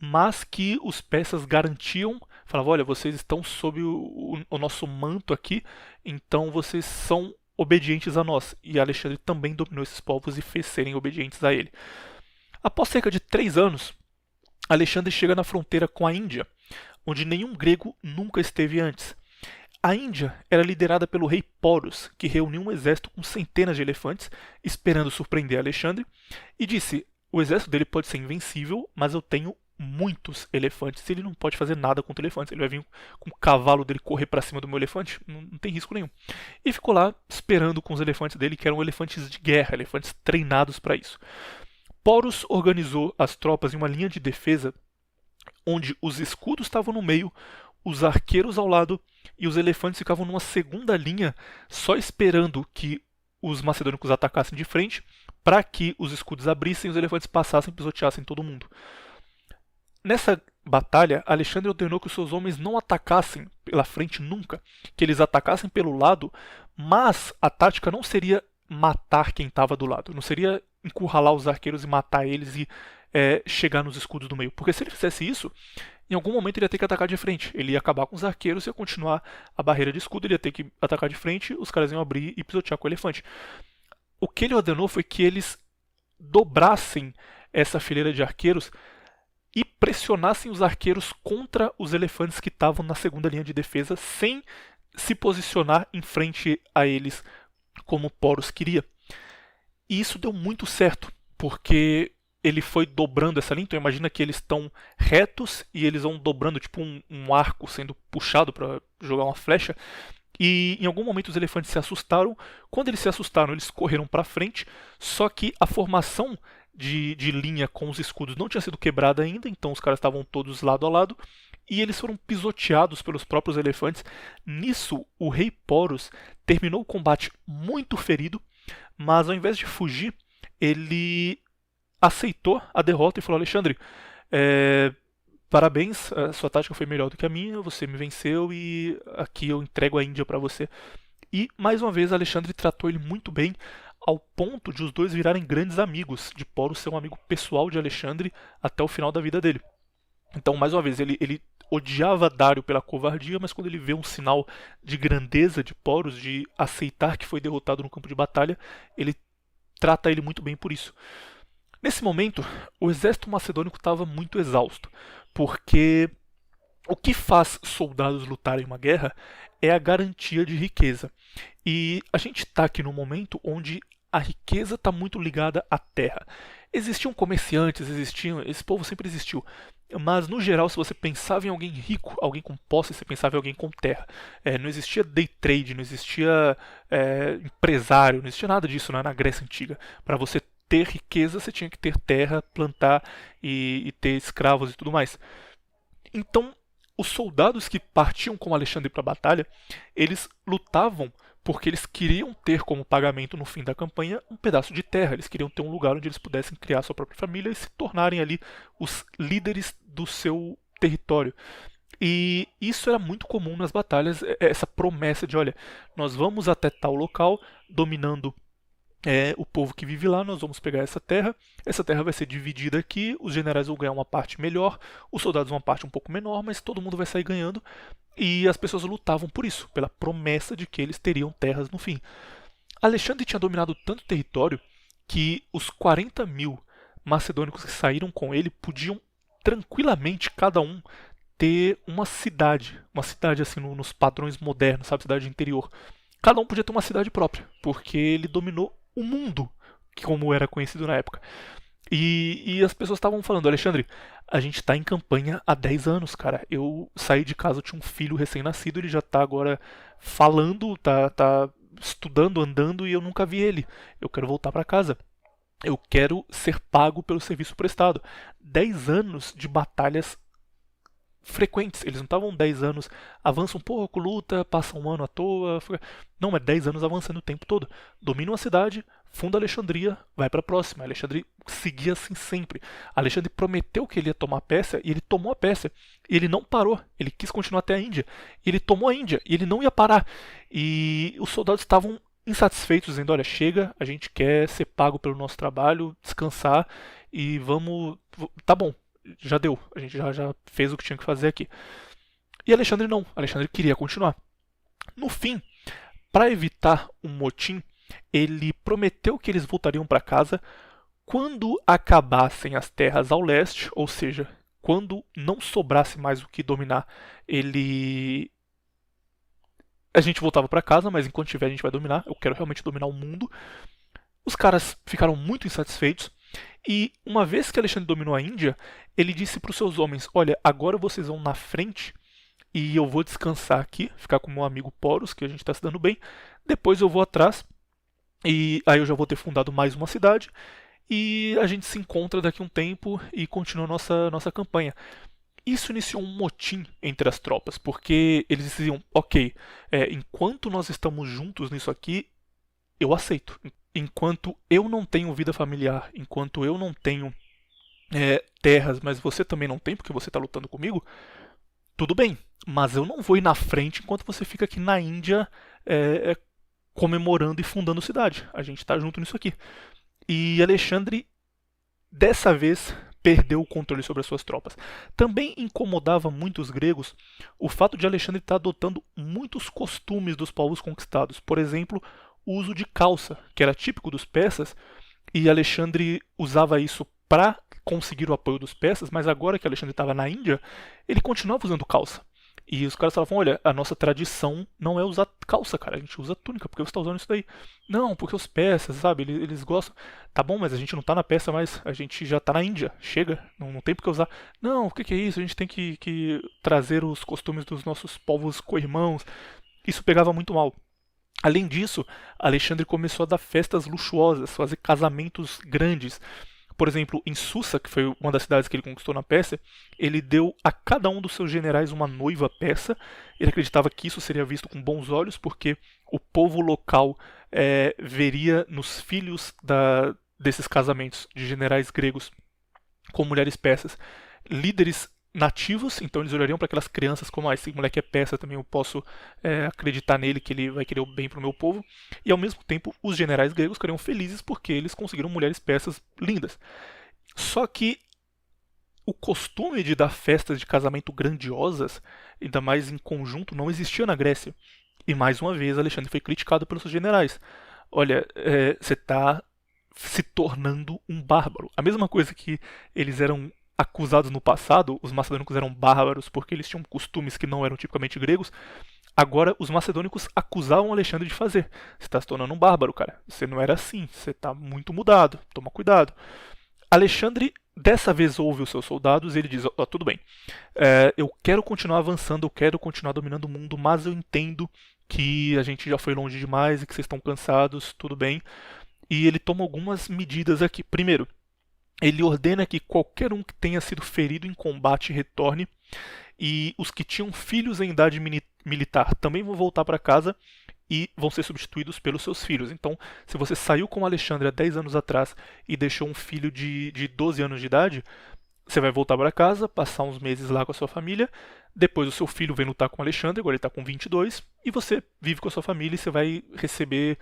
mas que os persas garantiam. Falavam: olha, vocês estão sob o nosso manto aqui, então vocês são obedientes a nós. E Alexandre também dominou esses povos e fez serem obedientes a ele. Após cerca de 3 anos, Alexandre chega na fronteira com a Índia, onde nenhum grego nunca esteve antes. A Índia era liderada pelo rei Porus, que reuniu um exército com centenas de elefantes, esperando surpreender Alexandre, e disse: o exército dele pode ser invencível, mas eu tenho muitos elefantes, e ele não pode fazer nada contra elefantes. Ele vai vir com o cavalo dele correr para cima do meu elefante? Não tem risco nenhum. E ficou lá esperando com os elefantes dele, que eram elefantes de guerra, elefantes treinados para isso. Porus organizou as tropas em uma linha de defesa, onde os escudos estavam no meio, os arqueiros ao lado, e os elefantes ficavam numa segunda linha, só esperando que os macedônicos atacassem de frente, para que os escudos abrissem e os elefantes passassem e pisoteassem todo mundo. Nessa batalha, Alexandre ordenou que os seus homens não atacassem pela frente nunca, que eles atacassem pelo lado, mas a tática não seria matar quem estava do lado, não seria encurralar os arqueiros e matar eles e chegar nos escudos do meio, porque se ele fizesse isso, em algum momento ele ia ter que atacar de frente, ele ia acabar com os arqueiros e ia continuar a barreira de escudo, ele ia ter que atacar de frente, os caras iam abrir e pisotear com o elefante. O que ele ordenou foi que eles dobrassem essa fileira de arqueiros e pressionassem os arqueiros contra os elefantes que estavam na segunda linha de defesa, sem se posicionar em frente a eles como Porus queria. E isso deu muito certo, porque ele foi dobrando essa linha. Então imagina que eles estão retos e eles vão dobrando, tipo um arco sendo puxado para jogar uma flecha. E em algum momento os elefantes se assustaram. Quando eles se assustaram, eles correram para frente. Só que a formação de linha com os escudos não tinha sido quebrada ainda, então os caras estavam todos lado a lado. E eles foram pisoteados pelos próprios elefantes. Nisso, o rei Porus terminou o combate muito ferido, mas ao invés de fugir, ele aceitou a derrota e falou: Alexandre, parabéns, a sua tática foi melhor do que a minha, você me venceu e aqui eu entrego a Índia para você. E mais uma vez Alexandre tratou ele muito bem, ao ponto de os dois virarem grandes amigos, de Porus ser um amigo pessoal de Alexandre até o final da vida dele. Então, mais uma vez, ele odiava Dário pela covardia, mas quando ele vê um sinal de grandeza de Porus, de aceitar que foi derrotado no campo de batalha, ele trata ele muito bem por isso. Nesse momento, o exército macedônico estava muito exausto, porque o que faz soldados lutarem uma guerra é a garantia de riqueza. E a gente está aqui num momento onde a riqueza está muito ligada à terra. Existiam comerciantes, esse povo sempre existiu. Mas, no geral, se você pensava em alguém rico, alguém com posse, você pensava em alguém com terra. Não existia day trade, não existia empresário, não existia nada disso na Grécia Antiga. Para você ter riqueza, você tinha que ter terra, plantar e ter escravos e tudo mais. Então, os soldados que partiam com Alexandre para a batalha, eles lutavam porque eles queriam ter como pagamento no fim da campanha um pedaço de terra. Eles queriam ter um lugar onde eles pudessem criar sua própria família e se tornarem ali os líderes do seu território. E isso era muito comum nas batalhas, essa promessa de, olha, nós vamos até tal local, dominando o povo que vive lá, nós vamos pegar essa terra vai ser dividida aqui, os generais vão ganhar uma parte melhor, os soldados uma parte um pouco menor, mas todo mundo vai sair ganhando, e as pessoas lutavam por isso, pela promessa de que eles teriam terras no fim. Alexandre tinha dominado tanto território que os 40 mil macedônicos que saíram com ele podiam tranquilamente, cada um, ter uma cidade assim nos padrões modernos, sabe, cidade interior. Cada um podia ter uma cidade própria, porque ele dominou o mundo, como era conhecido na época. E as pessoas estavam falando: Alexandre, a gente está em campanha há 10 anos, cara. Eu saí de casa, eu tinha um filho recém-nascido, ele já está agora falando, tá estudando, andando, e eu nunca vi ele. Eu quero voltar para casa. Eu quero ser pago pelo serviço prestado. 10 anos de batalhas frequentes. Eles não estavam 10 anos, avança um pouco, luta, passa um ano à toa. Não, é 10 anos avançando o tempo todo. Domina uma cidade, funda Alexandria, vai para a próxima. Alexandre seguia assim sempre. Alexandre prometeu que ele ia tomar a Pérsia e ele tomou a Pérsia. E ele não parou, ele quis continuar até a Índia. Ele tomou a Índia e ele não ia parar. E os soldados estavam insatisfeitos, dizendo: olha, chega, a gente quer ser pago pelo nosso trabalho, descansar e vamos. Tá bom. Já deu, a gente já fez o que tinha que fazer aqui. E Alexandre não, Alexandre queria continuar. No fim, para evitar um motim, ele prometeu que eles voltariam para casa quando acabassem as terras ao leste, ou seja, quando não sobrasse mais o que dominar, a gente voltava para casa, mas enquanto tiver a gente vai dominar, eu quero realmente dominar o mundo. Os caras ficaram muito insatisfeitos. E uma vez que Alexandre dominou a Índia, ele disse para os seus homens: olha, agora vocês vão na frente e eu vou descansar aqui, ficar com meu amigo Porus, que a gente está se dando bem. Depois eu vou atrás e aí eu já vou ter fundado mais uma cidade e a gente se encontra daqui a um tempo e continua a nossa campanha. Isso iniciou um motim entre as tropas, porque eles diziam: ok, enquanto nós estamos juntos nisso aqui, eu aceito. Enquanto eu não tenho vida familiar, enquanto eu não tenho terras, mas você também não tem, porque você está lutando comigo, tudo bem. Mas eu não vou ir na frente enquanto você fica aqui na Índia comemorando e fundando cidade. A gente está junto nisso aqui. E Alexandre, dessa vez, perdeu o controle sobre as suas tropas. Também incomodava muito os gregos o fato de Alexandre estar adotando muitos costumes dos povos conquistados. Por exemplo, o uso de calça, que era típico dos persas, e Alexandre usava isso para conseguir o apoio dos persas, mas agora que Alexandre estava na Índia, ele continuava usando calça. E os caras falavam, olha, a nossa tradição não é usar calça, cara, a gente usa túnica, porque você tá usando isso daí? Não, porque os persas, sabe, eles gostam. Tá bom, mas a gente não tá na Pérsia mais, a gente já tá na Índia, chega, não tem por que usar. Não, o que é isso? A gente tem que trazer os costumes dos nossos povos co-irmãos. Isso pegava muito mal. Além disso, Alexandre começou a dar festas luxuosas, fazer casamentos grandes. Por exemplo, em Susa, que foi uma das cidades que ele conquistou na Pérsia, ele deu a cada um dos seus generais uma noiva persa. Ele acreditava que isso seria visto com bons olhos, porque o povo local veria nos filhos desses casamentos de generais gregos com mulheres persas líderes nativos, então eles olhariam para aquelas crianças como, esse moleque é persa, também eu posso acreditar nele, que ele vai querer o bem para o meu povo. E ao mesmo tempo, os generais gregos ficariam felizes porque eles conseguiram mulheres persas lindas. Só que o costume de dar festas de casamento grandiosas, ainda mais em conjunto, não existia na Grécia. E mais uma vez, Alexandre foi criticado pelos seus generais. Olha, você está se tornando um bárbaro. A mesma coisa que eles eram acusados no passado, os macedônicos eram bárbaros porque eles tinham costumes que não eram tipicamente gregos. Agora os macedônicos acusavam Alexandre de fazer. Você está se tornando um bárbaro, cara. Você não era assim. Você está muito mudado. Toma cuidado. Alexandre dessa vez ouve os seus soldados e ele diz: tudo bem, eu quero continuar avançando, eu quero continuar dominando o mundo, mas eu entendo que a gente já foi longe demais e que vocês estão cansados, tudo bem. E ele toma algumas medidas aqui. Primeiro, ele ordena que qualquer um que tenha sido ferido em combate retorne, e os que tinham filhos em idade militar também vão voltar para casa e vão ser substituídos pelos seus filhos. Então, se você saiu com Alexandre há 10 anos atrás e deixou um filho de 12 anos de idade, você vai voltar para casa, passar uns meses lá com a sua família, depois o seu filho vem lutar com o Alexandre, agora ele está com 22, e você vive com a sua família e você vai receber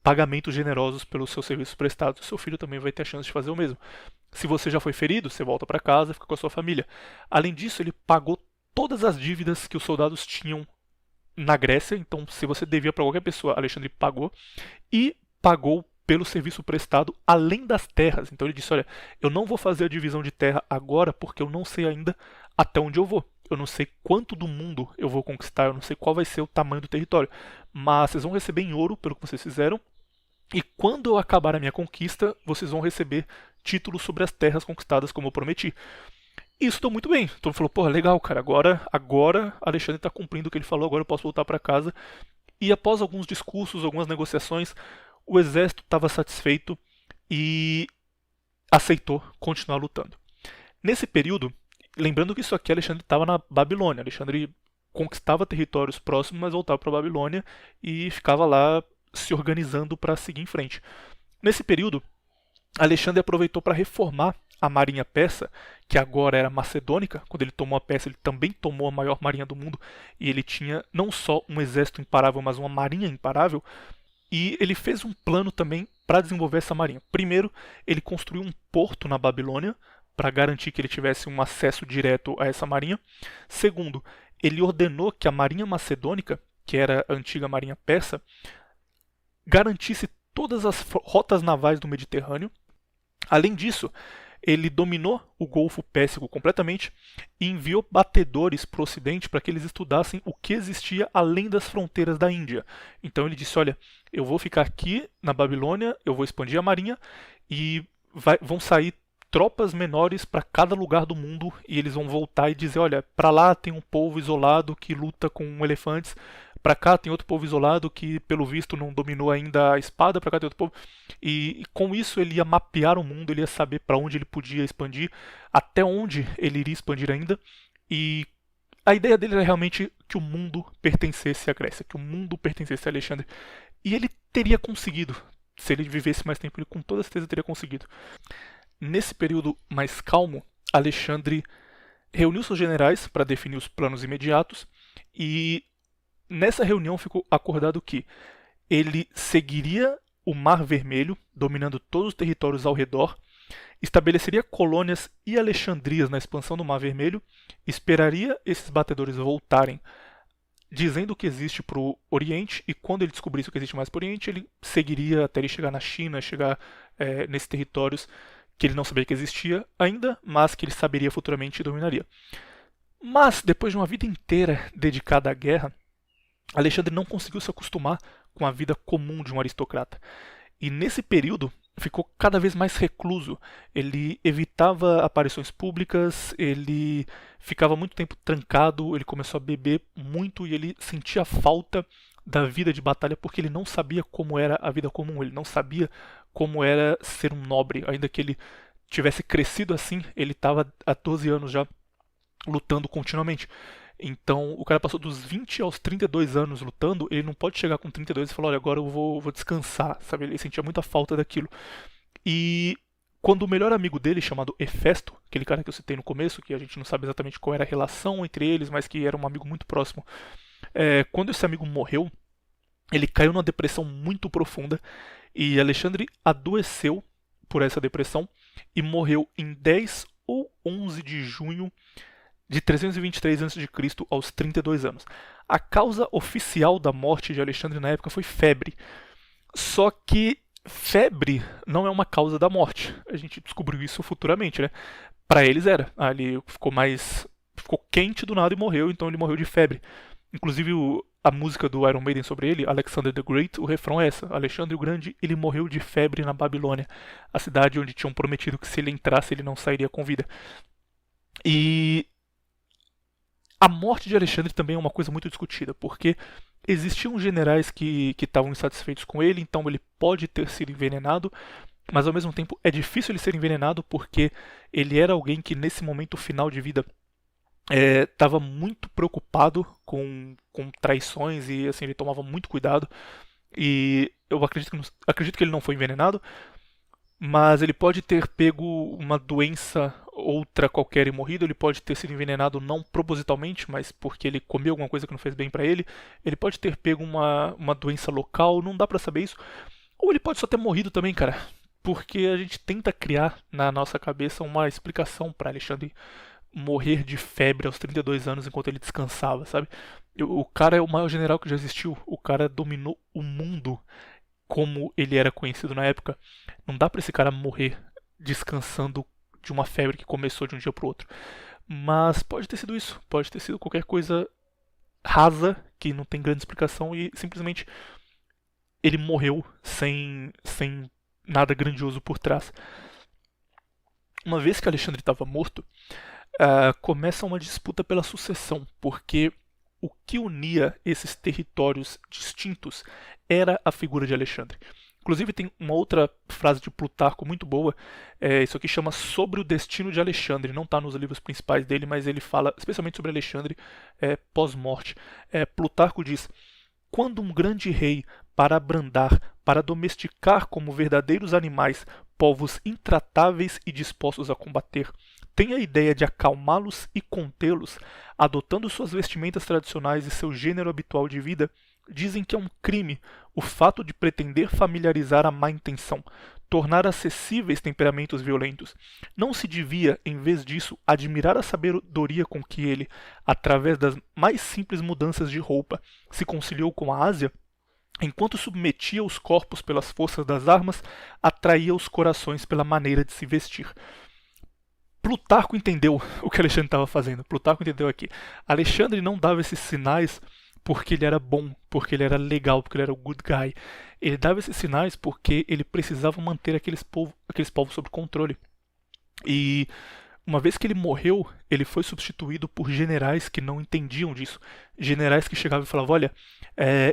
pagamentos generosos pelos seus serviços prestados. O seu filho também vai ter a chance de fazer o mesmo. Se você já foi ferido, você volta para casa, fica com a sua família. Além disso, ele pagou todas as dívidas que os soldados tinham na Grécia, então se você devia para qualquer pessoa, Alexandre pagou, e pagou pelo serviço prestado além das terras. Então ele disse, olha, eu não vou fazer a divisão de terra agora porque eu não sei ainda até onde eu vou. Eu não sei quanto do mundo eu vou conquistar, eu não sei qual vai ser o tamanho do território. Mas vocês vão receber em ouro pelo que vocês fizeram. E quando eu acabar a minha conquista, vocês vão receber títulos sobre as terras conquistadas como eu prometi. E isso deu muito bem. Então ele falou, porra, legal, cara, agora Alexandre está cumprindo o que ele falou, agora eu posso voltar para casa. E após alguns discursos, algumas negociações, o exército estava satisfeito e aceitou continuar lutando. Nesse período, lembrando que isso aqui Alexandre estava na Babilônia. Alexandre conquistava territórios próximos, mas voltava para a Babilônia e ficava lá se organizando para seguir em frente. Nesse período, Alexandre aproveitou para reformar a marinha persa, que agora era macedônica. Quando ele tomou a Pérsia, ele também tomou a maior marinha do mundo, e ele tinha não só um exército imparável, mas uma marinha imparável. E ele fez um plano também para desenvolver essa marinha. Primeiro, ele construiu um porto na Babilônia para garantir que ele tivesse um acesso direto a essa marinha. Segundo, ele ordenou que a marinha macedônica, que era a antiga marinha persa, garantisse todas as rotas navais do Mediterrâneo. Além disso, ele dominou o Golfo Pérsico completamente e enviou batedores para o Ocidente para que eles estudassem o que existia além das fronteiras da Índia. Então ele disse, olha, eu vou ficar aqui na Babilônia, eu vou expandir a marinha e vão sair tropas menores para cada lugar do mundo e eles vão voltar e dizer, olha, para lá tem um povo isolado que luta com elefantes, para cá tem outro povo isolado que, pelo visto, não dominou ainda a espada, para cá tem outro povo. E com isso ele ia mapear o mundo, ele ia saber para onde ele podia expandir, até onde ele iria expandir ainda. E a ideia dele era realmente que o mundo pertencesse à Grécia, que o mundo pertencesse a Alexandre. E ele teria conseguido. Se ele vivesse mais tempo, ele com toda certeza teria conseguido. Nesse período mais calmo, Alexandre reuniu seus generais para definir os planos imediatos e nessa reunião ficou acordado que ele seguiria o Mar Vermelho, dominando todos os territórios ao redor, estabeleceria colônias e Alexandrias na expansão do Mar Vermelho, esperaria esses batedores voltarem, dizendo o que existe para o Oriente, e quando ele descobrisse o que existe mais para o Oriente, ele seguiria até ele chegar na China, chegar nesses territórios que ele não sabia que existia ainda, mas que ele saberia futuramente e dominaria. Mas, depois de uma vida inteira dedicada à guerra, Alexandre não conseguiu se acostumar com a vida comum de um aristocrata. E nesse período ficou cada vez mais recluso. Ele evitava aparições públicas, ele ficava muito tempo trancado, ele começou a beber muito e ele sentia falta da vida de batalha porque ele não sabia como era a vida comum, ele não sabia como era ser um nobre, ainda que ele tivesse crescido assim, ele estava há 12 anos já lutando continuamente. Então, o cara passou dos 20 aos 32 anos lutando, ele não pode chegar com 32 e falar, olha, agora eu vou descansar, sabe? Ele sentia muita falta daquilo. E quando o melhor amigo dele, chamado Hefesto, aquele cara que eu citei no começo, que a gente não sabe exatamente qual era a relação entre eles, mas que era um amigo muito próximo, quando esse amigo morreu, ele caiu numa depressão muito profunda e Alexandre adoeceu por essa depressão e morreu em 10 ou 11 de junho de 323 a.C. aos 32 anos. A causa oficial da morte de Alexandre na época foi febre. Só que febre não é uma causa da morte. A gente descobriu isso futuramente, né? Para eles era. Ali ficou quente do nada e morreu, então ele morreu de febre. Inclusive a música do Iron Maiden sobre ele, Alexander the Great, o refrão é essa: Alexandre o Grande, ele morreu de febre na Babilônia, a cidade onde tinham prometido que se ele entrasse ele não sairia com vida. E a morte de Alexandre também é uma coisa muito discutida, porque existiam generais que estavam insatisfeitos com ele, então ele pode ter sido envenenado, mas ao mesmo tempo é difícil ele ser envenenado porque ele era alguém que nesse momento final de vida estava muito preocupado com traições e assim ele tomava muito cuidado. E eu acredito que ele não foi envenenado, mas ele pode ter pego uma doença outra qualquer e morrido, ele pode ter sido envenenado não propositalmente, mas porque ele comeu alguma coisa que não fez bem pra ele, ele pode ter pego uma doença local, não dá pra saber isso, ou ele pode só ter morrido também, cara, porque a gente tenta criar na nossa cabeça uma explicação pra Alexandre morrer de febre aos 32 anos enquanto ele descansava, sabe? O cara é o maior general que já existiu, o cara dominou o mundo como ele era conhecido na época. Não dá pra esse cara morrer descansando de uma febre que começou de um dia pro outro. Mas pode ter sido isso, pode ter sido qualquer coisa rasa que não tem grande explicação e simplesmente ele morreu sem nada grandioso por trás. Uma vez que Alexandre estava morto, começa uma disputa pela sucessão, porque o que unia esses territórios distintos era a figura de Alexandre. Inclusive tem uma outra frase de Plutarco muito boa, isso aqui chama Sobre o Destino de Alexandre, não está nos livros principais dele, mas ele fala especialmente sobre Alexandre pós-morte. Plutarco diz: quando um grande rei, para abrandar, para domesticar como verdadeiros animais povos intratáveis e dispostos a combater, tem a ideia de acalmá-los e contê-los, adotando suas vestimentas tradicionais e seu gênero habitual de vida, dizem que é um crime o fato de pretender familiarizar a má intenção, tornar acessíveis temperamentos violentos. Não se devia, em vez disso, admirar a sabedoria com que ele, através das mais simples mudanças de roupa, se conciliou com a Ásia? Enquanto submetia os corpos pelas forças das armas, atraía os corações pela maneira de se vestir. Plutarco entendeu o que Alexandre estava fazendo. Plutarco entendeu aqui. Alexandre não dava esses sinais porque ele era bom, porque ele era legal, porque ele era o good guy. Ele dava esses sinais porque ele precisava manter aqueles povos sob controle. E uma vez que ele morreu, ele foi substituído por generais que não entendiam disso. Generais que chegavam e falavam: olha,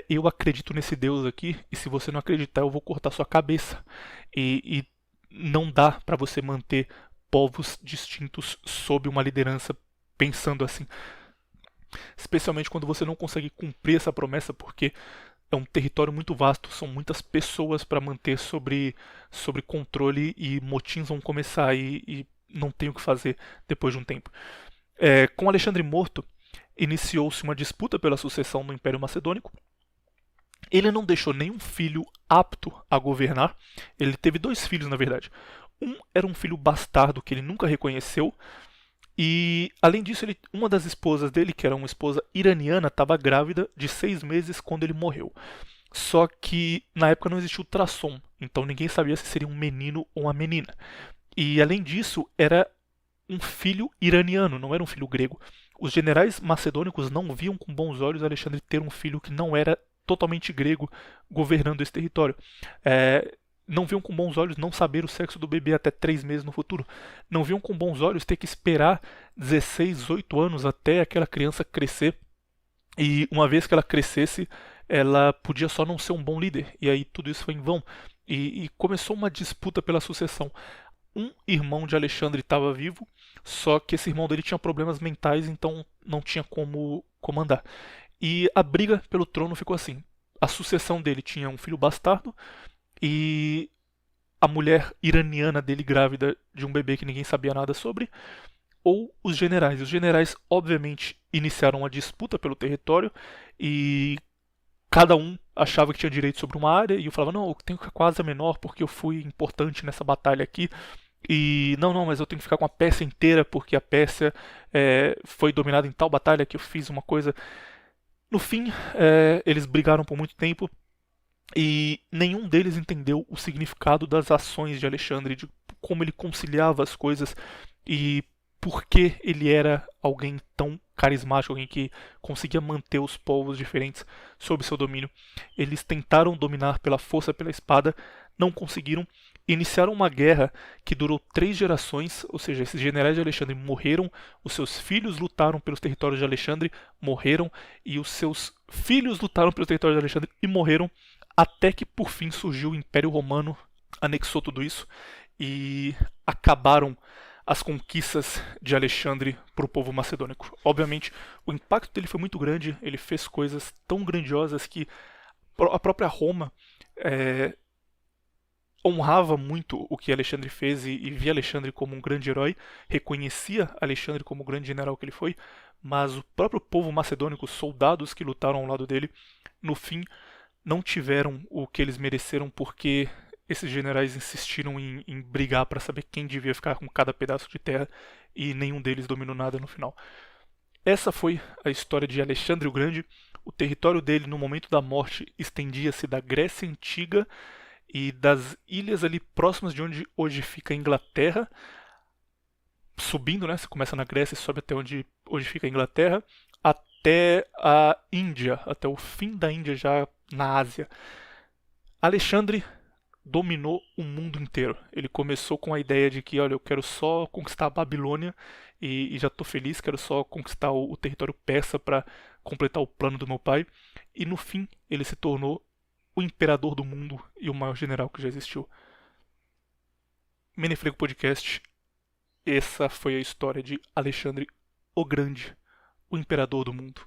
eu acredito nesse Deus aqui, e se você não acreditar, eu vou cortar sua cabeça. E não dá para você manter povos distintos sob uma liderança pensando assim. Especialmente quando você não consegue cumprir essa promessa, porque é um território muito vasto, são muitas pessoas para manter sobre controle e motins vão começar e não tem o que fazer depois de um tempo. Com Alexandre morto, iniciou-se uma disputa pela sucessão no Império Macedônico. Ele não deixou nenhum filho apto a governar. Ele teve 2 filhos, na verdade. Um era um filho bastardo que ele nunca reconheceu. E, além disso, uma das esposas dele, que era uma esposa iraniana, estava grávida de 6 meses quando ele morreu. Só que na época não existia ultrassom, então ninguém sabia se seria um menino ou uma menina. E, além disso, era um filho iraniano, não era um filho grego. Os generais macedônicos não viam com bons olhos Alexandre ter um filho que não era totalmente grego governando esse território. Não viam com bons olhos não saber o sexo do bebê até 3 meses no futuro. Não viam com bons olhos ter que esperar 16, 18 anos até aquela criança crescer. E uma vez que ela crescesse, ela podia só não ser um bom líder. E aí tudo isso foi em vão. E começou uma disputa pela sucessão. Um irmão de Alexandre estava vivo, só que esse irmão dele tinha problemas mentais, então não tinha como comandar. E a briga pelo trono ficou assim. A sucessão dele tinha um filho bastardo e a mulher iraniana dele grávida de um bebê que ninguém sabia nada sobre, ou os generais. Os generais, obviamente, iniciaram uma disputa pelo território e cada um achava que tinha direito sobre uma área e eu falava, não, eu tenho que ficar com a asa menor porque eu fui importante nessa batalha aqui. E não, mas eu tenho que ficar com a Pérsia inteira porque a Pérsia foi dominada em tal batalha que eu fiz uma coisa. No fim, eles brigaram por muito tempo e nenhum deles entendeu o significado das ações de Alexandre, de como ele conciliava as coisas e por que ele era alguém tão carismático, alguém que conseguia manter os povos diferentes sob seu domínio. Eles tentaram dominar pela força, pela espada, não conseguiram. Iniciaram uma guerra que durou 3 gerações, ou seja, esses generais de Alexandre morreram, os seus filhos lutaram pelos territórios de Alexandre, morreram, e os seus filhos lutaram pelos territórios de Alexandre e morreram, até que por fim surgiu o Império Romano, anexou tudo isso e acabaram as conquistas de Alexandre para o povo macedônico. Obviamente, o impacto dele foi muito grande, ele fez coisas tão grandiosas que a própria Roma honrava muito o que Alexandre fez e via Alexandre como um grande herói, reconhecia Alexandre como o grande general que ele foi, mas o próprio povo macedônico, os soldados que lutaram ao lado dele, no fim não tiveram o que eles mereceram porque esses generais insistiram em brigar para saber quem devia ficar com cada pedaço de terra e nenhum deles dominou nada no final. Essa foi a história de Alexandre o Grande. O território dele no momento da morte estendia-se da Grécia Antiga e das ilhas ali próximas de onde hoje fica a Inglaterra, subindo, né? Você começa na Grécia e sobe até onde hoje fica a Inglaterra, até a Índia, até o fim da Índia já na Ásia. Alexandre dominou o mundo inteiro. Ele começou com a ideia de que, olha, eu quero só conquistar a Babilônia e já estou feliz, quero só conquistar o território persa para completar o plano do meu pai. E no fim, ele se tornou o imperador do mundo e o maior general que já existiu. Menefrego Podcast, essa foi a história de Alexandre o Grande, o imperador do mundo.